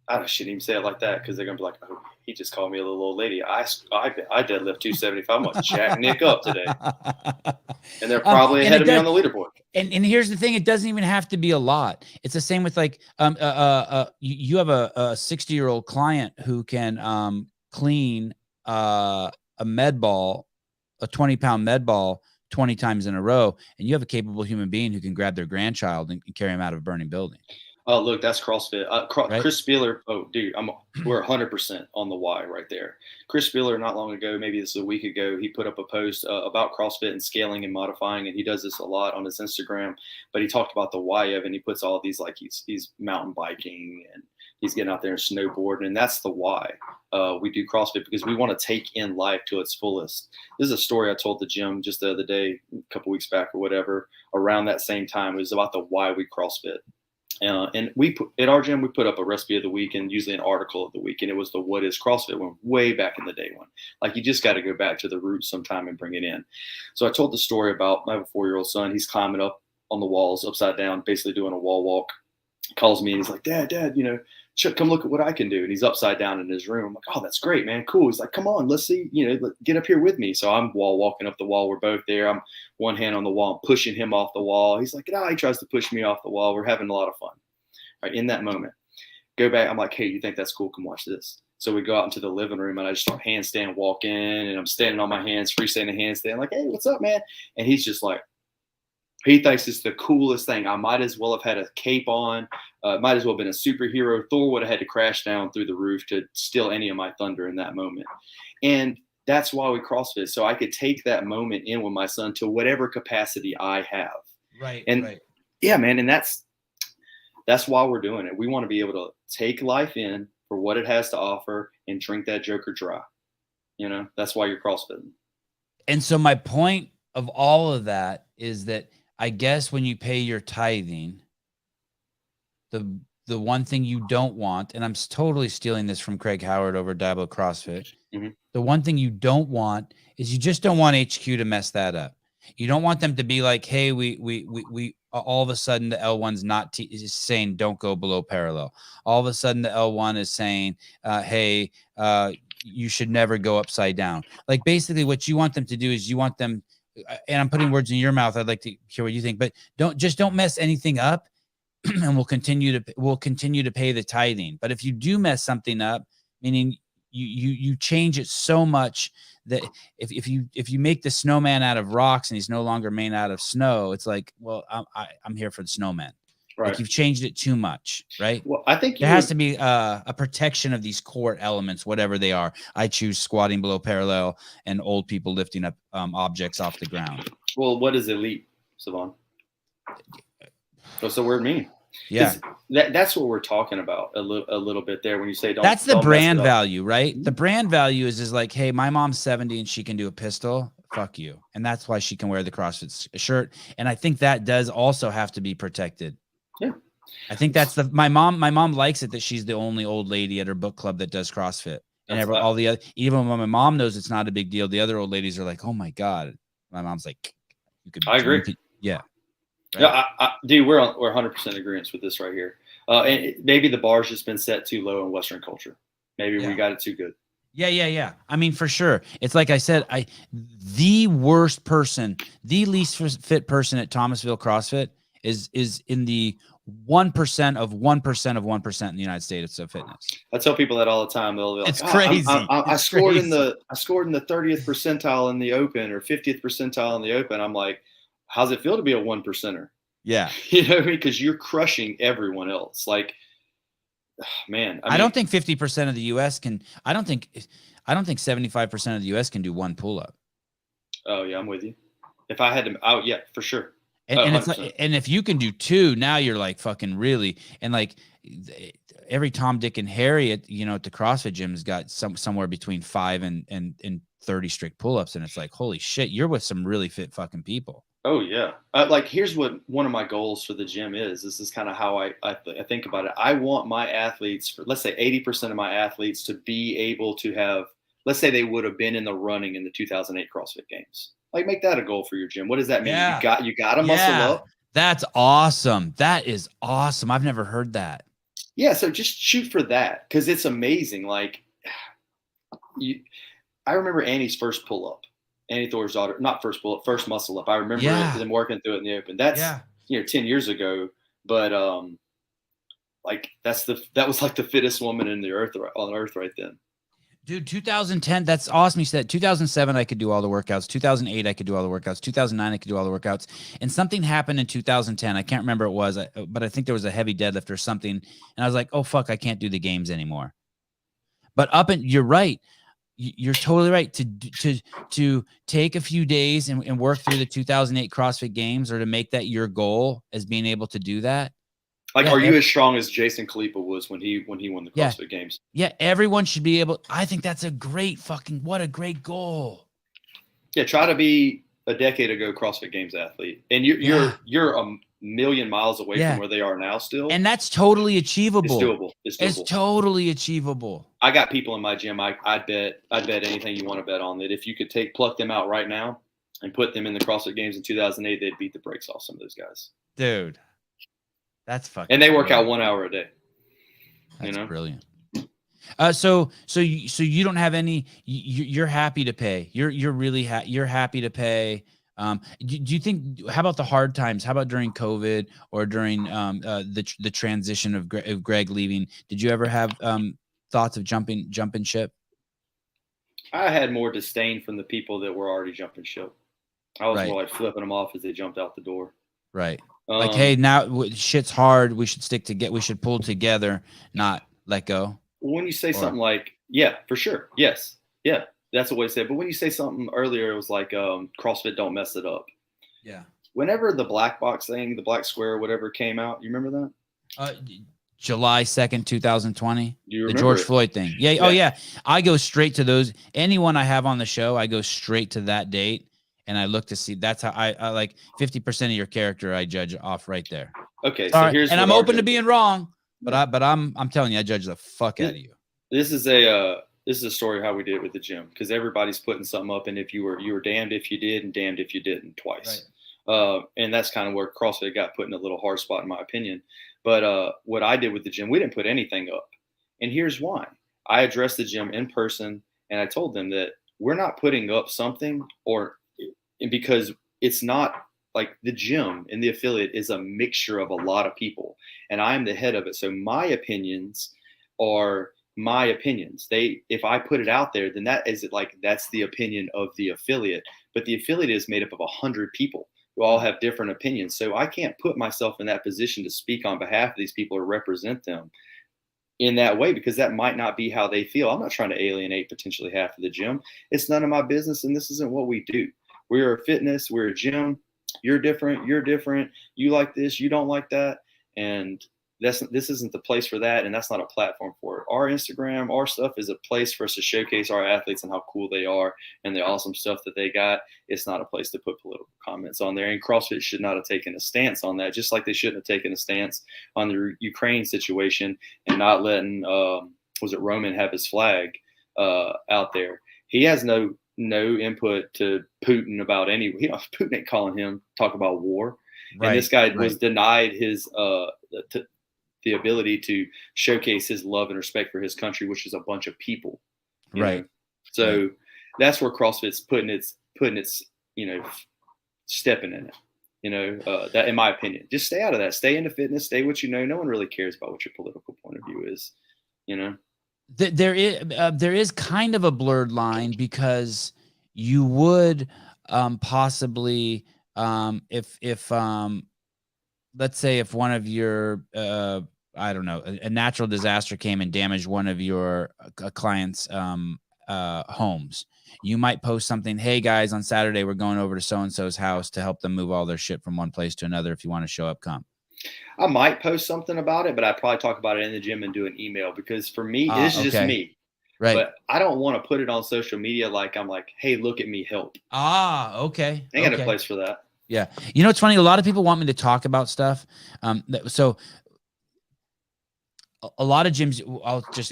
I shouldn't even say it like that because they're gonna be like, oh, he just called me a little old lady. I deadlift 275. I'm gonna jack Nick up today, and they're probably ahead of me on the leaderboard. And here's the thing: it doesn't even have to be a lot. It's the same with like you have a 60-year-old client who can clean a med ball, a 20-pound med ball 20 times in a row, and you have a capable human being who can grab their grandchild and carry him out of a burning building. Oh, look, that's CrossFit. Right? Chris Spieler. Oh, dude, we're 100% on the why right there. Chris Spieler, not long ago, maybe this is a week ago, he put up a post about CrossFit and scaling and modifying, and he does this a lot on his Instagram. But he talked about the why of it, and he puts all these like he's mountain biking and he's getting out there and snowboarding, and that's the why we do CrossFit, because we want to take in life to its fullest. This is a story I told the gym just the other day, a couple weeks back or whatever. Around that same time, it was about the why we CrossFit. And at our gym, we put up a recipe of the week and usually an article of the week. And it was the What is CrossFit one, way back in the day one. Like, you just got to go back to the roots sometime and bring it in. So I told the story about I have a 4-year-old son. He's climbing up on the walls upside down, basically doing a wall walk. He calls me and he's like, Dad, come look at what I can do. And he's upside down in his room. I'm like, oh, that's great, man. Cool. He's like, come on, let's see, get up here with me. So I'm walking up the wall. We're both there. I'm one hand on the wall, I'm pushing him off the wall. He's like, he tries to push me off the wall. We're having a lot of fun. Right, in that moment, go back. I'm like, hey, you think that's cool? Come watch this. So we go out into the living room and I just start handstand walking, and I'm standing on my hands, freestanding handstand. I'm like, hey, what's up, man? And he's just like, he thinks it's the coolest thing. I might as well have had a cape on. Might as well have been a superhero. Thor would have had to crash down through the roof to steal any of my thunder in that moment. And that's why we CrossFit. So I could take that moment in with my son to whatever capacity I have. Right. And right. Yeah, man. And that's why we're doing it. We want to be able to take life in for what it has to offer and drink that joker dry. That's why you're CrossFitting. And so my point of all of that is that I guess when you pay your tithing, the one thing you don't want, and I'm totally stealing this from Craig Howard over Diablo CrossFit. Mm-hmm. The one thing you don't want is you just don't want HQ to mess that up. You don't want them to be like, hey, we all of a sudden the L1's not is saying don't go below parallel. All of a sudden the L1 is saying, hey, you should never go upside down. Like, basically what you want them to do is you want them, and I'm putting words in your mouth. I'd like to hear what you think, but don't mess anything up, and we'll continue to pay the tithing. But if you do mess something up, meaning you change it so much that if you make the snowman out of rocks and he's no longer made out of snow, it's like, well, I'm here for the snowman. Right. Like you've changed it too much, right? Well, I think there has to be a protection of these core elements, whatever they are. I choose squatting below parallel and old people lifting up objects off the ground. Well, what is elite, Sevan? What's the word mean? Yeah, that's what we're talking about a little bit there when you say don't. That's the don't brand value, right? The brand value is like, hey, my mom's 70 and she can do a pistol. Fuck you, and that's why she can wear the CrossFit shirt. And I think that does also have to be protected. Yeah, I think that's my mom. My mom likes it that she's the only old lady at her book club that does CrossFit, and all the other. Even when my mom knows it's not a big deal, the other old ladies are like, "Oh my god." My mom's like, "You could." I agree. Yeah. Right? Yeah, dude, we're 100% agreement with this right here. And maybe the bar's just been set too low in Western culture. Maybe we got it too good. Yeah. I mean, for sure. It's like I said, the worst person, the least fit person at Thomasville CrossFit is in the 1% of 1% of 1% in the United States of fitness. I tell people that all the time. They'll be like, it's crazy. I scored in the 30th percentile in the open or 50th percentile in the open. I'm like, how's it feel to be a 1%er? Yeah. You know, because you're crushing everyone else. Like, man, I don't think 50% of the US can. I don't think 75% of the US can do one pull-up. Oh yeah, I'm with you. If I had to, yeah, for sure. And it's like, and if you can do two, now you're like fucking really, and like every Tom, Dick, and Harry at the CrossFit gym has got somewhere between 5 and 30 strict pull-ups, and it's like, holy shit, you're with some really fit fucking people. Oh yeah. Like here's what one of my goals for the gym is. This is kind of how I think about it. I want my athletes, let's say 80% of my athletes, to be able to have, let's say they would have been in the running in the 2008 CrossFit Games. Like make that a goal for your gym. What does that mean? Yeah. You got to muscle up. That's awesome. That is awesome. I've never heard that. Yeah. So just shoot for that because it's amazing. Like I remember Annie's first pull up. Annie Thor's daughter, not first pull up, first muscle up. I remember them working through it in the open. That's 10 years ago, but like that was like the fittest woman on earth right then. Dude, 2010, that's awesome. You said 2007, I could do all the workouts. 2008, I could do all the workouts. 2009, I could do all the workouts. And something happened in 2010. I can't remember what it was, but I think there was a heavy deadlift or something. And I was like, oh, fuck, I can't do the games anymore. But you're right. You're totally right to take a few days and work through the 2008 CrossFit Games, or to make that your goal as being able to do that. Like, are you as strong as Jason Khalipa was when he won the CrossFit Games? Yeah, everyone should be able. I think that's a great what a great goal. Yeah, try to be a decade ago CrossFit Games athlete, and you're a million miles away from where they are now still. And that's totally achievable. It's doable. It's totally achievable. I got people in my gym. I'd bet anything you want to bet on that if you could pluck them out right now and put them in the CrossFit Games in 2008, they'd beat the brakes off some of those guys. Dude, that's fucking. And they work out 1 hour a day. That's brilliant. So you don't have any. You're happy to pay. You're really you're happy to pay. Do you think? How about the hard times? How about during COVID or during the transition of Greg leaving? Did you ever have thoughts of jumping ship? I had more disdain from the people that were already jumping ship. I was more like flipping them off as they jumped out the door. Right. Like, hey, now shit's hard. We should stick together. We should pull together, not let go. When you say something like, yeah, for sure. Yes. Yeah. That's the way to say it. But when you say something earlier, it was like CrossFit don't mess it up. Yeah. Whenever the black box thing, the black square, whatever came out, you remember that? July 2nd, 2020. You the George Floyd thing. Yeah. Oh yeah. I go straight to those. Anyone I have on the show, I go straight to that date. And I look to see. That's how I like 50% of your character. I judge off right there. Okay. So here's, and I'm open to being wrong, but I'm telling you, I judge the fuck out of you. This is a story how we did it with the gym, because everybody's putting something up, and if you were damned if you did and damned if you didn't twice. Right. And that's kind of where CrossFit got put in a little hard spot, in my opinion. But what I did with the gym, we didn't put anything up, and here's why. I addressed the gym in person, and I told them that we're not putting up something because it's not like the gym and the affiliate is a mixture of a lot of people, and I'm the head of it. So my opinions are my opinions. If I put it out there, then that's the opinion of the affiliate. But the affiliate is made up of 100 people who all have different opinions. So I can't put myself in that position to speak on behalf of these people or represent them in that way, because that might not be how they feel. I'm not trying to alienate potentially half of the gym. It's none of my business, and this isn't what we do. We're a fitness, we're a gym. You're different, you like this, you don't like that, and this isn't the place for that, and that's not a platform for it. Our Instagram, our stuff is a place for us to showcase our athletes and how cool they are and the awesome stuff that they got. It's not a place to put political comments on there, and CrossFit should not have taken a stance on that, just like they shouldn't have taken a stance on the Ukraine situation and not letting Roman have his flag out there. He has no input to Putin about Putin ain't calling him talk about war. Right, and this guy was denied his the ability to showcase his love and respect for his country, which is a bunch of people. Right. know? So that's where CrossFit's putting its stepping in it. That, in my opinion, just stay out of that. Stay into fitness. Stay what you know. No one really cares about what your political point of view is. There is kind of a blurred line, because you would possibly if let's say if one of your I don't know, a natural disaster came and damaged one of your clients' homes, you might post something, hey guys, on Saturday we're going over to so-and-so's house to help them move all their shit from one place to another. If you want to show up, come. I might post something about it, but I'd probably talk about it in the gym and do an email, because for me, this is just me. Right. But I don't want to put it on social media like I'm like, hey, look at me, help. Okay. I got a place for that. Yeah. It's funny. A lot of people want me to talk about stuff. So a lot of gyms,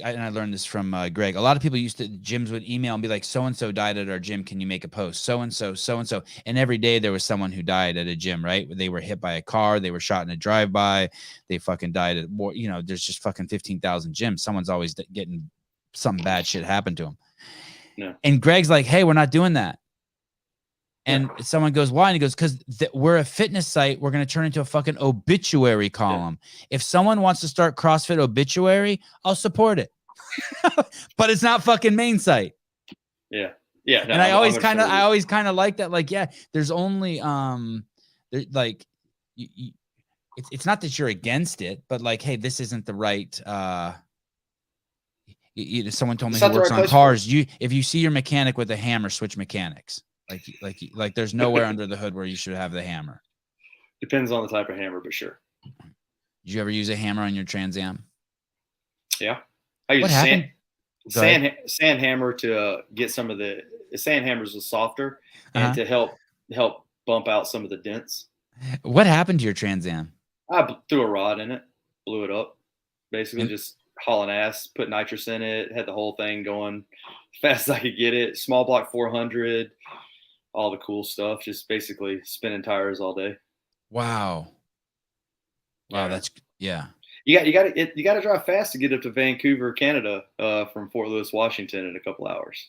and I learned this from Greg. A lot of people gyms would email and be like, so-and-so died at our gym. Can you make a post? So-and-so. And every day there was someone who died at a gym, right? They were hit by a car. They were shot in a drive-by. They fucking died at war. There's just fucking 15,000 gyms. Someone's always getting some bad shit happen to them. Yeah. And Greg's like, hey, we're not doing that. And someone goes, why? And he goes, because we're a fitness site. We're going to turn into a fucking obituary column. Yeah. If someone wants to start CrossFit obituary, I'll support it. But it's not fucking main site. Yeah. Yeah. No, and I always kind of like that. Like, yeah, there's only, like, it's not that you're against it, but like, hey, this isn't the right, someone told me who works on cars. If you see your mechanic with a hammer, switch mechanics. Like there's nowhere under the hood where you should have the hammer. Depends on the type of hammer, but sure. Did you ever use a hammer on your Trans Am? Yeah. I use sand hammer to get some of the sand hammers was softer and to help bump out some of the dents. What happened to your Trans Am? I threw a rod in it, blew it up. Basically just hauling ass, put nitrous in it, had the whole thing going as fast as I could get it. Small block 400, all the cool stuff, just basically spinning tires all day. Wow. That's You got to drive fast to get up to Vancouver, Canada, from Fort Lewis, Washington in a couple hours.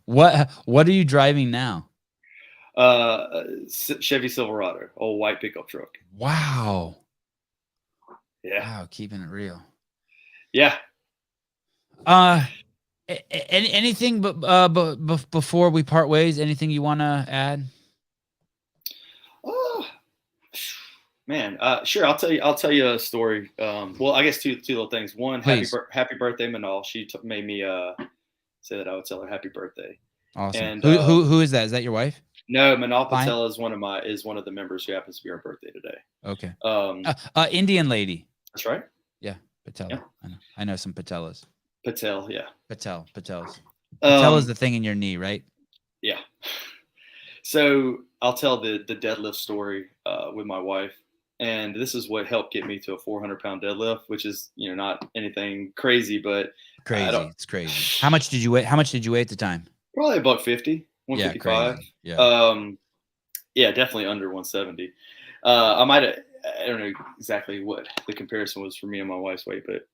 What are you driving now? Chevy Silverado, old white pickup truck. Wow. Yeah. Wow, keeping it real. Yeah. Anything but before we part ways, anything you want to add? Oh, man. Sure. I'll tell you a story. Well, I guess two little things. One, happy birthday, Manal. She made me say that I would tell her happy birthday. Awesome. And who is that? Is that your wife? No, Manal Patel is one of the members who happens to be her birthday today. Okay. Indian lady. That's right. Yeah, Patel. Yeah. I know some Patelas. Patel, yeah. Patels. Patel is the thing in your knee, right? Yeah. So I'll tell the deadlift story with my wife, and this is what helped get me to a 400-pound deadlift, which is not anything crazy, but crazy. It's crazy. How much did you weigh? How much did you weigh at the time? Probably $150, 155. Yeah, definitely under 170. I don't know exactly what the comparison was for me and my wife's weight, but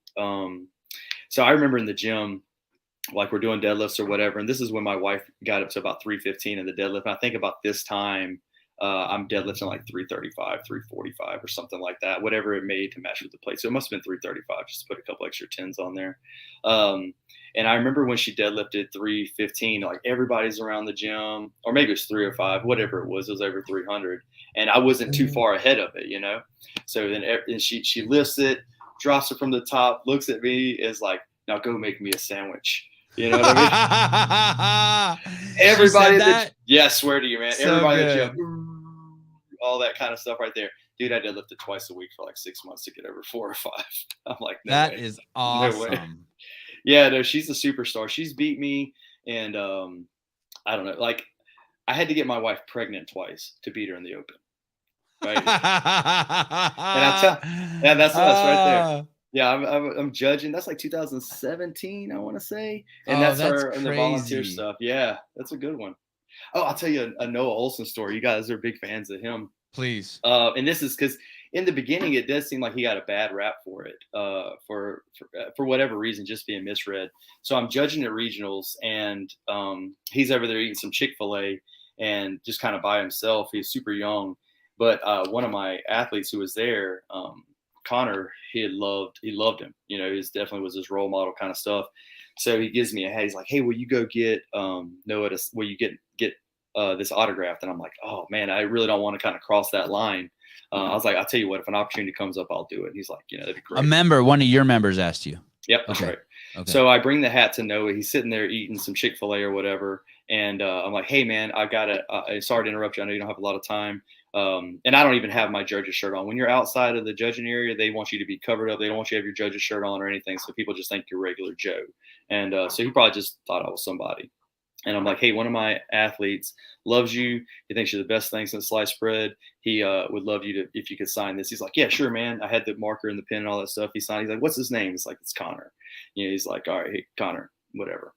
so I remember in the gym, like we're doing deadlifts or whatever, and this is when my wife got up to about 315 in the deadlift. And I think about this time, I'm deadlifting like 335, 345 or something like that, whatever it made to match with the plate. So it must have been 335, just to put a couple extra tens on there. And I remember when she deadlifted 315, like everybody's around the gym, or maybe it was 305, whatever it was over 300. And I wasn't too far ahead of it, you know? So then she lifts it, drops it from the top, looks at me, is like, now go make me a sandwich. You know what I mean? Everybody, I swear to you, man. So everybody at the gym, all that kind of stuff right there. Dude, I deadlifted twice a week for like 6 months to get over 4 or 5. I'm like, no that way. is awesome. No way. Yeah, no, she's a superstar. She's beat me, and I don't know. Like, I had to get my wife pregnant twice to beat her in the open. Right? And that's right there. Yeah, I'm judging. That's like 2017, I want to say, and that's her in the volunteer stuff. Yeah, that's a good one. Oh, I'll tell you a Noah Olson story. You guys are big fans of him, please. And this is because in the beginning, it does seem like he got a bad rap for it, for whatever reason, just being misread. So I'm judging at regionals, and he's over there eating some Chick-fil-A, and just kind of by himself. He's super young, but one of my athletes who was there, Connor, he loved him. You know, he definitely was his role model kind of stuff. So he gives me a hat. He's like, hey, will you go get Noah? Will you get this autographed? And I'm like, oh man, I really don't want to kind of cross that line. I was like, I'll tell you what, if an opportunity comes up, I'll do it. And he's like, you know, that'd be great. One of your members asked you. Yep, that's right. Okay. So I bring the hat to Noah. He's sitting there eating some Chick-fil-A or whatever. And I'm like, hey man, I got to, sorry to interrupt you. I know you don't have a lot of time. And I don't even have my judge's shirt on. When you're outside of the judging area, they want you to be covered up. They don't want you to have your judge's shirt on or anything. So people just think you're regular Joe. And so he probably just thought I was somebody. And I'm like, hey, one of my athletes loves you. He thinks you're the best thing since sliced bread. He would love you if you could sign this. He's like, yeah, sure, man. I had the marker and the pen and all that stuff. He signed. He's like, what's his name? It's like, it's Connor. You know, he's like, all right, hey, Connor, whatever.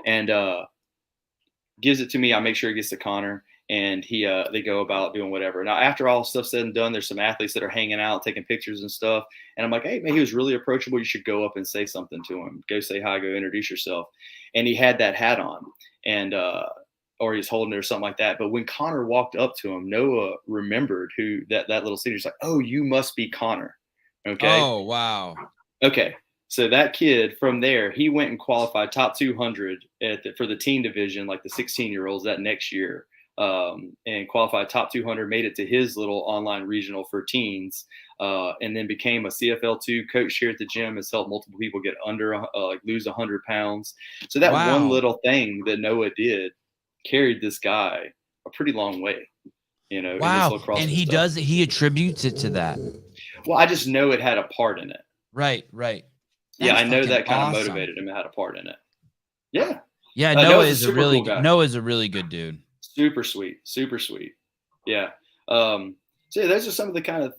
And gives it to me. I make sure it gets to Connor. And they go about doing whatever. Now, after all stuff said and done, there's some athletes that are hanging out, taking pictures and stuff. And I'm like, hey, man, he was really approachable. You should go up and say something to him. Go say hi, go introduce yourself. And he had that hat on, and or he's holding it or something like that. But when Connor walked up to him, Noah remembered who that little senior's like, oh, you must be Connor. Okay. Oh, wow. Okay. So that kid from there, he went and qualified top 200 for the teen division, like the 16-year-olds that next year. And qualified top 200, made it to his little online regional for teens, and then became a CFL2 coach here at the gym. Has helped multiple people get lose 100 pounds. So that one little thing that Noah did carried this guy a pretty long way, you know. Wow. And he attributes it to that. Well, I just know it had a part in it. Right. Yeah, I know that kind of motivated him. It had a part in it. Yeah. Yeah. Noah is a really good dude. Super sweet. Yeah. So yeah, those are some of the kind of.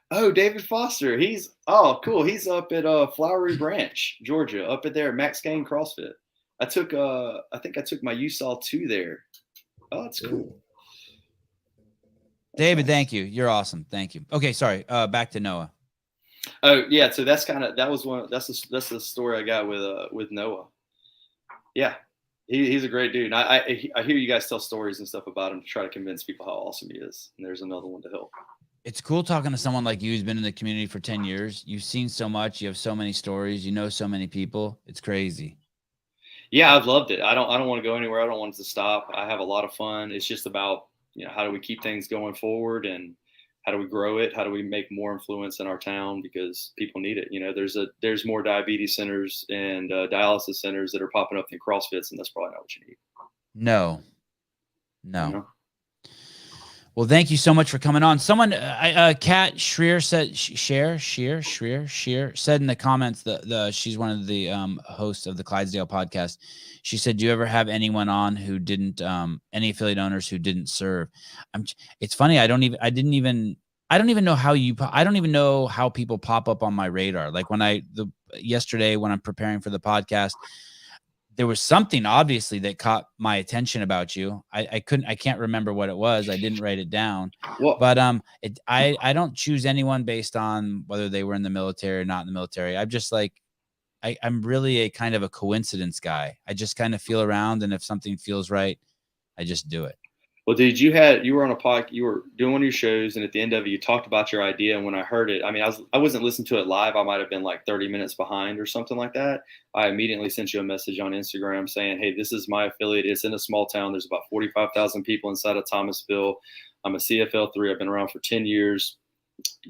Oh, David Foster. He's cool. He's up at Flowery Branch, Georgia, up at there at Max Gain CrossFit. I think I took my USAL 2 there. Oh, that's cool. David, thank you. You're awesome. Thank you. Okay, sorry. Back to Noah. Oh yeah, so that's the story I got with Noah. Yeah. He's a great dude. And I hear you guys tell stories and stuff about him to try to convince people how awesome he is. And there's another one to help. It's cool talking to someone like you who's been in the community for 10 years. You've seen so much. You have so many stories. You know so many people. It's crazy. Yeah, I've loved it. I don't want to go anywhere. I don't want it to stop. I have a lot of fun. It's just about, you know, how do we keep things going forward, and how do we grow it? How do we make more influence in our town? Because people need it. You know, there's more diabetes centers and dialysis centers that are popping up than CrossFits, and that's probably not what you need. No. You know? Well, thank you so much for coming on. Someone, Kat Schreer said, Schreer said in the comments that she's one of the hosts of the Clydesdale podcast. She said, do you ever have anyone on who didn't, any affiliate owners who didn't serve? It's funny. I don't even know how people pop up on my radar. Like yesterday when I'm preparing for the podcast, there was something obviously that caught my attention about you. I can't remember what it was. I didn't write it down. Well, but I don't choose anyone based on whether they were in the military or not in the military. I'm just like, I'm really a kind of a coincidence guy. I just kind of feel around, and if something feels right, I just do it. Well, dude, you were on a podcast, you were doing one of your shows, and at the end of it, you talked about your idea. And when I heard it, I mean, I wasn't listening to it live. I might have been like 30 minutes behind or something like that. I immediately sent you a message on Instagram saying, "Hey, this is my affiliate. It's in a small town. There's about 45,000 people inside of Thomasville. I'm a CFL3. I've been around for 10 years.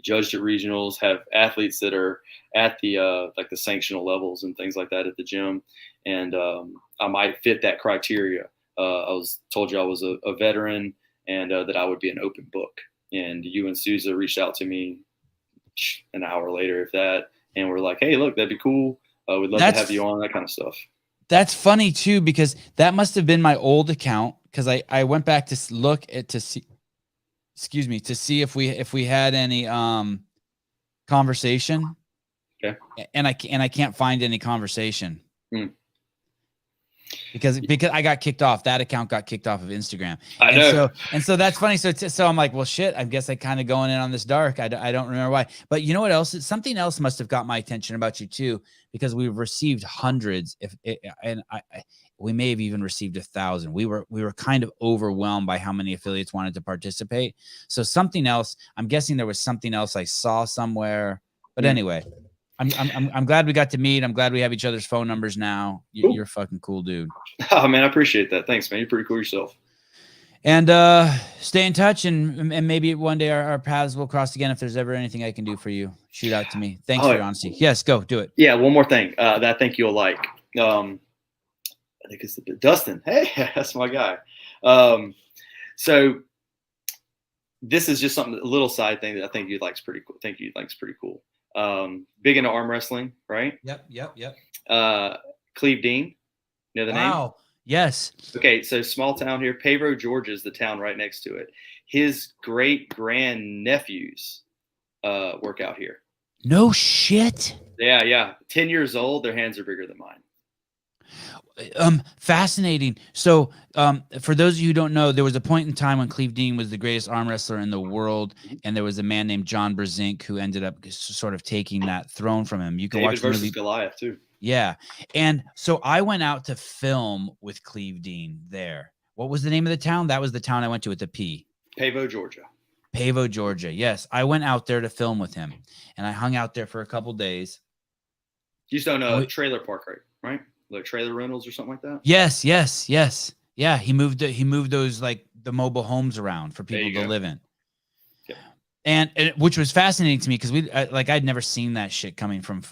Judged at regionals. Have athletes that are at the like the sanctional levels and things like that at the gym, and I might fit that criteria." I was told you I was a veteran and that I would be an open book. And you and Sousa reached out to me an hour later, if that, and we're like, "Hey, look, that'd be cool. We'd love to have you on," that kind of stuff. That's funny too, because that must have been my old account. Because I went back to look at to see if we had any conversation. Okay. And I can't find any conversation. Because I got kicked off. That account got kicked off of Instagram. I know. So that's funny. So I'm like, well, shit. I guess I kind of going in on this dark. I don't remember why. But you know what else? Something else must have got my attention about you too, because we've received hundreds. We may have even received 1,000. We were kind of overwhelmed by how many affiliates wanted to participate. So something else. I'm guessing there was something else I saw somewhere. But anyway. I'm glad we got to meet. I'm glad we have each other's phone numbers now. You're a fucking cool dude. Oh man, I appreciate that. Thanks, man. You're pretty cool yourself. And stay in touch, and maybe one day our paths will cross again. If there's ever anything I can do for you, shoot out to me. Thanks for your honesty. Yes, go do it. Yeah, one more thing that I think you'll like. I think it's Dustin. Hey, that's my guy. So this is just a little side thing that I think you'd like's pretty cool. Pretty cool. Big into arm wrestling, right? Yep. Cleve Dean, you know the name? Wow. Yes. Okay, so small town here. Pavro, Georgia is the town right next to it. His great grandnephews work out here. No shit. Yeah. 10 years old. Their hands are bigger than mine. Fascinating. So, for those of you who don't know, there was a point in time when Cleve Dean was the greatest arm wrestler in the world, and there was a man named John Brzezinski who ended up sort of taking that throne from him. You can David watch the versus movie Goliath too. Yeah, and so I went out to film with Cleve Dean there. What was the name of the town? That was the town I went to with the P. Pavo, Georgia. Pavo, Georgia. Yes, I went out there to film with him, and I hung out there for a couple days. You just don't know trailer park, right? Like trailer rentals or something like that. Yes. Yeah, he moved those like the mobile homes around for people to live in. Yep. And which was fascinating to me because I'd never seen that shit coming from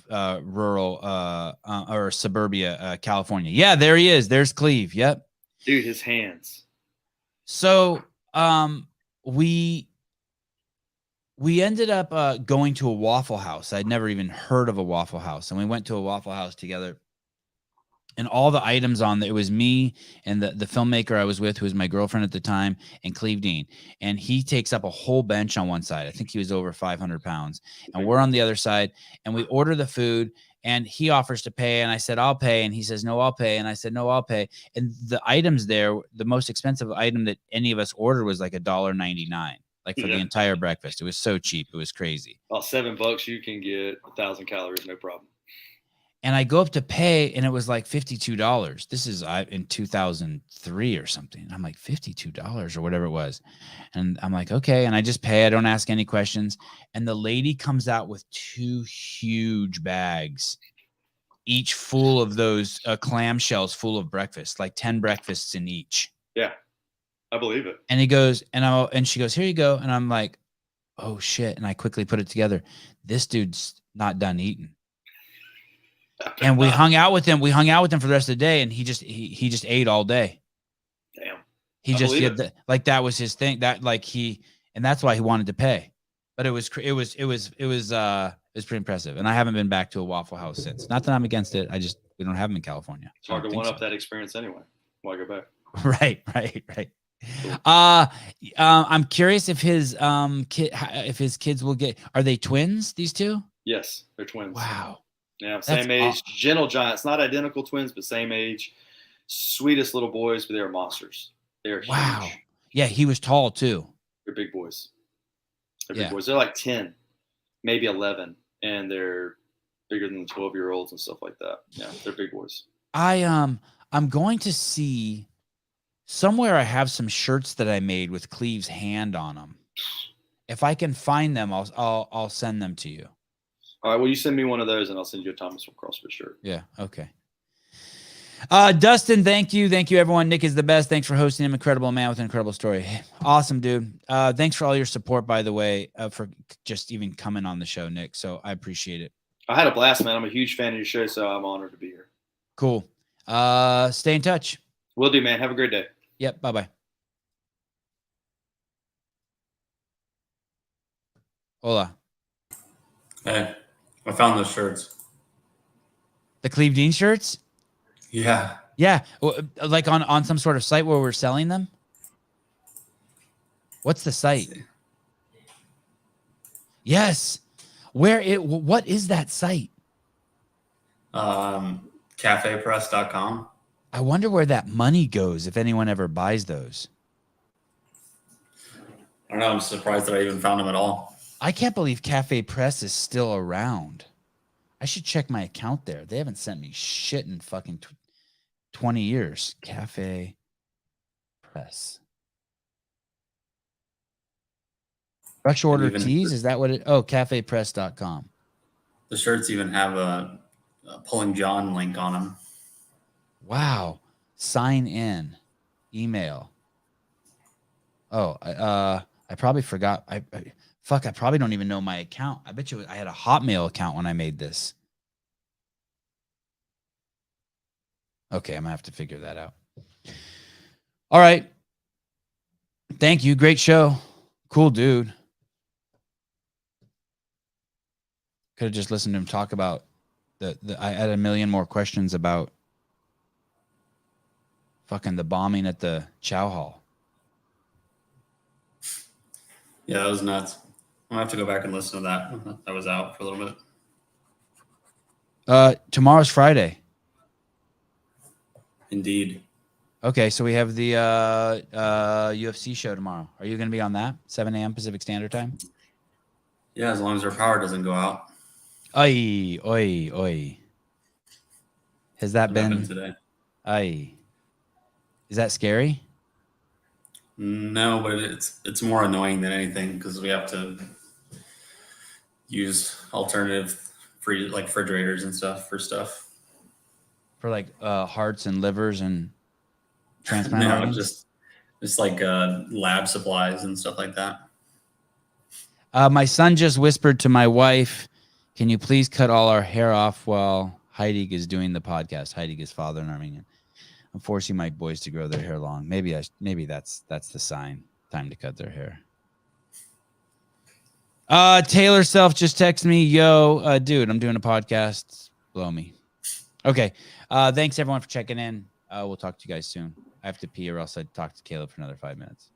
rural or suburbia California. Yeah, there he is. There's Cleve. Yep. Dude, his hands. So we ended up going to a Waffle House. I'd never even heard of a Waffle House, and we went to a Waffle House together. And all the items on there, it was me and the filmmaker I was with, who was my girlfriend at the time, and Cleve Dean. And he takes up a whole bench on one side. I think he was over 500 pounds. And we're on the other side. And we order the food, and he offers to pay. And I said, I'll pay. And he says, no, I'll pay. And I said, no, I'll pay. And the items there, the most expensive item that any of us ordered was like $1.99, like for the entire breakfast. It was so cheap. It was crazy. Well, $7, you can get 1,000 calories, no problem. And I go up to pay, and it was like $52. This is in 2003 or something. I'm like, $52 or whatever it was. And I'm like, okay. And I just pay. I don't ask any questions. And the lady comes out with 2 huge bags, each full of those clamshells full of breakfast, like 10 breakfasts in each. Yeah, I believe it. And he goes, and she goes, here you go. And I'm like, oh shit. And I quickly put it together. This dude's not done eating. And we hung out with him. We hung out with him for the rest of the day, and he just ate all day. Damn. He just did like that was his thing. That like and that's why he wanted to pay. But it was pretty impressive. And I haven't been back to a Waffle House since. Not that I'm against it. We don't have them in California. It's hard to one up that experience anyway. Why go back? Right. Cool. I'm curious if his kids will get. Are they twins? These two? Yes, they're twins. Wow. Yeah, same age, awesome. Gentle giants, not identical twins, but same age. Sweetest little boys, but they are monsters. They are huge. Yeah, he was tall too. They're big boys. Big boys. They're like 10, maybe 11, and they're bigger than the 12-year-olds and stuff like that. Yeah, they're big boys. I'm going to see Somewhere I have some shirts that I made with Cleve's hand on them. If I can find them, I'll send them to you. All right. Well, you send me one of those, and I'll send you a Thomasville CrossFit shirt. Yeah. Okay. Dustin, thank you. Thank you, everyone. Nick is the best. Thanks for hosting him. Incredible man with an incredible story. Awesome, dude. Thanks for all your support, by the way, for just even coming on the show, Nick. So I appreciate it. I had a blast, man. I'm a huge fan of your show, so I'm honored to be here. Cool. Stay in touch. Will do, man. Have a great day. Yep. Bye-bye. Hola. Hey, I found those shirts. The Cleve Dean shirts? Yeah. Yeah. Like on some sort of site where we're selling them? What's the site? Yes. What is that site? Cafepress.com. I wonder where that money goes if anyone ever buys those. I don't know. I'm surprised that I even found them at all. I can't believe Cafe Press is still around. I should check my account there. They haven't sent me shit in fucking 20 years. Cafe Press. Rush order tees? Is that what it? Oh, cafepress.com. The shirts even have a Pulling John link on them. Wow. Sign in. Email. Oh, I probably forgot. I probably don't even know my account. I bet you I had a Hotmail account when I made this. Okay, I'm going to have to figure that out. All right. Thank you. Great show. Cool dude. Could have just listened to him talk about I had a million more questions about fucking the bombing at the Chow Hall. Yeah, that was nuts. I'll have to go back and listen to that. I was out for a little bit. Tomorrow's Friday. Indeed. Okay, so we have the UFC show tomorrow. Are you going to be on that? 7 a.m. Pacific Standard Time? Yeah, as long as our power doesn't go out. Oi, oi, oi. Has that been today? Oi. Is that scary? No, but it's more annoying than anything because we have to use alternative free like refrigerators and stuff for stuff. For like hearts and livers and transplant No, organs? just like lab supplies and stuff like that. My son just whispered to my wife, "Can you please cut all our hair off while Heidig is doing the podcast?" Heidig is father in Armenian. I'm forcing my boys to grow their hair long. Maybe that's the sign. Time to cut their hair. Taylor Self just texted me, "Yo, dude, I'm doing a podcast. Blow me." Okay. Thanks everyone for checking in. We'll talk to you guys soon. I have to pee or else I'd talk to Caleb for another 5 minutes.